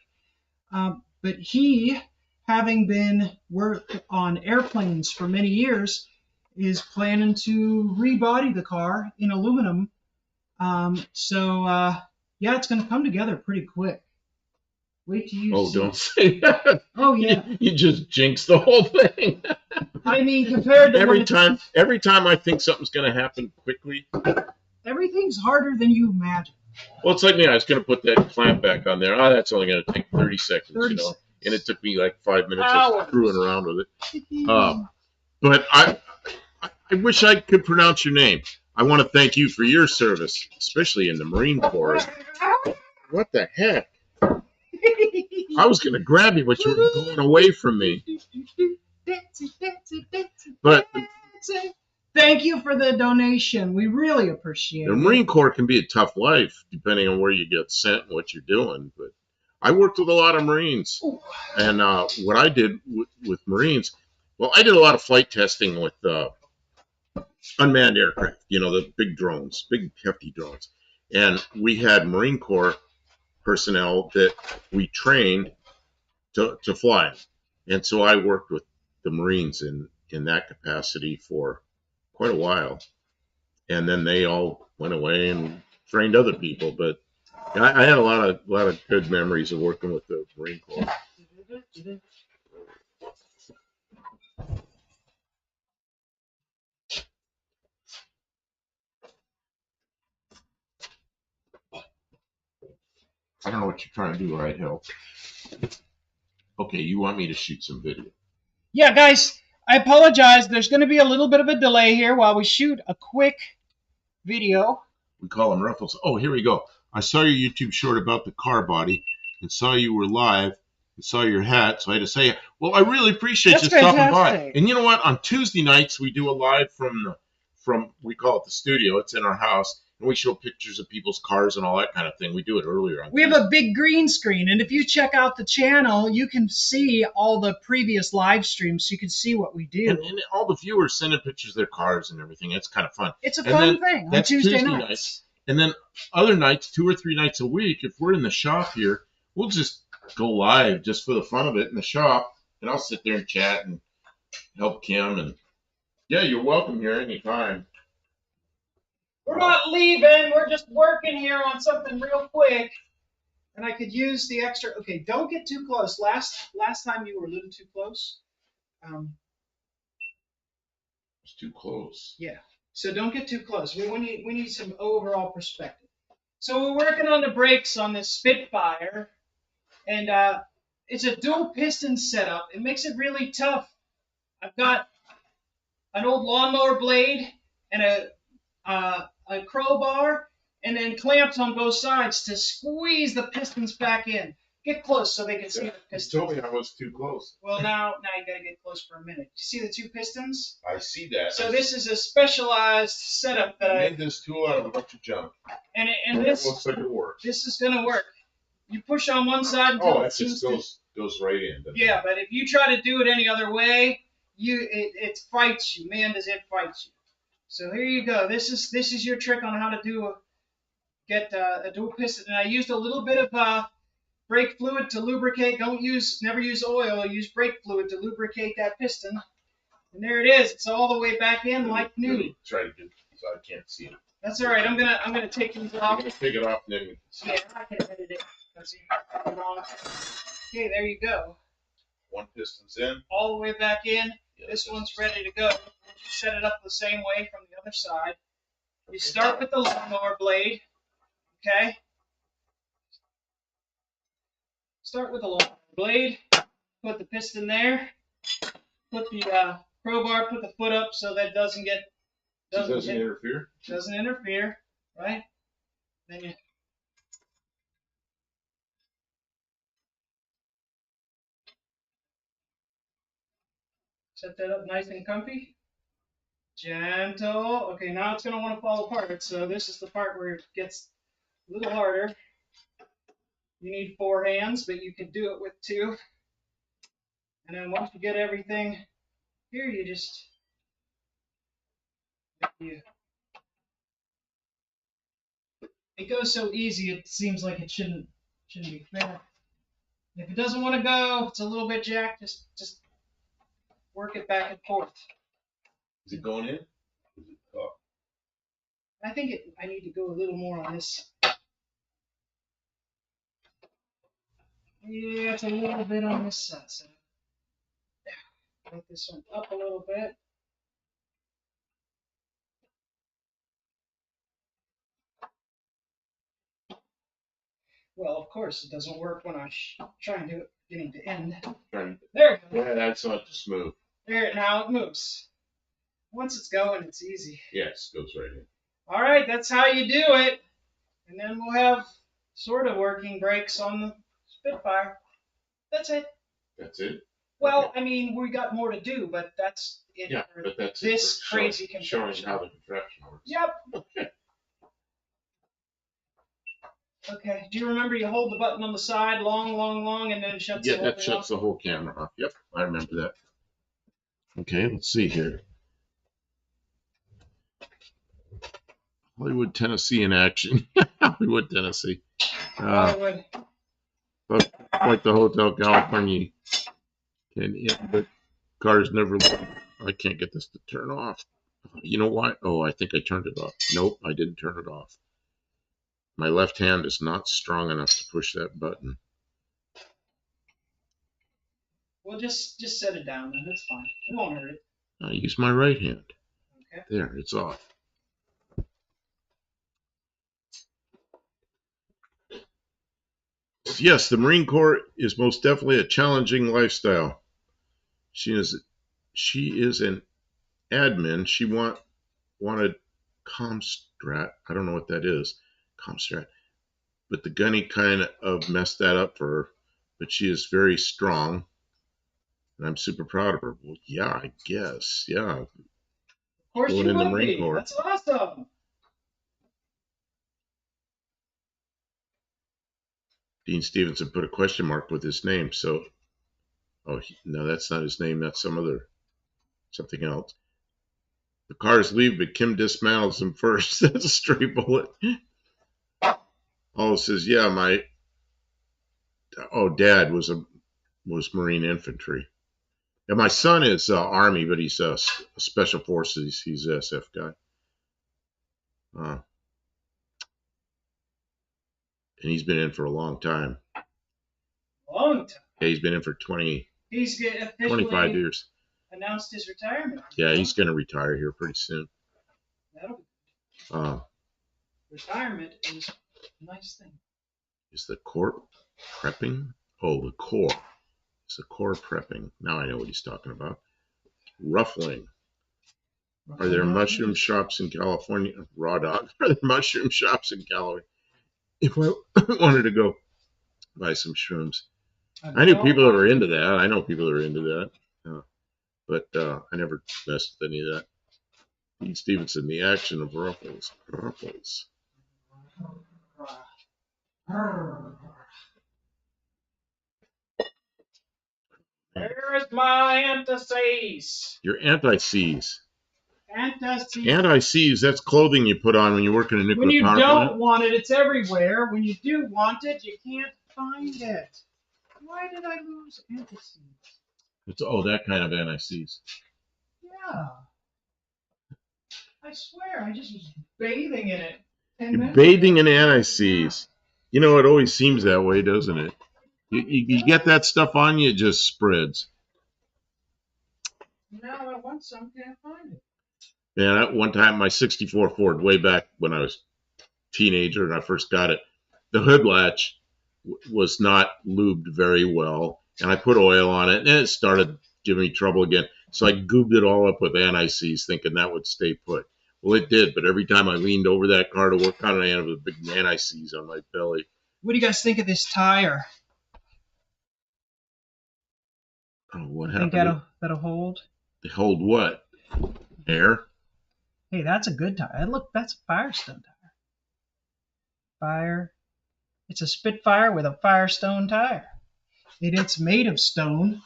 But he, having been worked on airplanes for many years, is planning to rebody the car in aluminum. Yeah, it's going to come together pretty quick. Wait till you see. Don't say that. Oh yeah. You just jinxed the whole thing. I mean, compared to every time I think something's going to happen quickly, everything's harder than you imagine. Well, it's like me. I was going to put that clamp back on there. Oh, that's only going to take 30 seconds, 30 seconds. And it took me like 5 minutes Hours. of screwing around with it. But I wish I could pronounce your name. I want to thank you for your service, especially in the Marine Corps. What the heck? I was going to grab you, but you were going away from me. But thank you for the donation. We really appreciate it. The Marine Corps can be a tough life, depending on where you get sent and what you're doing. But I worked with a lot of Marines. Ooh. And what I did with Marines, well, I did a lot of flight testing with unmanned aircraft, the big drones, big hefty drones. And we had Marine Corps personnel that we trained to fly. And so I worked with the Marines in that capacity for quite a while. And then they all went away and trained other people. But I had a lot of good memories of working with the Marine Corps. I don't know what you're trying to do, right, Hill? Okay, you want me to shoot some video. Yeah, guys, I apologize. There's going to be a little bit of a delay here while we shoot a quick video. We call them ruffles. Oh, here we go. I saw your YouTube short about the car body and saw you were live and saw your hat. So I had to say, well, I really appreciate you stopping by. And you know what? On Tuesday nights, we do a live from we call it the studio. It's in our house. And we show pictures of people's cars and all that kind of thing. We do it earlier on. We have a big green screen, and if you check out the channel, you can see all the previous live streams, so you can see what we do. And all the viewers send in pictures of their cars and everything. It's kind of fun. It's a fun thing on Tuesday nights. And then other nights, 2 or 3 nights a week, if we're in the shop here, we'll just go live just for the fun of it in the shop, and I'll sit there and chat and help Kim. And yeah, you're welcome here anytime. We're not leaving. We're just working here on something real quick. And I could use the extra. Okay, don't get too close. Last time you were a little too close. It's too close. Yeah. So don't get too close. We need some overall perspective. So we're working on the brakes on this Spitfire, and it's a dual piston setup. It makes it really tough. I've got an old lawnmower blade and a crowbar, and then clamps on both sides to squeeze the pistons back in. Get close so they can see the pistons. You told me I was too close. Well, now you gotta get close for a minute. You see the two pistons? I see that. So this is a specialized setup that I made this tool out of a bunch of junk. And this looks like it works. This is gonna work. You push on one side until it just goes right in. Yeah, but if you try to do it any other way, it fights you. Man, does it fight you. So here you go. This is your trick on how to get a dual piston. And I used a little bit of brake fluid to lubricate. Never use oil. Use brake fluid to lubricate that piston. And there it is. It's all the way back in like new. Let me try to do it so I can't see it. That's all right. I'm gonna take these off. I'm gonna take it off and then we can see. Yeah, I can edit it. Okay, there you go. One piston's in. All the way back in. This one's ready to go. You set it up the same way from the other side. You start with the lawnmower blade. Okay? Start with the lawnmower blade. Put the piston there. Put the crowbar, put the foot up so that doesn't interfere. Doesn't interfere, right? Then you set that up nice and comfy. Gentle. Okay, now it's going to want to fall apart. So this is the part where it gets a little harder. You need 4 hands, but you can do it with 2. And then once you get everything here, you just it goes so easy. It seems like it shouldn't be fair. If it doesn't want to go, it's a little bit jacked. Just work it back and forth. Is it going in? I think I need to go a little more on this. Yeah, it's a little bit on this side. So make this one up a little bit. Well, of course, it doesn't work when I try and do it beginning to end. There it goes. Yeah, that's not smooth. There, now it moves. Once it's going, it's easy. Yes, goes right in. All right, that's how you do it. And then we'll have sort of working brakes on the Spitfire. That's it. That's it? Well, okay. I mean, we got more to do, but that's it. Yeah, but that's this crazy contraption. Showing how the contraption works. Yep. Okay. Okay. Do you remember you hold the button on the side long, and then it shuts the whole thing off? Yeah, that shuts the whole camera off. Yep, I remember that. Okay, let's see here. Hollywood, Tennessee in action. Hollywood, Tennessee. Hollywood. Like the Hotel California. But cars never. I can't get this to turn off. You know why? Oh, I think I turned it off. Nope, I didn't turn it off. My left hand is not strong enough to push that button. Well, just set it down then. It's fine. It won't hurt it. I use my right hand. Okay. There, it's off. Yes, the Marine Corps is most definitely a challenging lifestyle. She is an admin. She wanted Comstrat. I don't know what that is. Comstrat. But the gunny kind of messed that up for her. But she is very strong. And I'm super proud of her. Well, yeah, I guess. Yeah. Of course you would be. That's awesome. Dean Stevenson put a question mark with his name. So, no, that's not his name. That's something else. The cars leave, but Kim dismantles them first. That's a stray bullet. Oh, says, yeah, Dad was Marine infantry. And my son is Army, but he's Special Forces. He's an SF guy. and he's been in for a long time. Long time. Yeah, he's been in for 20, He's 25 years. Announced his retirement. Yeah, he's going to retire here pretty soon. That'll be Uh, retirement is a nice thing. is the core prepping? Oh, the core. It's the core prepping. Now I know what he's talking about. Ruffling. Are there mushroom shops in California? Raw dog. Are there mushroom shops in California? If I wanted to go buy some shrooms, I knew people that were into that. I know people that are into that. But I never messed with any of that. Pete Stevenson, the action of ruffles. Ruffles. There's my anti-seize. Your anti-seize. Anti-seize. Anti-seize, that's clothing you put on when you work in a nuclear When you power don't plant. want it, it's everywhere. When you do want it, you can't find it. Why did I lose anti-seize? Oh, that kind of anti-seize. Yeah. I swear, I just was bathing in it. You're bathing in anti-seize. You know, it always seems that way, doesn't it? You get that stuff on you, it just spreads. Now I want some, can't find it. Yeah, that one time my 64 Ford, way back when I was a teenager and I first got it, the hood latch was not lubed very well, and I put oil on it, and it started giving me trouble again. So I goobed it all up with anti-seize, thinking that would stay put. Well, it did, but every time I leaned over that car to work on it, I had a big anti-seize on my belly. What do you guys think of this tire? Oh, what Think happened? that'll hold? They hold what? Air? Hey, that's a good tire. Look, that's a Firestone tire. Fire. It's a Spitfire with a Firestone tire. It's made of stone.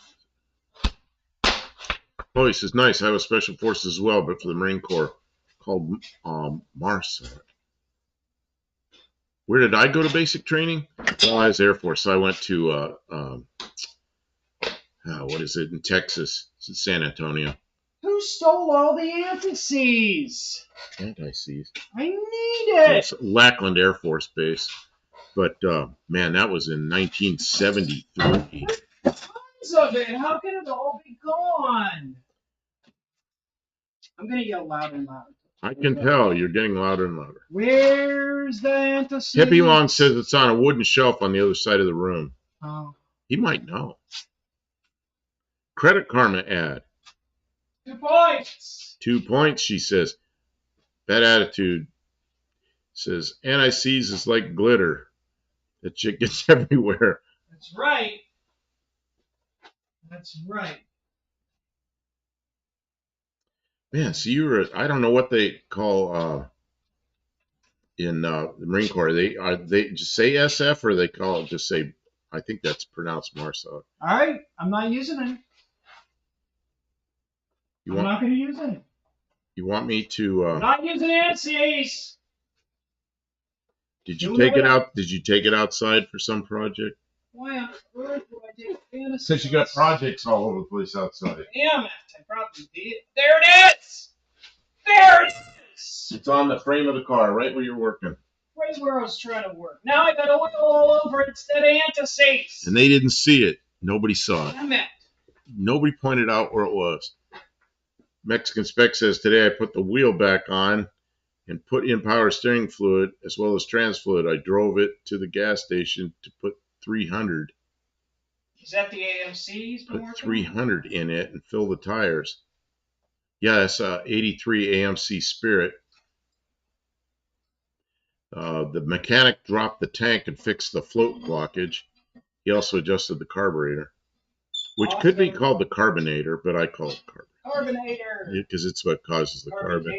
Oh, he says, nice. I was Special Forces as well, but for the Marine Corps, called Mars. Where did I go to basic training? Well, I was Air Force. So I went to, what is it, in Texas? It's in San Antonio. Who stole all the anti-seize? Anti-seize. I need it. It's Lackland Air Force Base. But, man, that was in 1973. Tons of it. How can it all be gone? I'm going to yell louder and louder. I can tell you're getting louder and louder. Where's the anti-seize? Hippie Long says it's on a wooden shelf on the other side of the room. Oh. He might know. Credit Karma ad. 2 points. 2 points, she says. Bad attitude. Says, anti-seize is like glitter. That shit gets everywhere. That's right. That's right. Man, so you were, I don't know what they call in the Marine Corps. They just say SF or they call it just say, I think that's pronounced Marsa. All right. I'm not using it. I'm not going to use it. You want me to? I'm not using anti-seize. Did you take it out? Did you take it outside for some project? Why on earth would I take anti-seize? Since you got projects all over the place outside. Damn it. I probably did. There it is. There it is. It's on the frame of the car, right where you're working. Right where I was trying to work. Now I got oil all over it instead of anti-seize. And they didn't see it. Nobody saw it. Damn it. Nobody pointed out where it was. Mexican Spec says, today I put the wheel back on and put in power steering fluid as well as trans fluid. I drove it to the gas station to put 300. Is that the AMC's been Put working? 300 in it and fill the tires. Yeah, it's 83 AMC Spirit. The mechanic dropped the tank and fixed the float blockage. He also adjusted the carburetor, which could be called the carbonator, but I call it Carbonator. because it's what causes the carbon.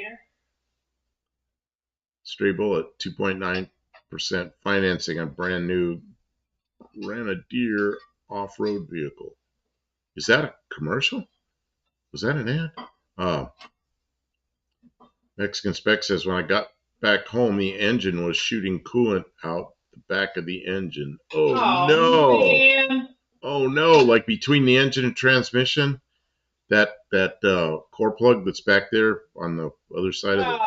Stray bullet, 2.9% financing on brand new Grenadier off-road vehicle. Is that a commercial? Was that an ad? Mexican Spec says, when I got back home, the engine was shooting coolant out the back of the engine. Oh no. Man. Oh no, like between the engine and transmission, that core plug that's back there on the other side of it.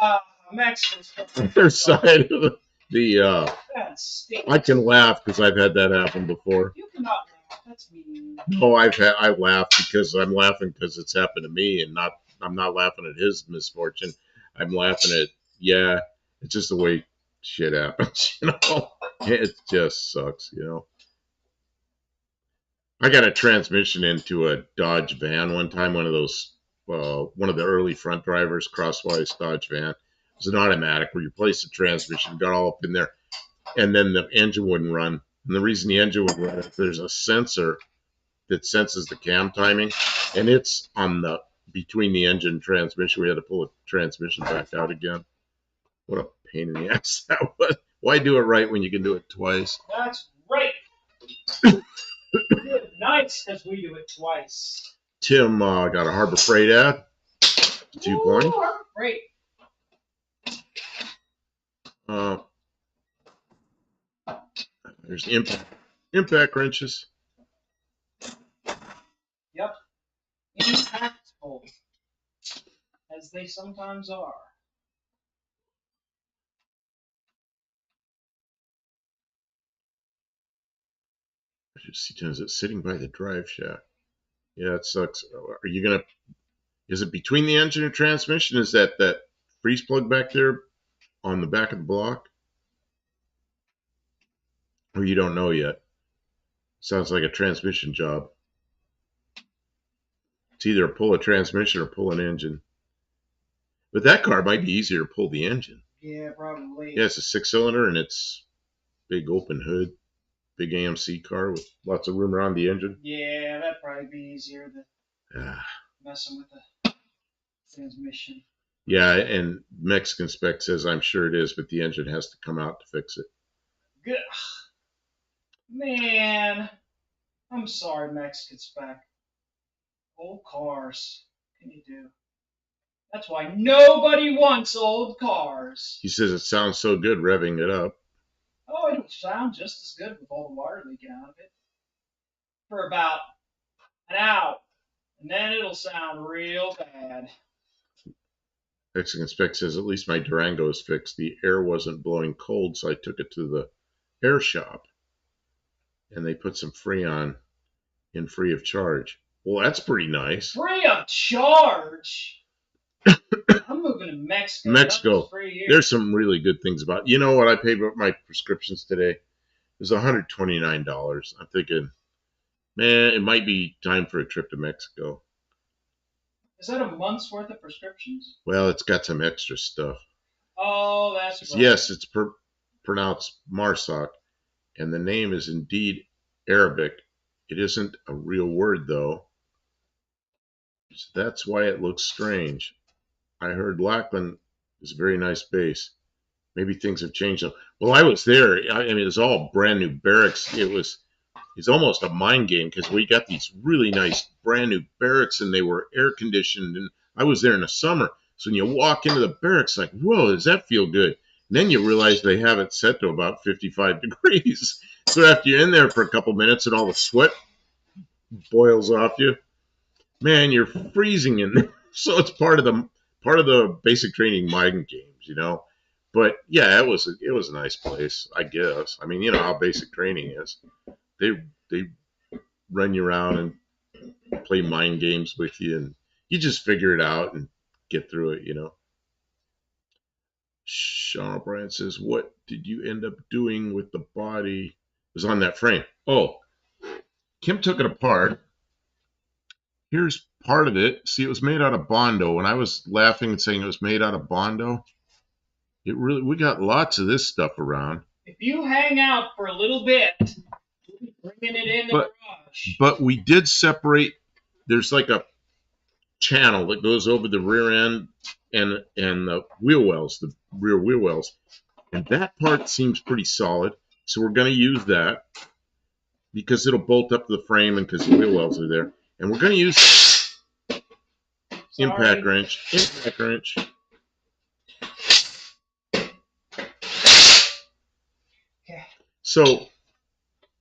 Mexican. Other side of the That stinks. I can laugh because I've had that happen before. You cannot laugh. That's mean. No, I laugh because I'm laughing because it's happened to me, and I'm not laughing at his misfortune. I'm laughing at it's just the way shit happens, you know. It just sucks, you know. I got a transmission into a Dodge van one time, one of the early front drivers, crosswise Dodge van. It was an automatic. We replaced the transmission, got all up in there, and then the engine wouldn't run. And the reason the engine would run is there's a sensor that senses the cam timing, and it's on the between the engine and transmission. We had to pull the transmission back out again. What a pain in the ass that was. Why do it right when you can do it twice? That's right. Good nights, because we do it twice. Tim got a Harbor Freight ad. 2 points. Harbor Freight. There's impact wrenches. Yep. Impactful, as they sometimes are. Is it sitting by the drive shaft? Yeah, it sucks. Are you gonna? Is it between the engine and transmission? Is that freeze plug back there on the back of the block? Or you don't know yet? Sounds like a transmission job. It's either pull a transmission or pull an engine. But that car might be easier to pull the engine. Yeah, probably. Yeah, it's a 6-cylinder and it's big open hood, big AMC car with lots of room around the engine. Yeah, that'd probably be easier than messing with the transmission. Yeah, and Mexican spec says I'm sure it is, but the engine has to come out to fix it. Good. Man, I'm sorry, Mexican spec. Old cars. What can you do? That's why nobody wants old cars. He says it sounds so good revving it up. Oh, it'll sound just as good with all the water leaking out of it. For about an hour. And then it'll sound real bad. Mexican spec says at least my Durango is fixed. The air wasn't blowing cold, so I took it to the air shop. And they put some Freon in free of charge. Well, that's pretty nice. Free of charge? I'm moving to Mexico. Mexico. There's some really good things about it. You know what I paid for my prescriptions today? It was $129. I'm thinking, man, it might be time for a trip to Mexico. Is that a month's worth of prescriptions? Well, it's got some extra stuff. Oh, that's right. Yes, it's pronounced Marsoc, and the name is indeed Arabic. It isn't a real word, though. So that's why it looks strange. I heard Lackland is a very nice base. Maybe things have changed. Well, I was there. I mean, it was all brand new barracks. It's almost a mind game because we got these really nice brand new barracks and they were air conditioned. And I was there in the summer. So when you walk into the barracks, like, whoa, does that feel good? And then you realize they have it set to about 55 degrees. So after you're in there for a couple minutes and all the sweat boils off you, man, you're freezing in there. So it's part of the basic training mind games, you know. But yeah, it was a nice place, I guess. I mean, you know how basic training is. They run you around and play mind games with you, and you just figure it out and get through it, you know. Sean O'Brien says, "What did you end up doing with the body?" It was on that frame. Oh, Kim took it apart. Here's part of it. See, it was made out of Bondo. When I was laughing and saying it was made out of Bondo, we got lots of this stuff around. If you hang out for a little bit, we'll be bringing it in the garage. But we did separate. There's like a channel that goes over the rear end and the wheel wells, the rear wheel wells. And that part seems pretty solid. So we're going to use that because it'll bolt up to the frame and because the wheel wells are there. And we're going to use impact wrench. Okay. So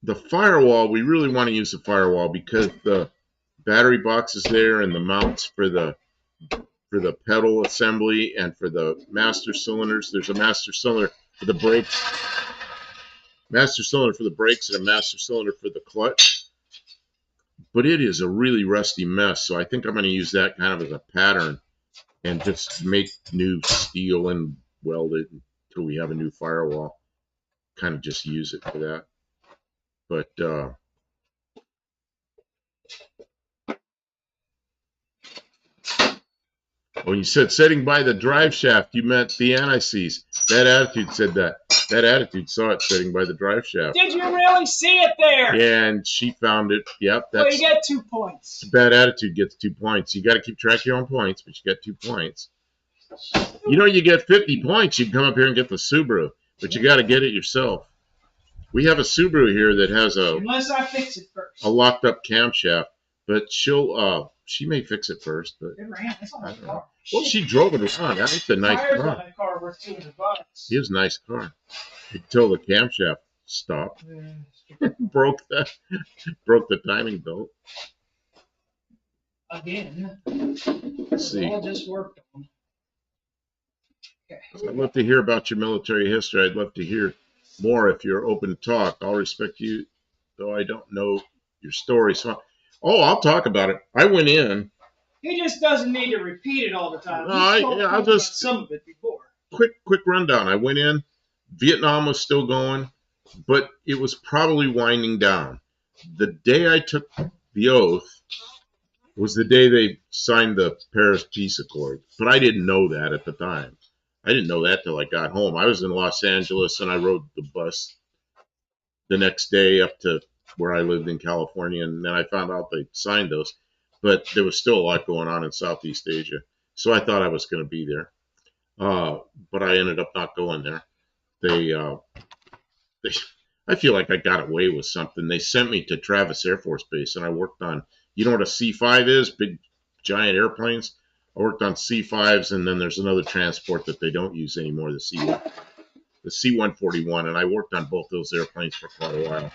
the firewall, we really want to use the firewall because the battery box is there and the mounts for the the pedal assembly and for the master cylinders. There's a master cylinder for the brakes, master cylinder for the brakes, and a master cylinder for the clutch. But it is a really rusty mess, so I think I'm going to use that kind of as a pattern and just make new steel and weld it until we have a new firewall. Kind of just use it for that. But when you said setting by the drive shaft, you meant the anti-seize. That attitude said that. That attitude saw it setting by the drive shaft. Did you really see it there? Yeah, and she found it. Yep, that's. Well, you get 2 points. Bad attitude gets 2 points. You got to keep track of your own points, but you get 2 points. You know, you get 50 points. You can come up here and get the Subaru, but you got to get it yourself. We have a Subaru here that has unless I fix it first. A locked up camshaft, but she may fix it first. But it ran. It's on the car. Well, she drove it around. That's a nice car. On that car worth $200. It was a nice car until the camshaft stopped. broke the timing belt. Again. Let's see. All just worked on. Okay. I'd love to hear about your military history. I'd love to hear more if you're open to talk. I'll respect you, though I don't know your story. So, I'll talk about it. I went in. He just doesn't need to repeat it all the time. I'll just some of it before. Quick rundown. I went in. Vietnam was still going, but it was probably winding down. The day I took the oath was the day they signed the Paris Peace Accord. But I didn't know that at the time. I didn't know that till I got home. I was in Los Angeles, and I rode the bus the next day up to where I lived in California, and then I found out they signed those. But there was still a lot going on in Southeast Asia, so I thought I was going to be there. But I ended up not going there. I feel like I got away with something. They sent me to Travis Air Force Base, and I worked on, you know what a C-5 is? Big, giant airplanes. I worked on C-5s, and then there's another transport that they don't use anymore, the C-141, and I worked on both those airplanes for quite a while.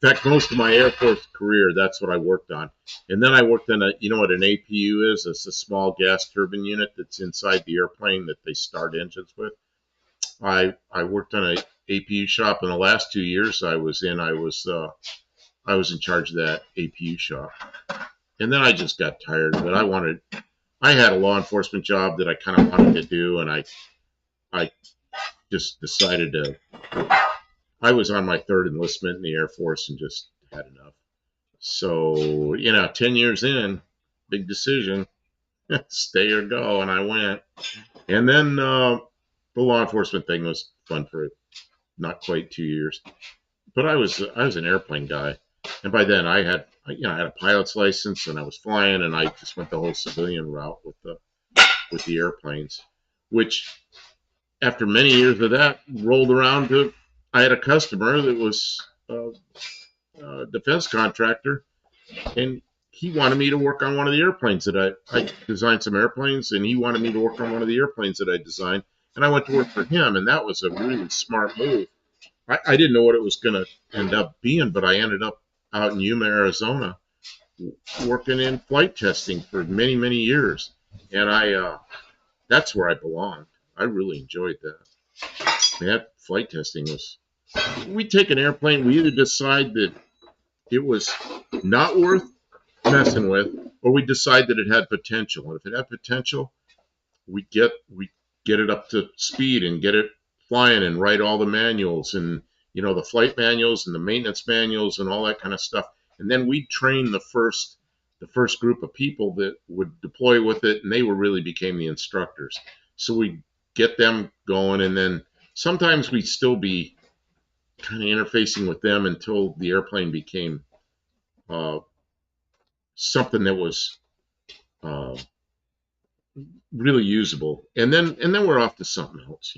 In fact, most of my Air Force career, that's what I worked on. And then I worked on you know what an APU is? It's a small gas turbine unit that's inside the airplane that they start engines with. I worked on an APU shop in the last 2 years I was in. I was in charge of that APU shop. And then I just got tired of it. I had a law enforcement job that I kind of wanted to do, and I just decided to. I was on my 3rd enlistment in the Air Force and just had enough. So, 10 years in, big decision, stay or go, and I went. And then the law enforcement thing was fun for not quite 2 years. But I was an airplane guy, and by then I had a pilot's license, and I was flying, and I just went the whole civilian route with the airplanes, which after many years of that rolled around to. I had a customer that was a defense contractor, and he wanted me to work on one of the airplanes that I designed some airplanes, and he wanted me to work on one of the airplanes that I designed, and I went to work for him, and that was a really smart move. I didn't know what it was going to end up being, but I ended up out in Yuma, Arizona, working in flight testing for many, many years, and that's where I belonged. I really enjoyed that. That flight testing was. We take an airplane, we either decide that it was not worth messing with, or we decide that it had potential. And if it had potential, we get it up to speed and get it flying and write all the manuals and the flight manuals and the maintenance manuals and all that kind of stuff. And then we train the first group of people that would deploy with it, and they really became the instructors. So we get them going, and then sometimes we'd still be kind of interfacing with them until the airplane became something that was really usable, and then we're off to something else,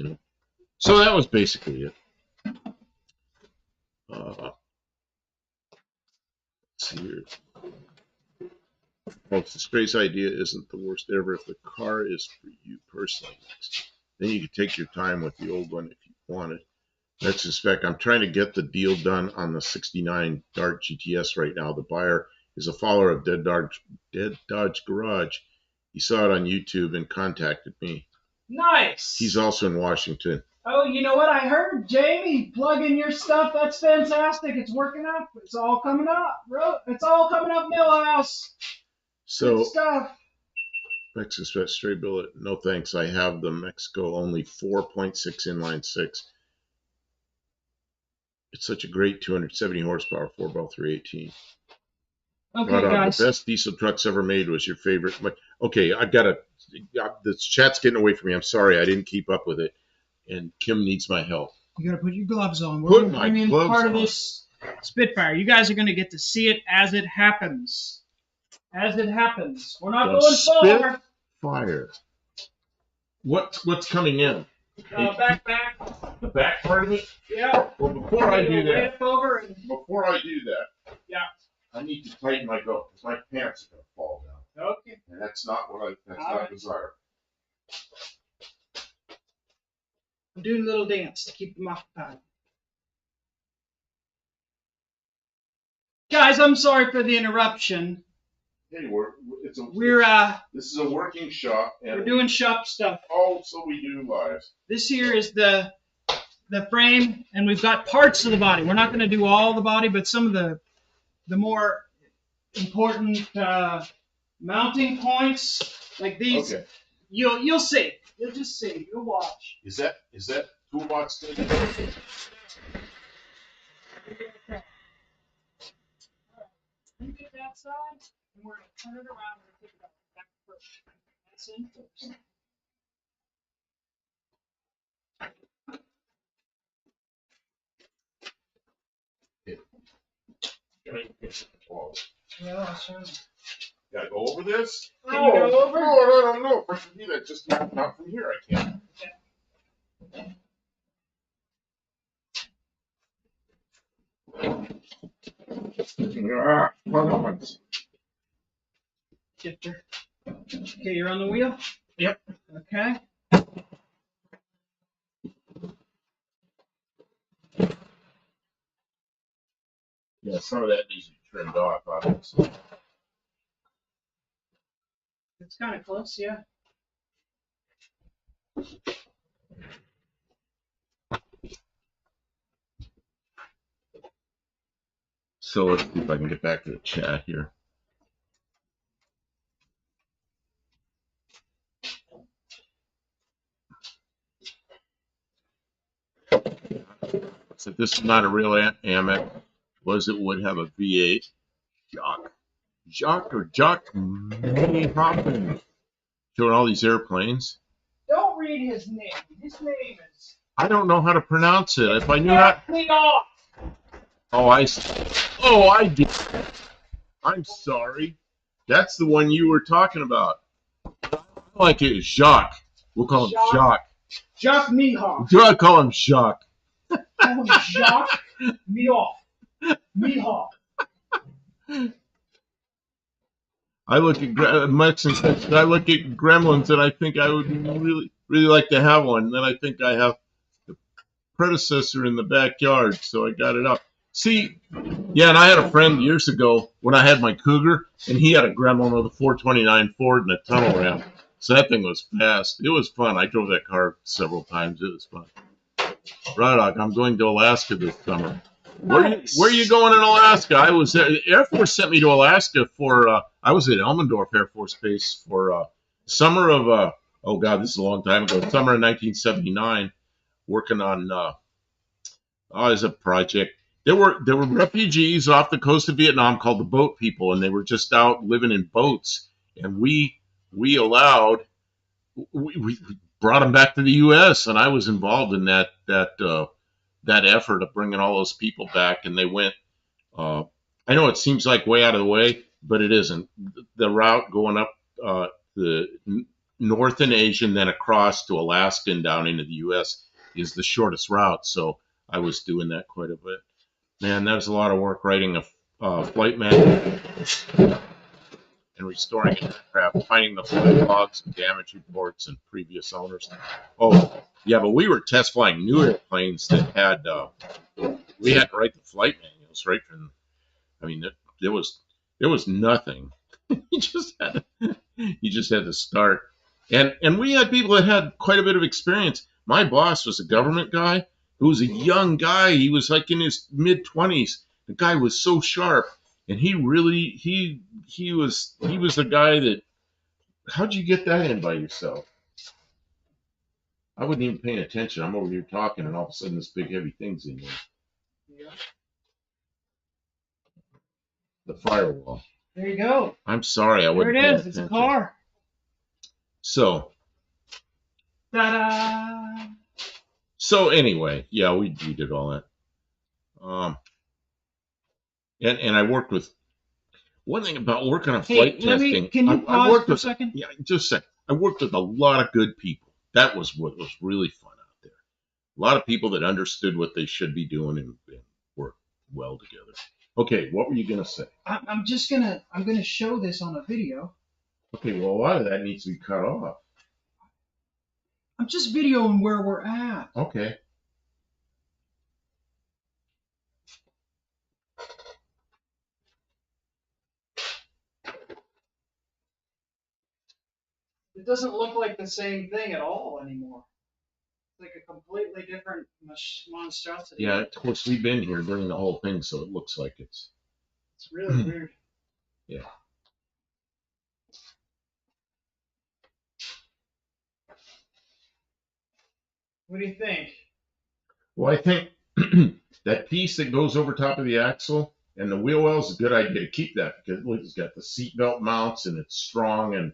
So that was basically it. Let's see here. Folks, the space idea isn't the worst ever if the car is for you personally next. Then you can take your time with the old one if you want it. That's the spec. I'm trying to get the deal done on the 69 Dart GTS right now. The buyer is a follower of Dead Dodge Garage, He saw it on YouTube and contacted me. Nice. He's also in Washington. Oh, you know what I heard, Jamie? Plug in your stuff. That's fantastic. It's working up. It's all coming up, bro. It's all coming up, Millhouse. So, good stuff. Mexico straight billet. No thanks. I have the Mexico only 4.6 inline six. It's such a great 270 horsepower 4x318. Okay, right on. guys. The best diesel trucks ever made was your favorite. Okay, I've got to. The chat's getting away from me. I'm sorry, I didn't keep up with it, and Kim needs my help. You gotta put your gloves on. We're Put gonna my bring in gloves part on. of this Spitfire. You guys are gonna get to see it as it happens. As it happens. We're not going far. Spitfire. What's coming in? Back. The back part of it? Yeah. Well, before I do that, Yeah. I need to tighten my belt because my pants are gonna fall down. Okay. And that's not what All right. desirable. I'm doing a little dance to keep them occupied. Guys, I'm sorry for the interruption. Hey, this is a working shop, and We're doing shop stuff. also we do lives. This here is the frame, and we've got parts of the body. We're not going to do all the body, but some of the more important mounting points, like these. Okay. You'll see. You'll just see. You'll watch. Is that toolbox good? You get that side, and we're going to turn it around and take it back first. That's in first. Yeah, sure. Gotta go over this? Can you go over? No, I don't know if I can do that. Just not from here. I can't. Shifter. Okay, you're on the wheel? Yep. Okay. Yeah, some of that needs to be trimmed off, obviously. It's kind of close, yeah. So let's see if I can get back to the chat here. So if this is not a real Amex, it would have a V8. Jock May Hoffman. Showing all these airplanes. Don't read his name. His name is. I don't know how to pronounce it. If I knew how. Me off. Oh, I did. I'm sorry. That's the one you were talking about. I like it as Jacques. We'll call him Jacques. Jacques Mihawk. Do I call him Jacques? Call him Jacques Mihawk. Mihawk. I look at Mexicans. I look at Gremlins, and I think I would really like to have one. And then I think I have the predecessor in the backyard, so I got it up. See, yeah, and I had a friend years ago when I had my Cougar, and he had a Gremlin with a 429 Ford and a tunnel ramp. So that thing was fast. It was fun. I drove that car several times. It was fun. Right, I'm going to Alaska this summer. Nice. Where are you going in Alaska? Air Force sent me to Alaska for. I was at Elmendorf Air Force Base for summer of. Oh God, this is a long time ago. Summer of 1979, working on. As a project. There were refugees off the coast of Vietnam called the Boat People, and they were just out living in boats. And we brought them back to the U.S. and I was involved in that effort of bringing all those people back. And they went. I know it seems like way out of the way, but it isn't. The route going up the north in Asia and then across to Alaska and down into the U.S. is the shortest route. So I was doing that quite a bit. Man, that was a lot of work writing a flight manual and restoring an aircraft, finding the flight logs and damage reports and previous owners. Oh, yeah, but we were test flying new airplanes that had, we had to write the flight manuals, right? I mean, there was nothing. you just had to, you just had to start. And we had people that had quite a bit of experience. My boss was a government guy who was a young guy. He was like in his mid-20s. The guy was so sharp, and he was the guy that. How'd you get that in by yourself? I wasn't even paying attention. I'm over here talking, and all of a sudden this big heavy thing's in there. Yeah. The firewall. There you go. I'm sorry, I There wasn't it paying is. It's a attention. car. So Ta-da! so anyway, yeah, we did all that. Um, and I worked with one thing about working on flight testing. Can you I pause worked for a with second? yeah, just a second. I worked with a lot of good people. That was what was really fun out there. A lot of people that understood what they should be doing and worked well together. Okay, what were you gonna say? I'm gonna show this on a video. Okay, well, a lot of that needs to be cut off. I'm just videoing where we're at. Okay. It doesn't look like the same thing at all anymore. It's like a completely different monstrosity. Yeah, of course we've been here during the whole thing, so it looks like it's. It's really weird. Yeah. What do you think? Well, I think that piece that goes over top of the axle and the wheel well is a good idea to keep that because look, it's got the seatbelt mounts and it's strong. And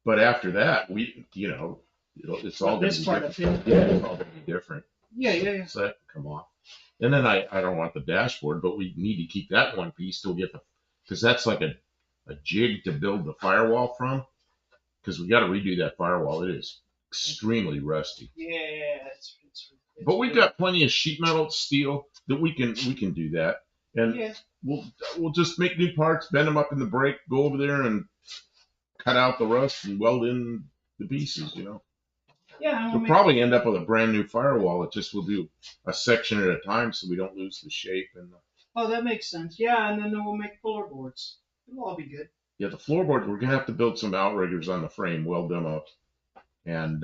but after that, it's all going to be different. Yeah, it's all going to be different. Yeah. So that can come off. And then I don't want the dashboard, but we need to keep that one piece till we get because that's like a jig to build the firewall from. Because we got to redo that firewall. It is extremely rusty. Yeah, it's but we've got plenty of sheet metal steel that we can do that, and yeah. we'll just make new parts, bend them up in the brake, go over there and cut out the rust and weld in the pieces. Yeah, we'll probably end up with a brand new firewall. It just we'll do a section at a time so we don't lose the shape and. Oh, that makes sense. Yeah, and then we'll make floorboards. It'll all be good. Yeah, the floorboard we're gonna have to build some outriggers on the frame, weld them up, and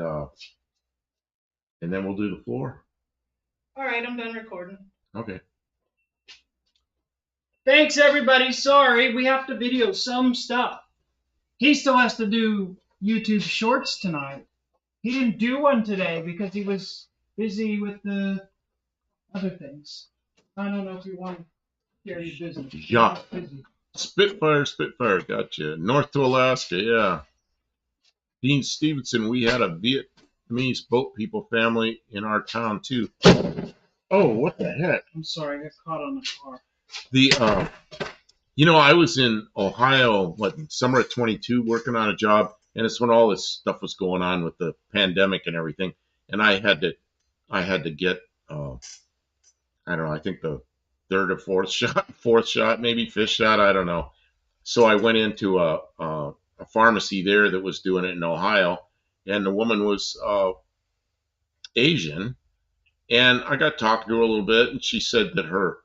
then we'll do the floor. All right, I'm done recording. Okay. Thanks, everybody. Sorry, we have to video some stuff. He still has to do YouTube Shorts tonight. He didn't do one today because he was busy with the other things. I don't know if you want to share your business. Yeah. Spitfire, gotcha. North to Alaska, yeah. Dean Stevenson, we had a Vietnamese boat people family in our town too. Oh, what the heck? I'm sorry, I got caught on the car. I was in Ohio, summer of 22, working on a job, and it's when all this stuff was going on with the pandemic and everything, and I had to get, I don't know, I think the third or fourth shot, maybe fifth shot, I don't know. So I went into a pharmacy there that was doing it in Ohio, and the woman was Asian, and I got talking to her a little bit, and she said that her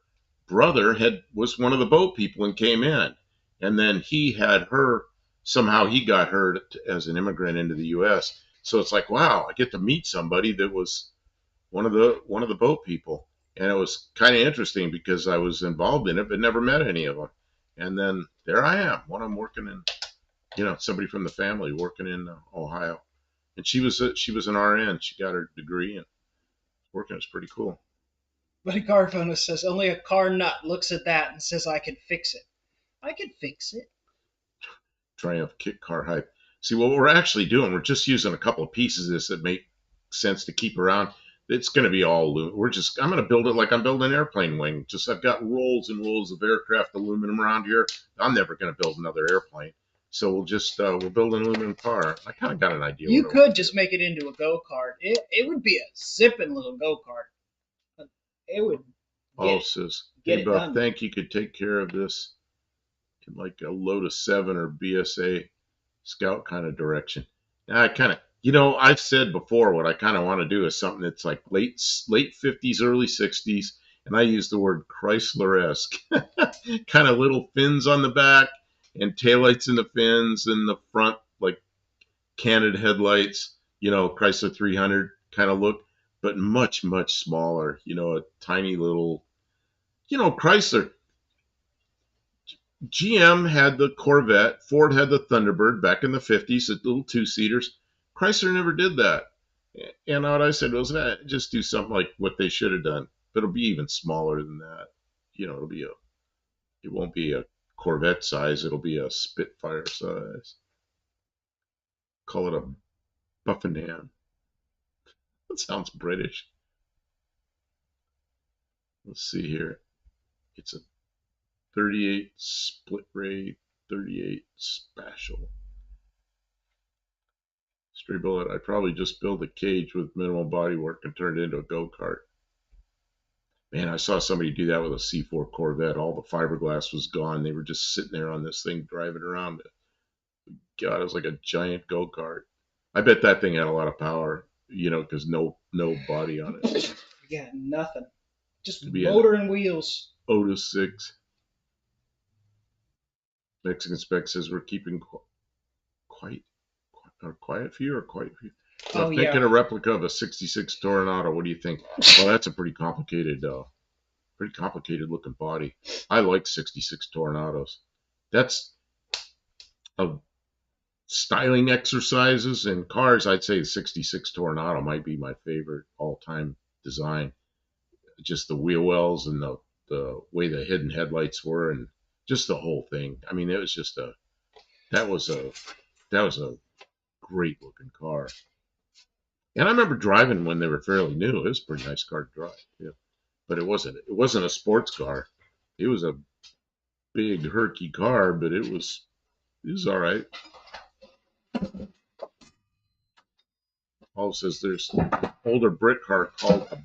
brother was one of the boat people and came in, and then he had her somehow he got her as an immigrant into the U.S. So it's like, wow, I get to meet somebody that was one of the boat people, and it was kind of interesting because I was involved in it but never met any of them, and then there I am, one of them working in, somebody from the family working in Ohio, and she was an RN. She got her degree and working. It's pretty cool. Buddy Garfona says only a car nut looks at that and says I can fix it. I can fix it. Triumph kit car hype. See, what we're actually doing, we're just using a couple of pieces of this that make sense to keep around. It's going to be all aluminum. I'm going to build it like I'm building an airplane wing. Just I've got rolls and rolls of aircraft aluminum around here. I'm never going to build another airplane. So we'll build an aluminum car. I kind of got an idea. You could just make it into a go-kart. It would be a zipping little go-kart. It would. Says hey Buff, think you could take care of this in like a Lotus 7 or BSA Scout kind of direction. I kind of, I've said before what I kind of want to do is something that's like late 50s, early 60s, and I use the word Chrysler-esque. Kind of little fins on the back and taillights in the fins, and the front like canted headlights, Chrysler 300 kind of look, but much, much smaller, a tiny little, Chrysler. GM had the Corvette, Ford had the Thunderbird back in the 50s, the little two-seaters. Chrysler never did that. And what I said was, just do something like what they should have done, but it'll be even smaller than that. It won't be a Corvette size, it'll be a Spitfire size. Call it a Buffington. That sounds British. Let's see here. It's a 38 split ray, 38 special. Stray bullet. I'd probably just build a cage with minimal body work and turn it into a go-kart. Man, I saw somebody do that with a C4 Corvette. All the fiberglass was gone. They were just sitting there on this thing driving around. God, it was like a giant go-kart. I bet that thing had a lot of power, because no body on it. Yeah, nothing. Just motor and wheels. Otis 6. Mexican Spec says we're keeping quiet few or quite few. So I'm thinking a replica of a 66 Toronado. What do you think? Well, that's a pretty complicated looking body. I like 66 Toronados. That's of styling exercises in cars. I'd say the 66 Toronado might be my favorite all-time design. Just the wheel wells and the way the hidden headlights were, and just the whole thing. I mean, it was just that was a great looking car. And I remember driving when they were fairly new. It was a pretty nice car to drive. Yeah. But it wasn't a sports car. It was a big herky car, but it was all right. Also says there's an older Brit car called a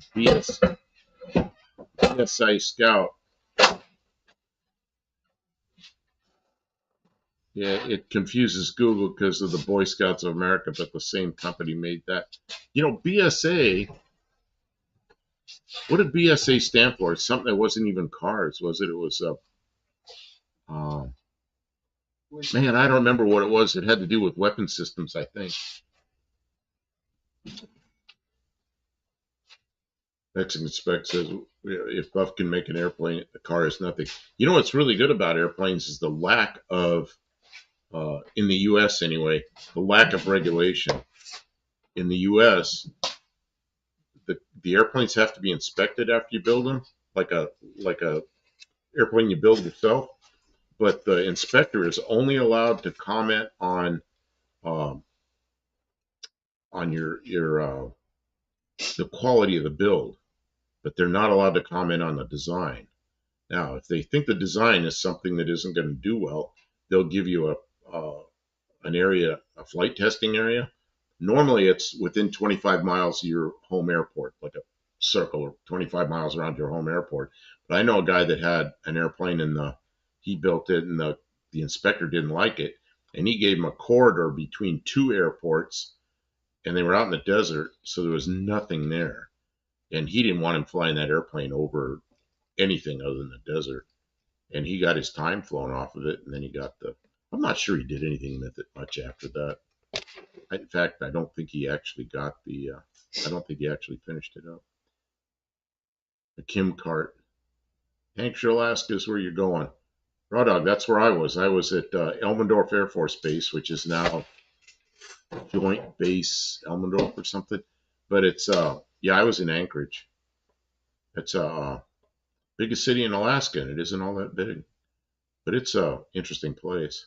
BSI Scout. Yeah, it confuses Google because of the Boy Scouts of America, but the same company made that. BSA, what did BSA stand for? It's something that wasn't even cars, was it? It was, man, I don't remember what it was. It had to do with weapon systems, I think. Mexican Spec says, if Buff can make an airplane, the car is nothing. What's really good about airplanes is the lack of, in the U.S. anyway, the lack of regulation. In the U.S., the airplanes have to be inspected after you build them, like a airplane you build yourself. But the inspector is only allowed to comment on your the quality of the build, but they're not allowed to comment on the design. Now, if they think the design is something that isn't going to do well, they'll give you an area, a flight testing area. Normally, it's within 25 miles of your home airport, like a circle of 25 miles around your home airport. But I know a guy that had an airplane and he built it, and the inspector didn't like it, and he gave him a corridor between two airports, and they were out in the desert, so there was nothing there. And he didn't want him flying that airplane over anything other than the desert. And he got his time flown off of it, and then I'm not sure he did anything with it much after that. In fact, I don't think he actually finished it up. The Kim Cart. Hampshire, Alaska is where you're going. Raw Dog, that's where I was. I was at Elmendorf Air Force Base, which is now Joint Base Elmendorf or something. But it's, I was in Anchorage. It's biggest city in Alaska, and it isn't all that big. But it's a interesting place.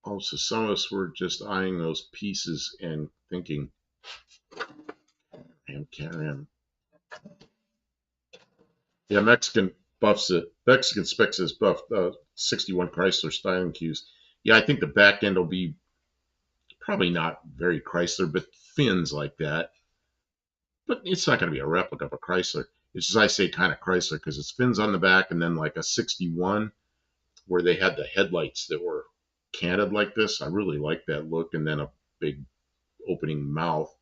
Also, some of us were just eyeing those pieces and thinking, man, Karen. Yeah, Mexican Spec says Buff, 61 Chrysler styling cues. Yeah, I think the back end will be probably not very Chrysler, but fins like that. But it's not going to be a replica of a Chrysler. It's just, I say, kind of Chrysler because it's fins on the back and then like a 61 where they had the headlights that were canted like this. I really like that look, and then a big opening mouth,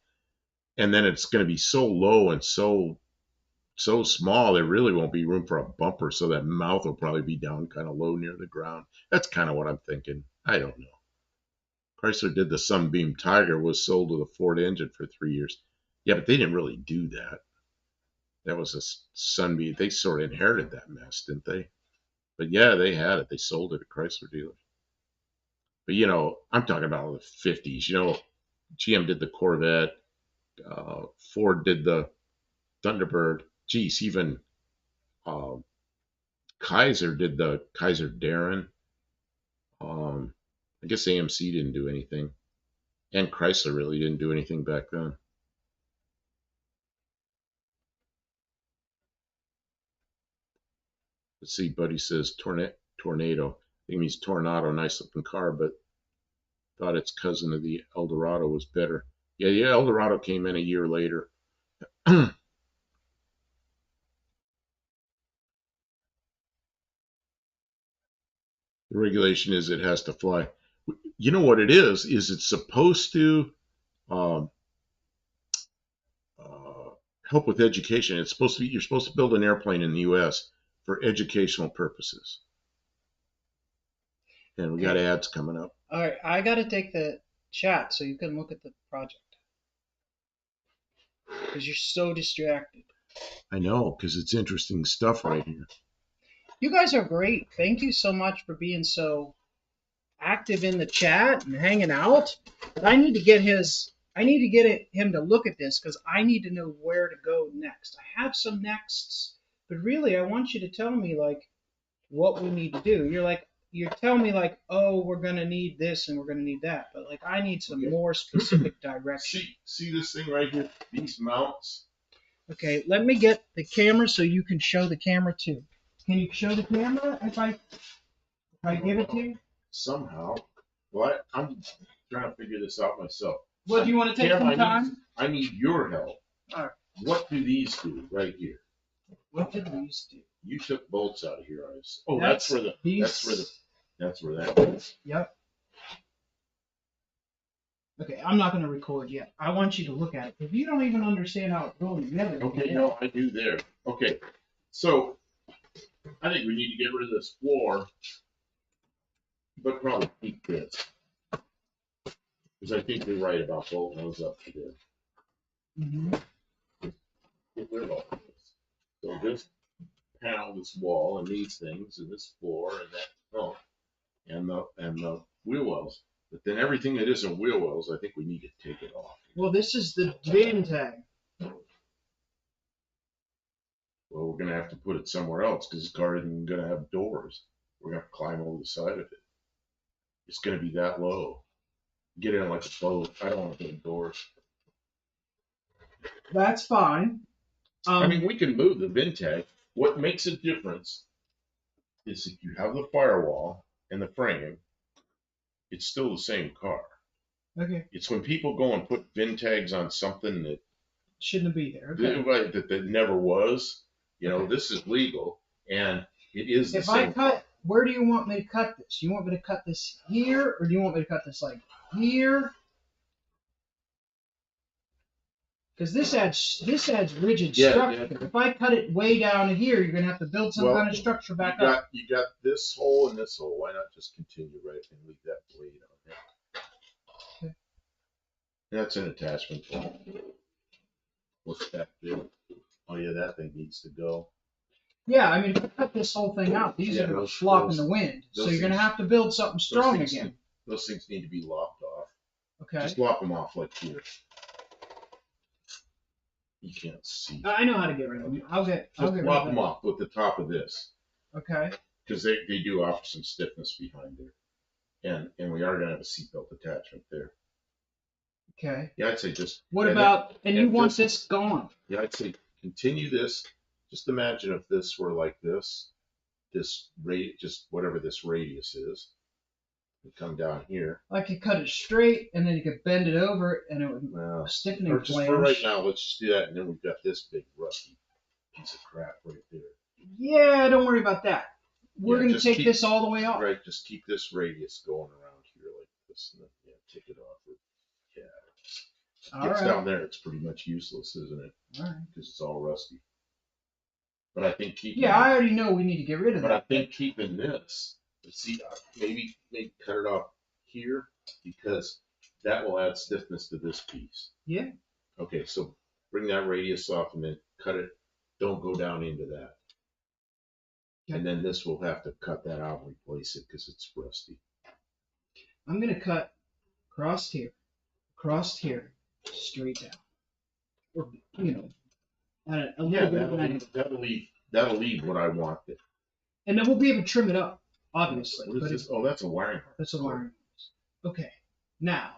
and then it's going to be so low and so small there really won't be room for a bumper, so that mouth will probably be down kind of low near the ground. That's kind of what I'm thinking. I don't know. Chrysler did the Sunbeam Tiger, was sold with a Ford engine for 3 years. Yeah, but they didn't really do that. That was a Sunbeam. They sort of inherited that mess, didn't they? But yeah, they had it. They sold it at Chrysler dealers. But I'm talking about the 50s. GM did the Corvette. Ford did the Thunderbird. Geez, even uh, Kaiser did the Kaiser Darren. I guess AMC didn't do anything, and Chrysler really didn't do anything back then. Let's see, Buddy says tornado. I think it means tornado, nice looking car, but thought its cousin of the Eldorado was better. Yeah, the Eldorado came in a year later. The regulation is it has to fly. You know what it is it's supposed to um, uh, help with education. It's supposed to be, you're supposed to build an airplane in the U.S. for educational purposes. And we got ads coming up. All right, I got to take the chat so you can look at the project because you're so distracted. I know, because it's interesting stuff right here. You guys are great. Thank you so much for being so active in the chat and hanging out. But I need to get him to look at this because I need to know where to go next. I have some nexts, but really I want you to tell me like what we need to do. You're telling me like, oh, we're gonna need this and we're gonna need that, but like I need some more specific direction. See this thing right here? These mounts. Okay, let me get the camera so you can show the camera too. Can you show the camera if I give it to you? Somehow. Well, I'm trying to figure this out myself. Well, do you want to take some time? I need your help. All right. What do these do right here? What do these do? You took bolts out of here. That's where that is. Yep. Okay, I'm not going to record yet. I want you to look at it. If you don't even understand how it's going together. Okay, no, I do there. Okay, so I think we need to get rid of this floor, but probably keep this. Because I think you're right about bolting those up to there. Mm-hmm. Get rid of all this. So this panel, this wall, and these things, and this floor, and that pump, and the wheel wells. But then everything that isn't wheel wells, I think we need to take it off. Well, this is the VIN tag. Well, we're going to have to put it somewhere else because this car isn't going to have doors. We're going to climb over the side of it. It's going to be that low. Get in like a boat. I don't want to put doors. That's fine. I mean, we can move the VIN tag. What makes a difference is if you have the firewall and the frame, it's still the same car. Okay. It's when people go and put VIN tags on something that shouldn't be there. Okay. that never was. This is legal, and it is the same. If I cut, where do you want me to cut this? You want me to cut this here, or do you want me to cut this like here? Because this adds rigid structure. Yeah. If I cut it way down here, you're gonna have to build some kind of structure back up. You got this hole and this hole. Why not just continue right and leave that blade on there? Okay. That's an attachment point. What's that do? Oh yeah, that thing needs to go. Yeah, I mean, if I cut this whole thing out, these are gonna flop in the wind. So you're gonna have to build something strong again. Those things need to be lopped off. Okay. Just lop them off like here. You can't see. I know how to get rid of them. I'll get lop them off with the top of this. Okay. Because they do offer some stiffness behind there. And we are going to have a seatbelt attachment there. Okay. Yeah, I'd say just. What about, and you want this gone? Yeah, I'd say continue this. Just imagine if this were like this just whatever this radius is. Come down here. I could cut it straight, and then you could bend it over, and it would stiffening or just for right now, let's just do that, and then we've got this big rusty piece of crap right there. Yeah, don't worry about that. We're going to take this all the way off. Right, just keep this radius going around this and then take it off. Yeah. All Gets right. down there, it's pretty much useless, isn't it? All right. Because it's all rusty. But I think keeping. Yeah, I already know we need to get rid of that. But I think keeping this, see, maybe cut it off here because that will add stiffness to this piece. Yeah. Okay, so bring that radius off and then cut it. Don't go down into that. Okay. And then this will have to cut that out and replace it because it's rusty. I'm gonna cut across here, straight down, or at a little bit of an angle. That'll leave what I want. And then we'll be able to trim it up, obviously. What is this? Oh, that's a wiring harness. That's a wiring harness. Okay. Now,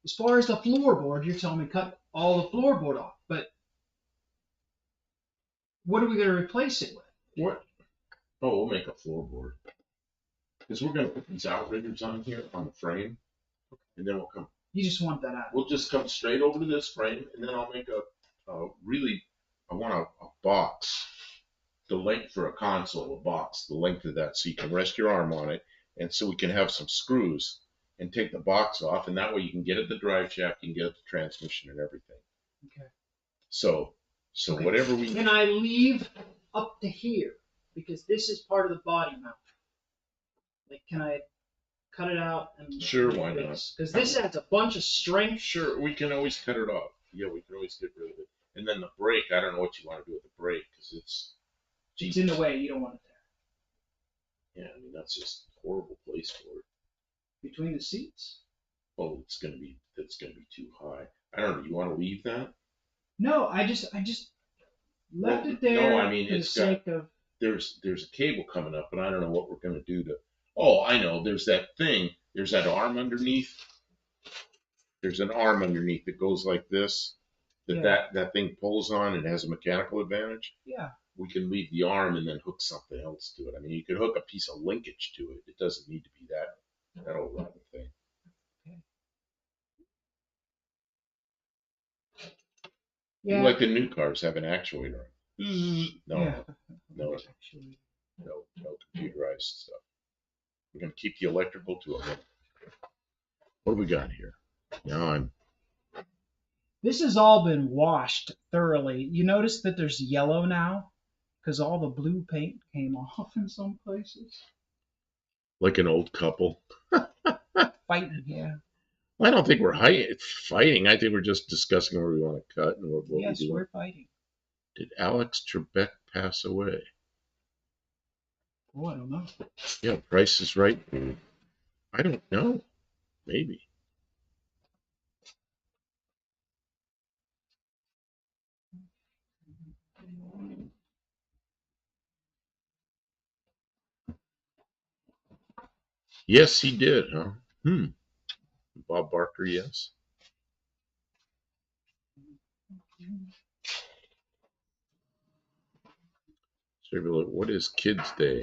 as far as the floorboard, you're telling me cut all the floorboard off, but what are we going to replace it with? What? Oh, we'll make a floorboard. Because we're going to put these outriggers on here on the frame, and then we'll come. You just want that out. We'll just come straight over to this frame, and then I'll make I want a box. The length for a console, a box, the length of that, so you can rest your arm on it, and so we can have some screws and take the box off, and that way you can get at the drive shaft, you can get at the transmission and everything. Okay. So okay. Whatever we. Can I leave up to here because this is part of the body mount? Like, can I cut it out and? Sure, why not? Because this adds a bunch of strength. Sure, we can always cut it off. Yeah, we can always get rid of it. And then the brake, I don't know what you want to do with the brake because it's. It's in the way. You don't want it there. Yeah, I mean that's just a horrible place for it. Between the seats. Oh, it's gonna be too high. I don't know. You want to leave that? No, I just left it there. No, I mean it's got. There's a cable coming up, but I don't know what we're gonna do to. Oh, I know. There's that thing. There's that arm underneath. There's an arm underneath that goes like this. That thing pulls on and has a mechanical advantage. Yeah. We can leave the arm and then hook something else to it. I mean, you could hook a piece of linkage to it. It doesn't need to be that old rotten thing. Okay. Yeah. You like the new cars have an actuator. No computerized stuff. We're gonna keep the electrical to a minute. What do we got here? Now This has all been washed thoroughly. You notice that there's yellow now? Because all the blue paint came off in some places. Like an old couple. Fighting, yeah. Well, I don't think we're fighting. I think we're just discussing where we want to cut and what yes, we do. We're fighting. Did Alex Trebek pass away? Oh, I don't know. Yeah, Price is Right. I don't know. Maybe. Yes, he did, huh? Bob Barker, yes. So what is Kids Day?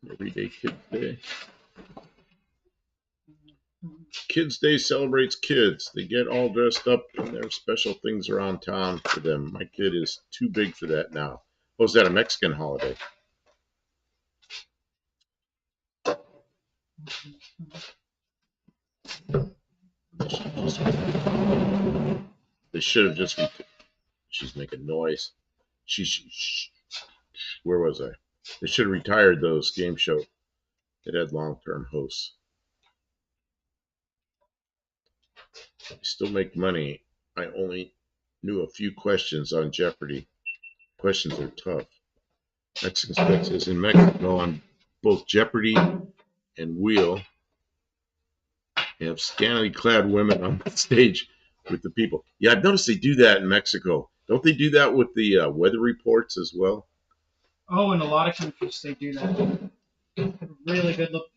Everyday Kids Day. Kids Day celebrates kids. They get all dressed up and their special things around town for them. My kid is too big for that now. Oh, is that a Mexican holiday? They should have just. She's making noise. Where was I? They should have retired those game shows that had long-term hosts. They still make money. I only knew a few questions on Jeopardy. Questions are tough. Mexican Specs in Mexico on both Jeopardy and Wheel. They have scantily clad women on the stage with the people. Yeah, I've noticed they do that in Mexico. Don't they do that with the weather reports as well? Oh, in a lot of countries they do that. Really good look.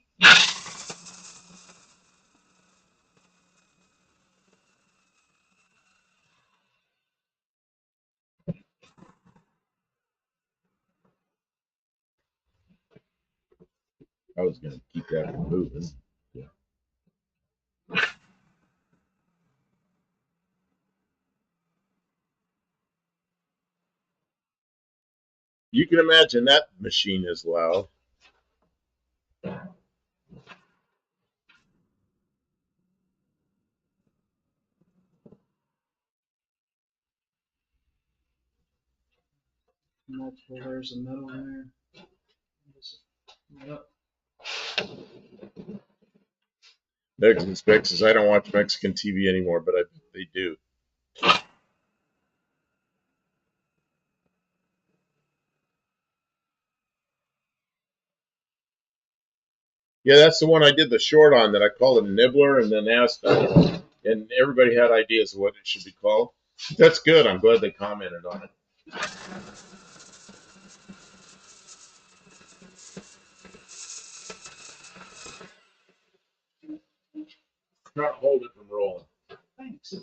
I was going to keep that from moving. Yeah. You can imagine that machine is loud. multiple layers of metal in there. Yep. Mexican Specs says, I don't watch Mexican TV anymore, but they do. Yeah, that's the one I did the short on that I called a nibbler and then asked, and everybody had ideas of what it should be called. That's good. I'm glad they commented on it. Try to hold it from rolling. Thanks.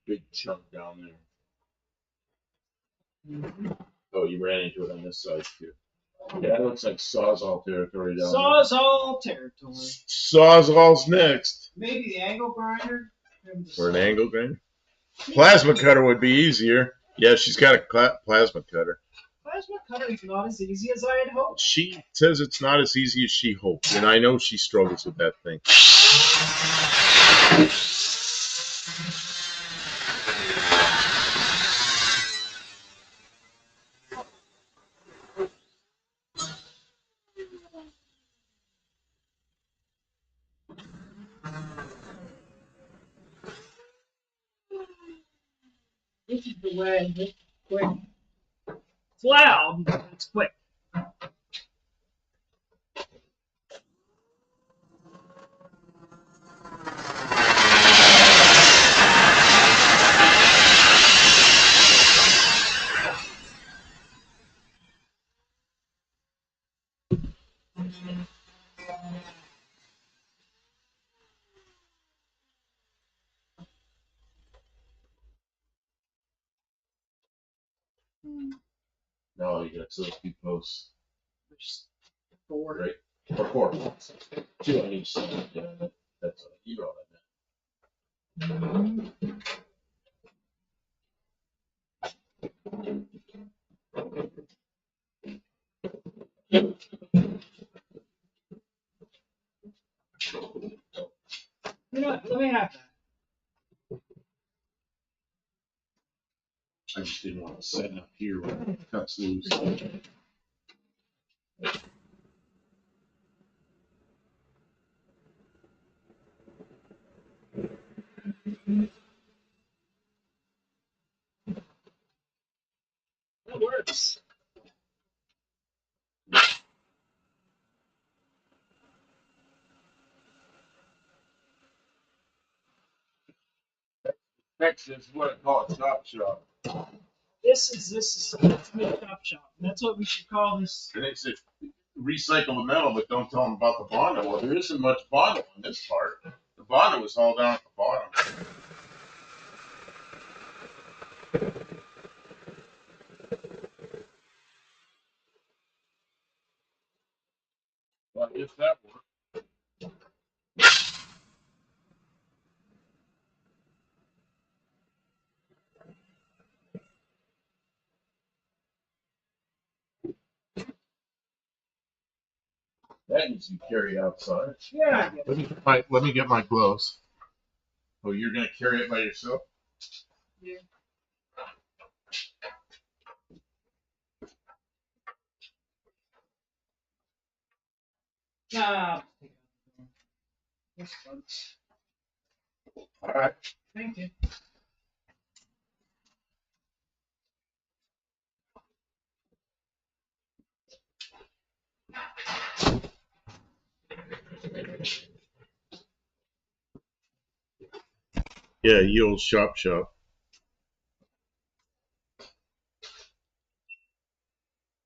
Big chunk down there. Oh, you ran into it on this side too. Yeah, it looks like Sawzall territory down Sawzall territory. Sawzall's next. Maybe the angle grinder. For an angle grinder? Plasma cutter would be easier. Yeah, she's got a plasma cutter. Plasma cutter is not as easy as I had hoped. She says it's not as easy as she hoped, and I know she struggles with that thing. This is the way. It's quick. It's loud, but it's quick. No, you got those two posts. There's 4. Right. Or 4. 2 on each side. Yeah, that's you know what I meant. You know what? Let me have that. I just didn't want to set it up here when it cuts loose. That works. Next is what I call a chop shop. This is a chop shop. That's what we should call this. And they say recycle the metal, but don't tell them about the Bondo. Well, there isn't much Bondo on this part. The Bondo was all down at the bottom. Well, if that works. That needs to be carried outside. Yeah. Let me get my gloves. Oh, you're gonna carry it by yourself? Yeah. Nah. That's fun. All right. Thank you. Yeah, you old shop.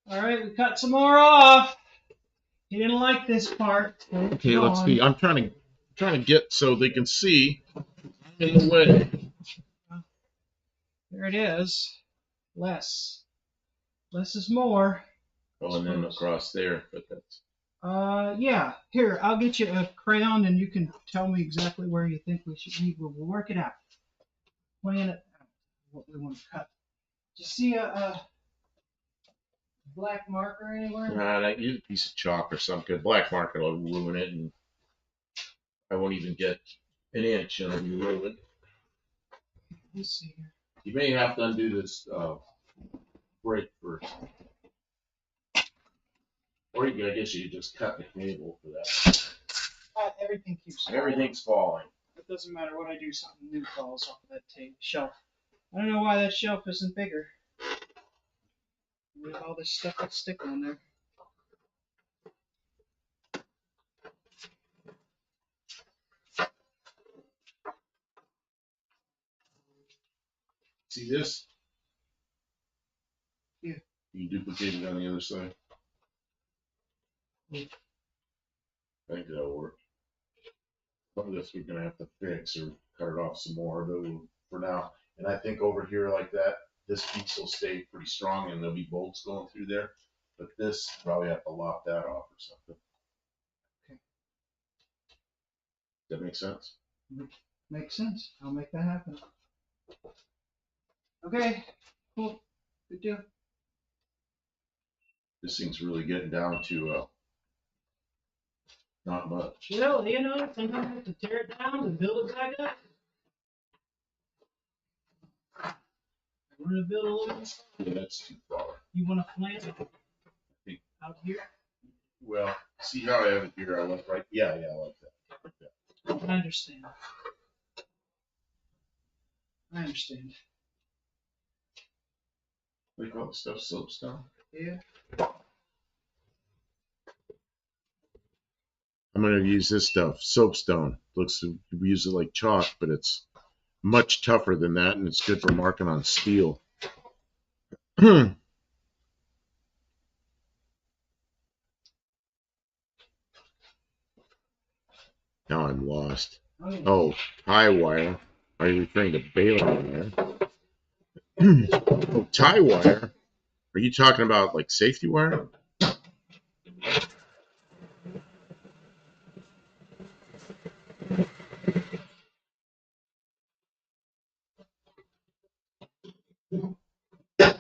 All right, we cut some more off. He didn't like this part. Okay, let's see. I'm trying to get so they can see in the way. There it is. Less. Less is more. Oh, and then across there, but that's. Yeah. Here, I'll get you a crayon and you can tell me exactly where you think we should be. We'll work it out. Plan it out. What we want to cut. Do you see a black marker anywhere? Nah, use a piece of chalk or something. Black marker will ruin it, and I won't even get an inch, and it'll be ruined. Let's see here. You may have to undo this break first. Or I guess you could just cut the cable for that. Everything keeps falling. Everything's falling. It doesn't matter what I do, something new falls off of that shelf. I don't know why that shelf isn't bigger. With all this stuff that's sticking on there. See this? Yeah. You can duplicate it on the other side. Yeah. I think that'll work. Some of this we're gonna have to fix or cut it off some more, but for now. And I think over here like that, this piece will stay pretty strong and there'll be bolts going through there. But this probably have to lop that off or something. Okay. Does that make sense? Makes sense. I'll make that happen. Okay. Cool. Good deal. This thing's really getting down to not much. Well, you know, sometimes I have to tear it down and build it back up. We're gonna build a little. Yeah, that's too far. You want to plant it out here? Well, see how I have it here? I like right. Yeah, I like that. Like that. I understand. I understand. Like all the stuff soapstone. Yeah. I'm gonna use this stuff, soapstone. Looks we use it like chalk, but it's much tougher than that, and it's good for marking on steel. Now I'm lost. Oh, tie wire. Are you referring to baling wire? Oh, tie wire. Are you talking about like safety wire? I'm not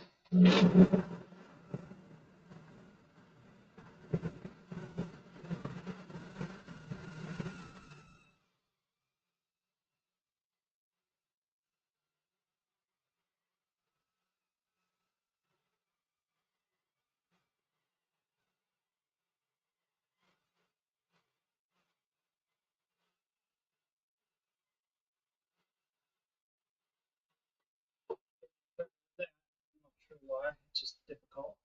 sure why. It's just difficult.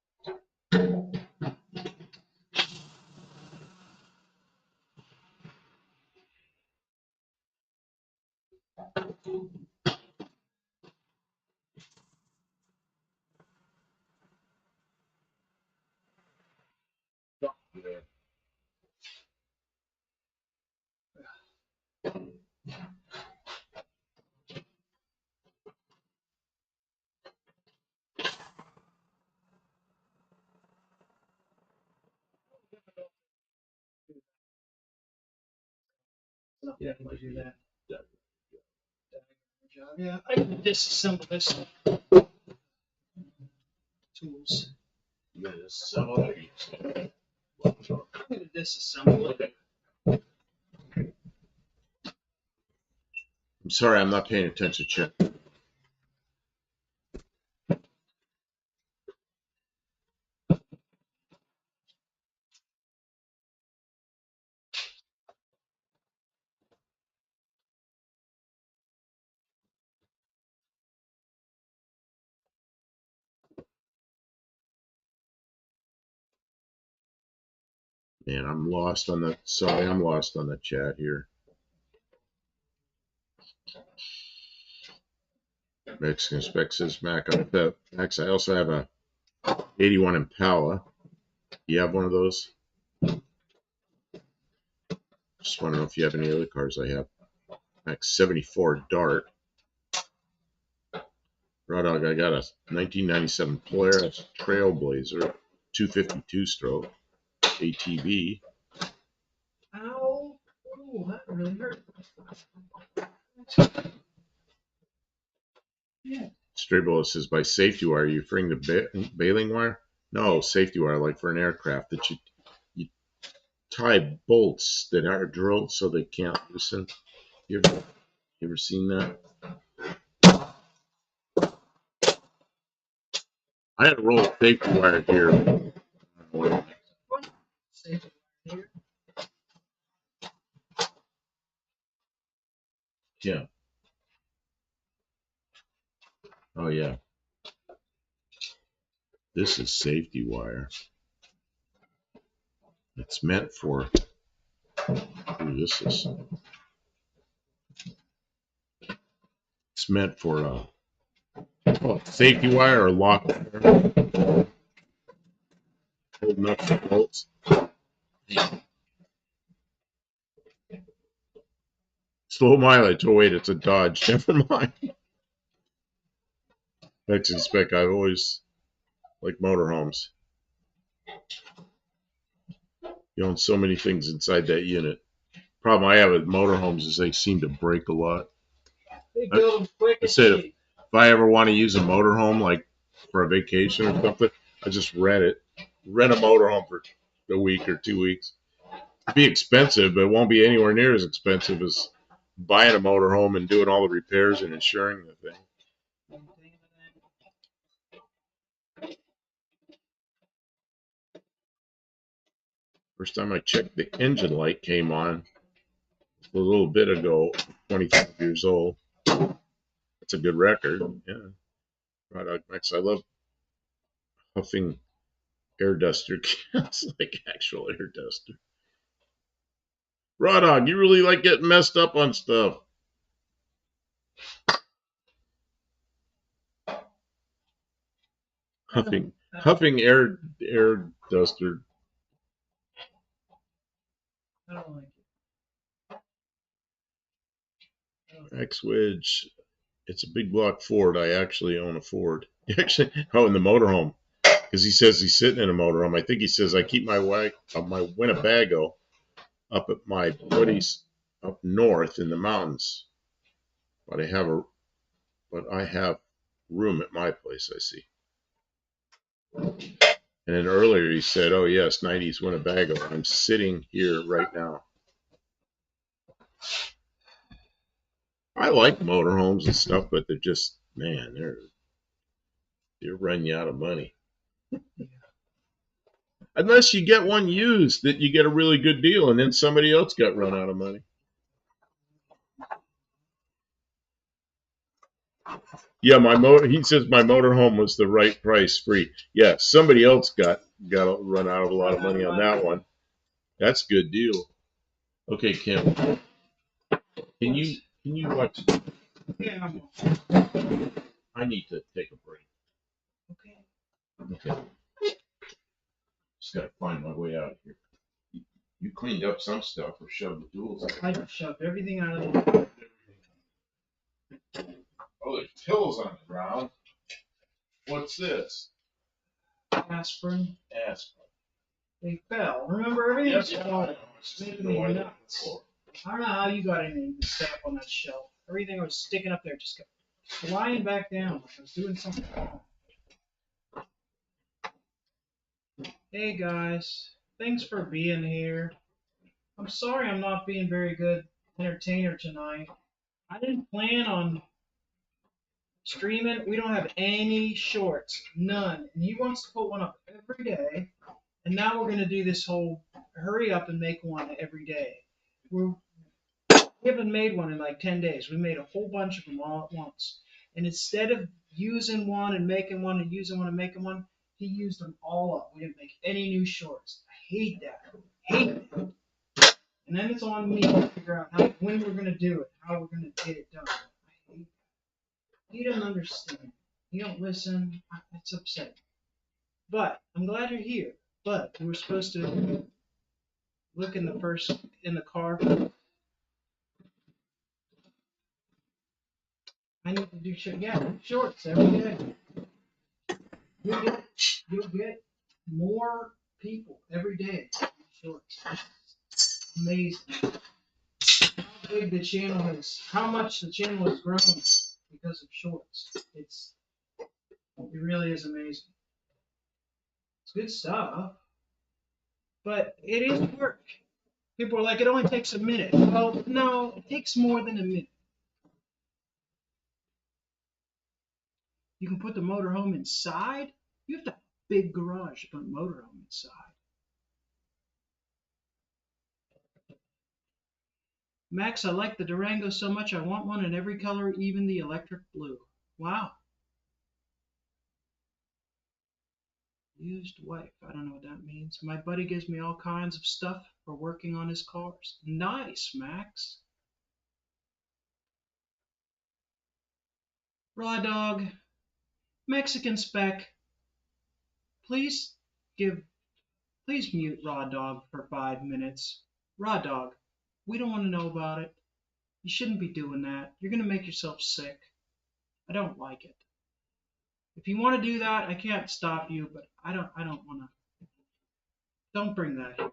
Yeah. Not Yeah, able to do that. Yeah. Yeah, I can disassemble this. Tools. You gotta assemble it. I'm gonna disassemble it. Okay. I'm sorry, I'm not paying attention, Chet. Man, I'm lost on the. Sorry, I'm lost on the chat here. Mexican spec says Mac on the Max. I also have a 81 Impala. You have one of those? Just want to know if you have any other cars I have. Max 74 Dart. Raw Dog, I got a 1997 Polaris Trailblazer, 252 stroke ATV. Ow! Ooh, that really hurt. Yeah. Stray Bullet says, by safety wire, you referring to baling wire? No, safety wire, like for an aircraft, that you tie bolts that are drilled so they can't loosen. You ever seen that? I had a roll of safety wire here. Safety here. Yeah. Oh, yeah. This is safety wire. It's meant for. Ooh, this is. It's meant for safety wire or lock wire. Holding up the bolts. Slow mileage. Oh wait, it's a Dodge. Never mind. Mexican spec. I've always liked motorhomes. You own so many things inside that unit. Problem I have with motorhomes is they seem to break a lot. They build them quick I and said cheap. if I ever want to use a motorhome like for a vacation or something, I just rent it. Rent a motorhome for a week or 2 weeks. It'd be expensive, but it won't be anywhere near as expensive as buying a motorhome and doing all the repairs and insuring the thing. First time I checked, the engine light came on a little bit ago, 25 years old. That's a good record. Yeah. Right, Max. I love huffing air duster. It's like actual air duster. Raw Dog, you really like getting messed up on stuff. Huffing air duster. I don't like it. X-Wedge. It's a big block Ford. I actually own a Ford. Actually, in the motorhome. Because he says he's sitting in a motorhome. I think he says I keep my Winnebago up at my buddies up north in the mountains. But I have room at my place, I see. And then earlier he said, oh yes, 90s Winnebago. I'm sitting here right now. I like motorhomes and stuff, but they're just, man, they're running you out of money. Unless you get one used that you get a really good deal and then somebody else got run out of money. Yeah, he says my motorhome was the right price free. Yeah, somebody else got run out of a lot of money on that one. That's a good deal. Okay, Kim. Can you watch? Yeah. I need to take a break. Okay. Just gotta find my way out of here. You cleaned up some stuff or shoved the tools out. I just shoved everything out of the. Oh, there's pills on the ground. What's this? Aspirin. Aspirin. They fell. Remember, everything's falling. It's It's making me nuts. I don't know how you got anything to set up on that shelf. Everything was sticking up there just kept flying back down like I was doing something wrong. Hey guys, thanks for being here. I'm sorry I'm not being very good entertainer tonight. I didn't plan on streaming. We don't have any shorts, none. And he wants to put one up every day. And now we're gonna do this whole hurry up and make one every day. We haven't made one in like 10 days. We made a whole bunch of them all at once. And instead of using one and making one and using one and making one, he used them all up. We didn't make any new shorts. I hate that. Hate it. And then it's on me to figure out when we're gonna do it, how we're gonna get it done. I hate that. He doesn't understand. He don't listen. It's upsetting. But I'm glad you're here. But we were supposed to look in the car. I need to do shorts every day. You'll get more people every day. Shorts. Amazing. How big the channel is, how much the channel has grown because of shorts. It really is amazing. It's good stuff, but it is work. People are like, it only takes a minute. Well, no, it takes more than a minute. You can put the motorhome inside. You have to have a big garage to put a motorhome inside. Max, I like the Durango so much I want one in every color, even the electric blue. Wow. Used wife. I don't know what that means. My buddy gives me all kinds of stuff for working on his cars. Nice, Max. Raw Dog. Mexican Spec. Please please mute Raw Dog for 5 minutes. Raw Dog, we don't want to know about it. You shouldn't be doing that. You're going to make yourself sick. I don't like it. If you want to do that, I can't stop you, but I don't want to. Don't bring that here.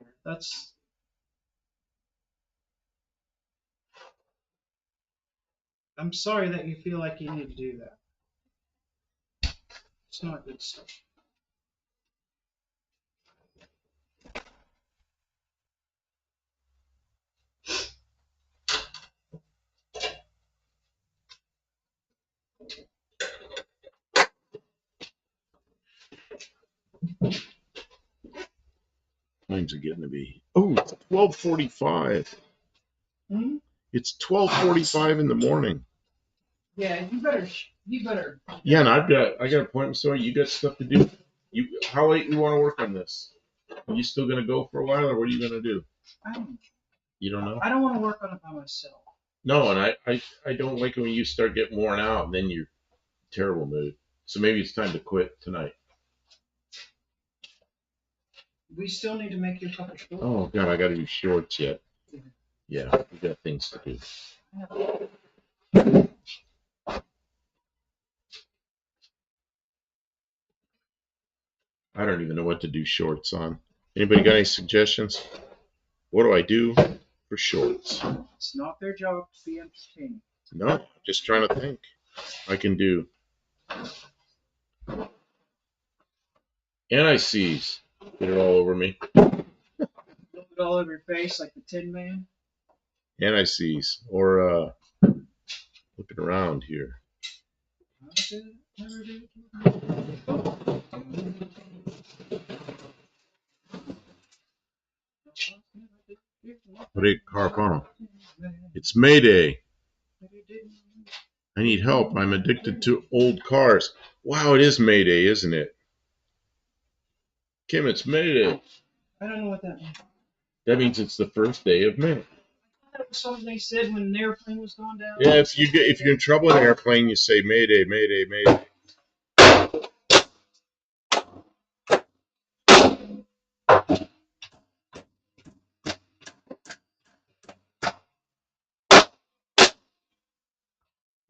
I'm sorry that you feel like you need to do that. It's not good stuff. Times are getting to be. Oh, it's 12:45. Hmm? It's 12:45 in the morning. Yeah, you better. Yeah, and I got appointments. So you got stuff to do. How late you want to work on this? Are you still gonna go for a while, or what are you gonna do? I don't. You don't know? I don't want to work on it by myself. No, and I don't like it when you start getting worn out, and then you're terrible mood. So maybe it's time to quit tonight. We still need to make you a couple shorts. Oh God, I got to do shorts yet. Yeah, we got things to do. I don't even know what to do shorts on. Anybody got any suggestions? What do I do for shorts? It's not their job to be entertaining. No, just trying to think. I can do NICs. Get it all over me. Look it all over your face like the Tin Man. NICs or looking around here. Rick Carpano. It's Mayday. I need help. I'm addicted to old cars. Wow, it is Mayday, isn't it? Kim, it's Mayday. I don't know what that means. That means it's the first day of May. That was something they said when an airplane was going down. Yeah, if you're in trouble in an airplane, you say Mayday, Mayday, Mayday.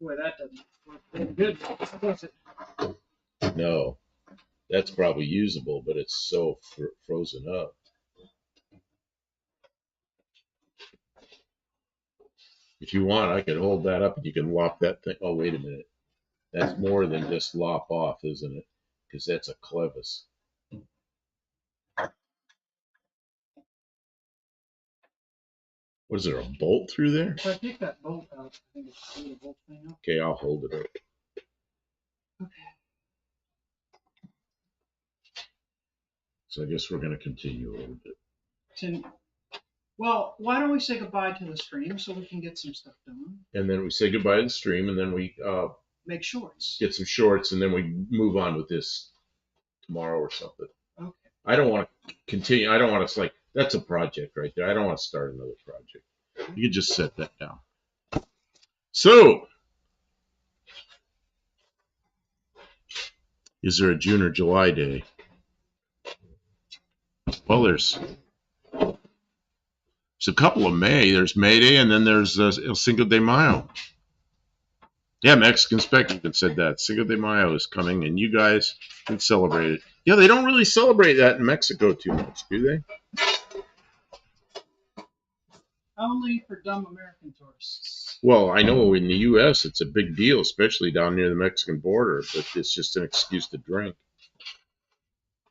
Boy, that doesn't work very good, does it? No, that's probably usable, but it's so frozen up. If you want, I could hold that up and you can lop that thing. Oh, wait a minute. That's more than just lop off, isn't it? Because that's a clevis. What is there, a bolt through there? If I take that bolt out, I think it's the bolt thing out. Okay, I'll hold it up. Okay. So I guess we're going to continue a little bit. Well, why don't we say goodbye to the stream so we can get some stuff done? And then we say goodbye to the stream, and then we make shorts. Get some shorts, and then we move on with this tomorrow or something. Okay. I don't want to continue. I don't want to, like, that's a project right there. I don't want to start another project. You can just set that down. So, is there a June or July day? Well, there's a couple of May. There's May Day, and then there's El Cinco de Mayo. Yeah, Mexican Spec even said that. Cinco de Mayo is coming, and you guys can celebrate it. Yeah, they don't really celebrate that in Mexico too much, do they? Only for dumb American tourists. Well, I know in the U.S. it's a big deal, especially down near the Mexican border, but it's just an excuse to drink.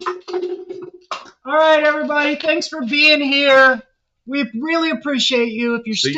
All right, everybody. Thanks for being here. We really appreciate you. If you're See,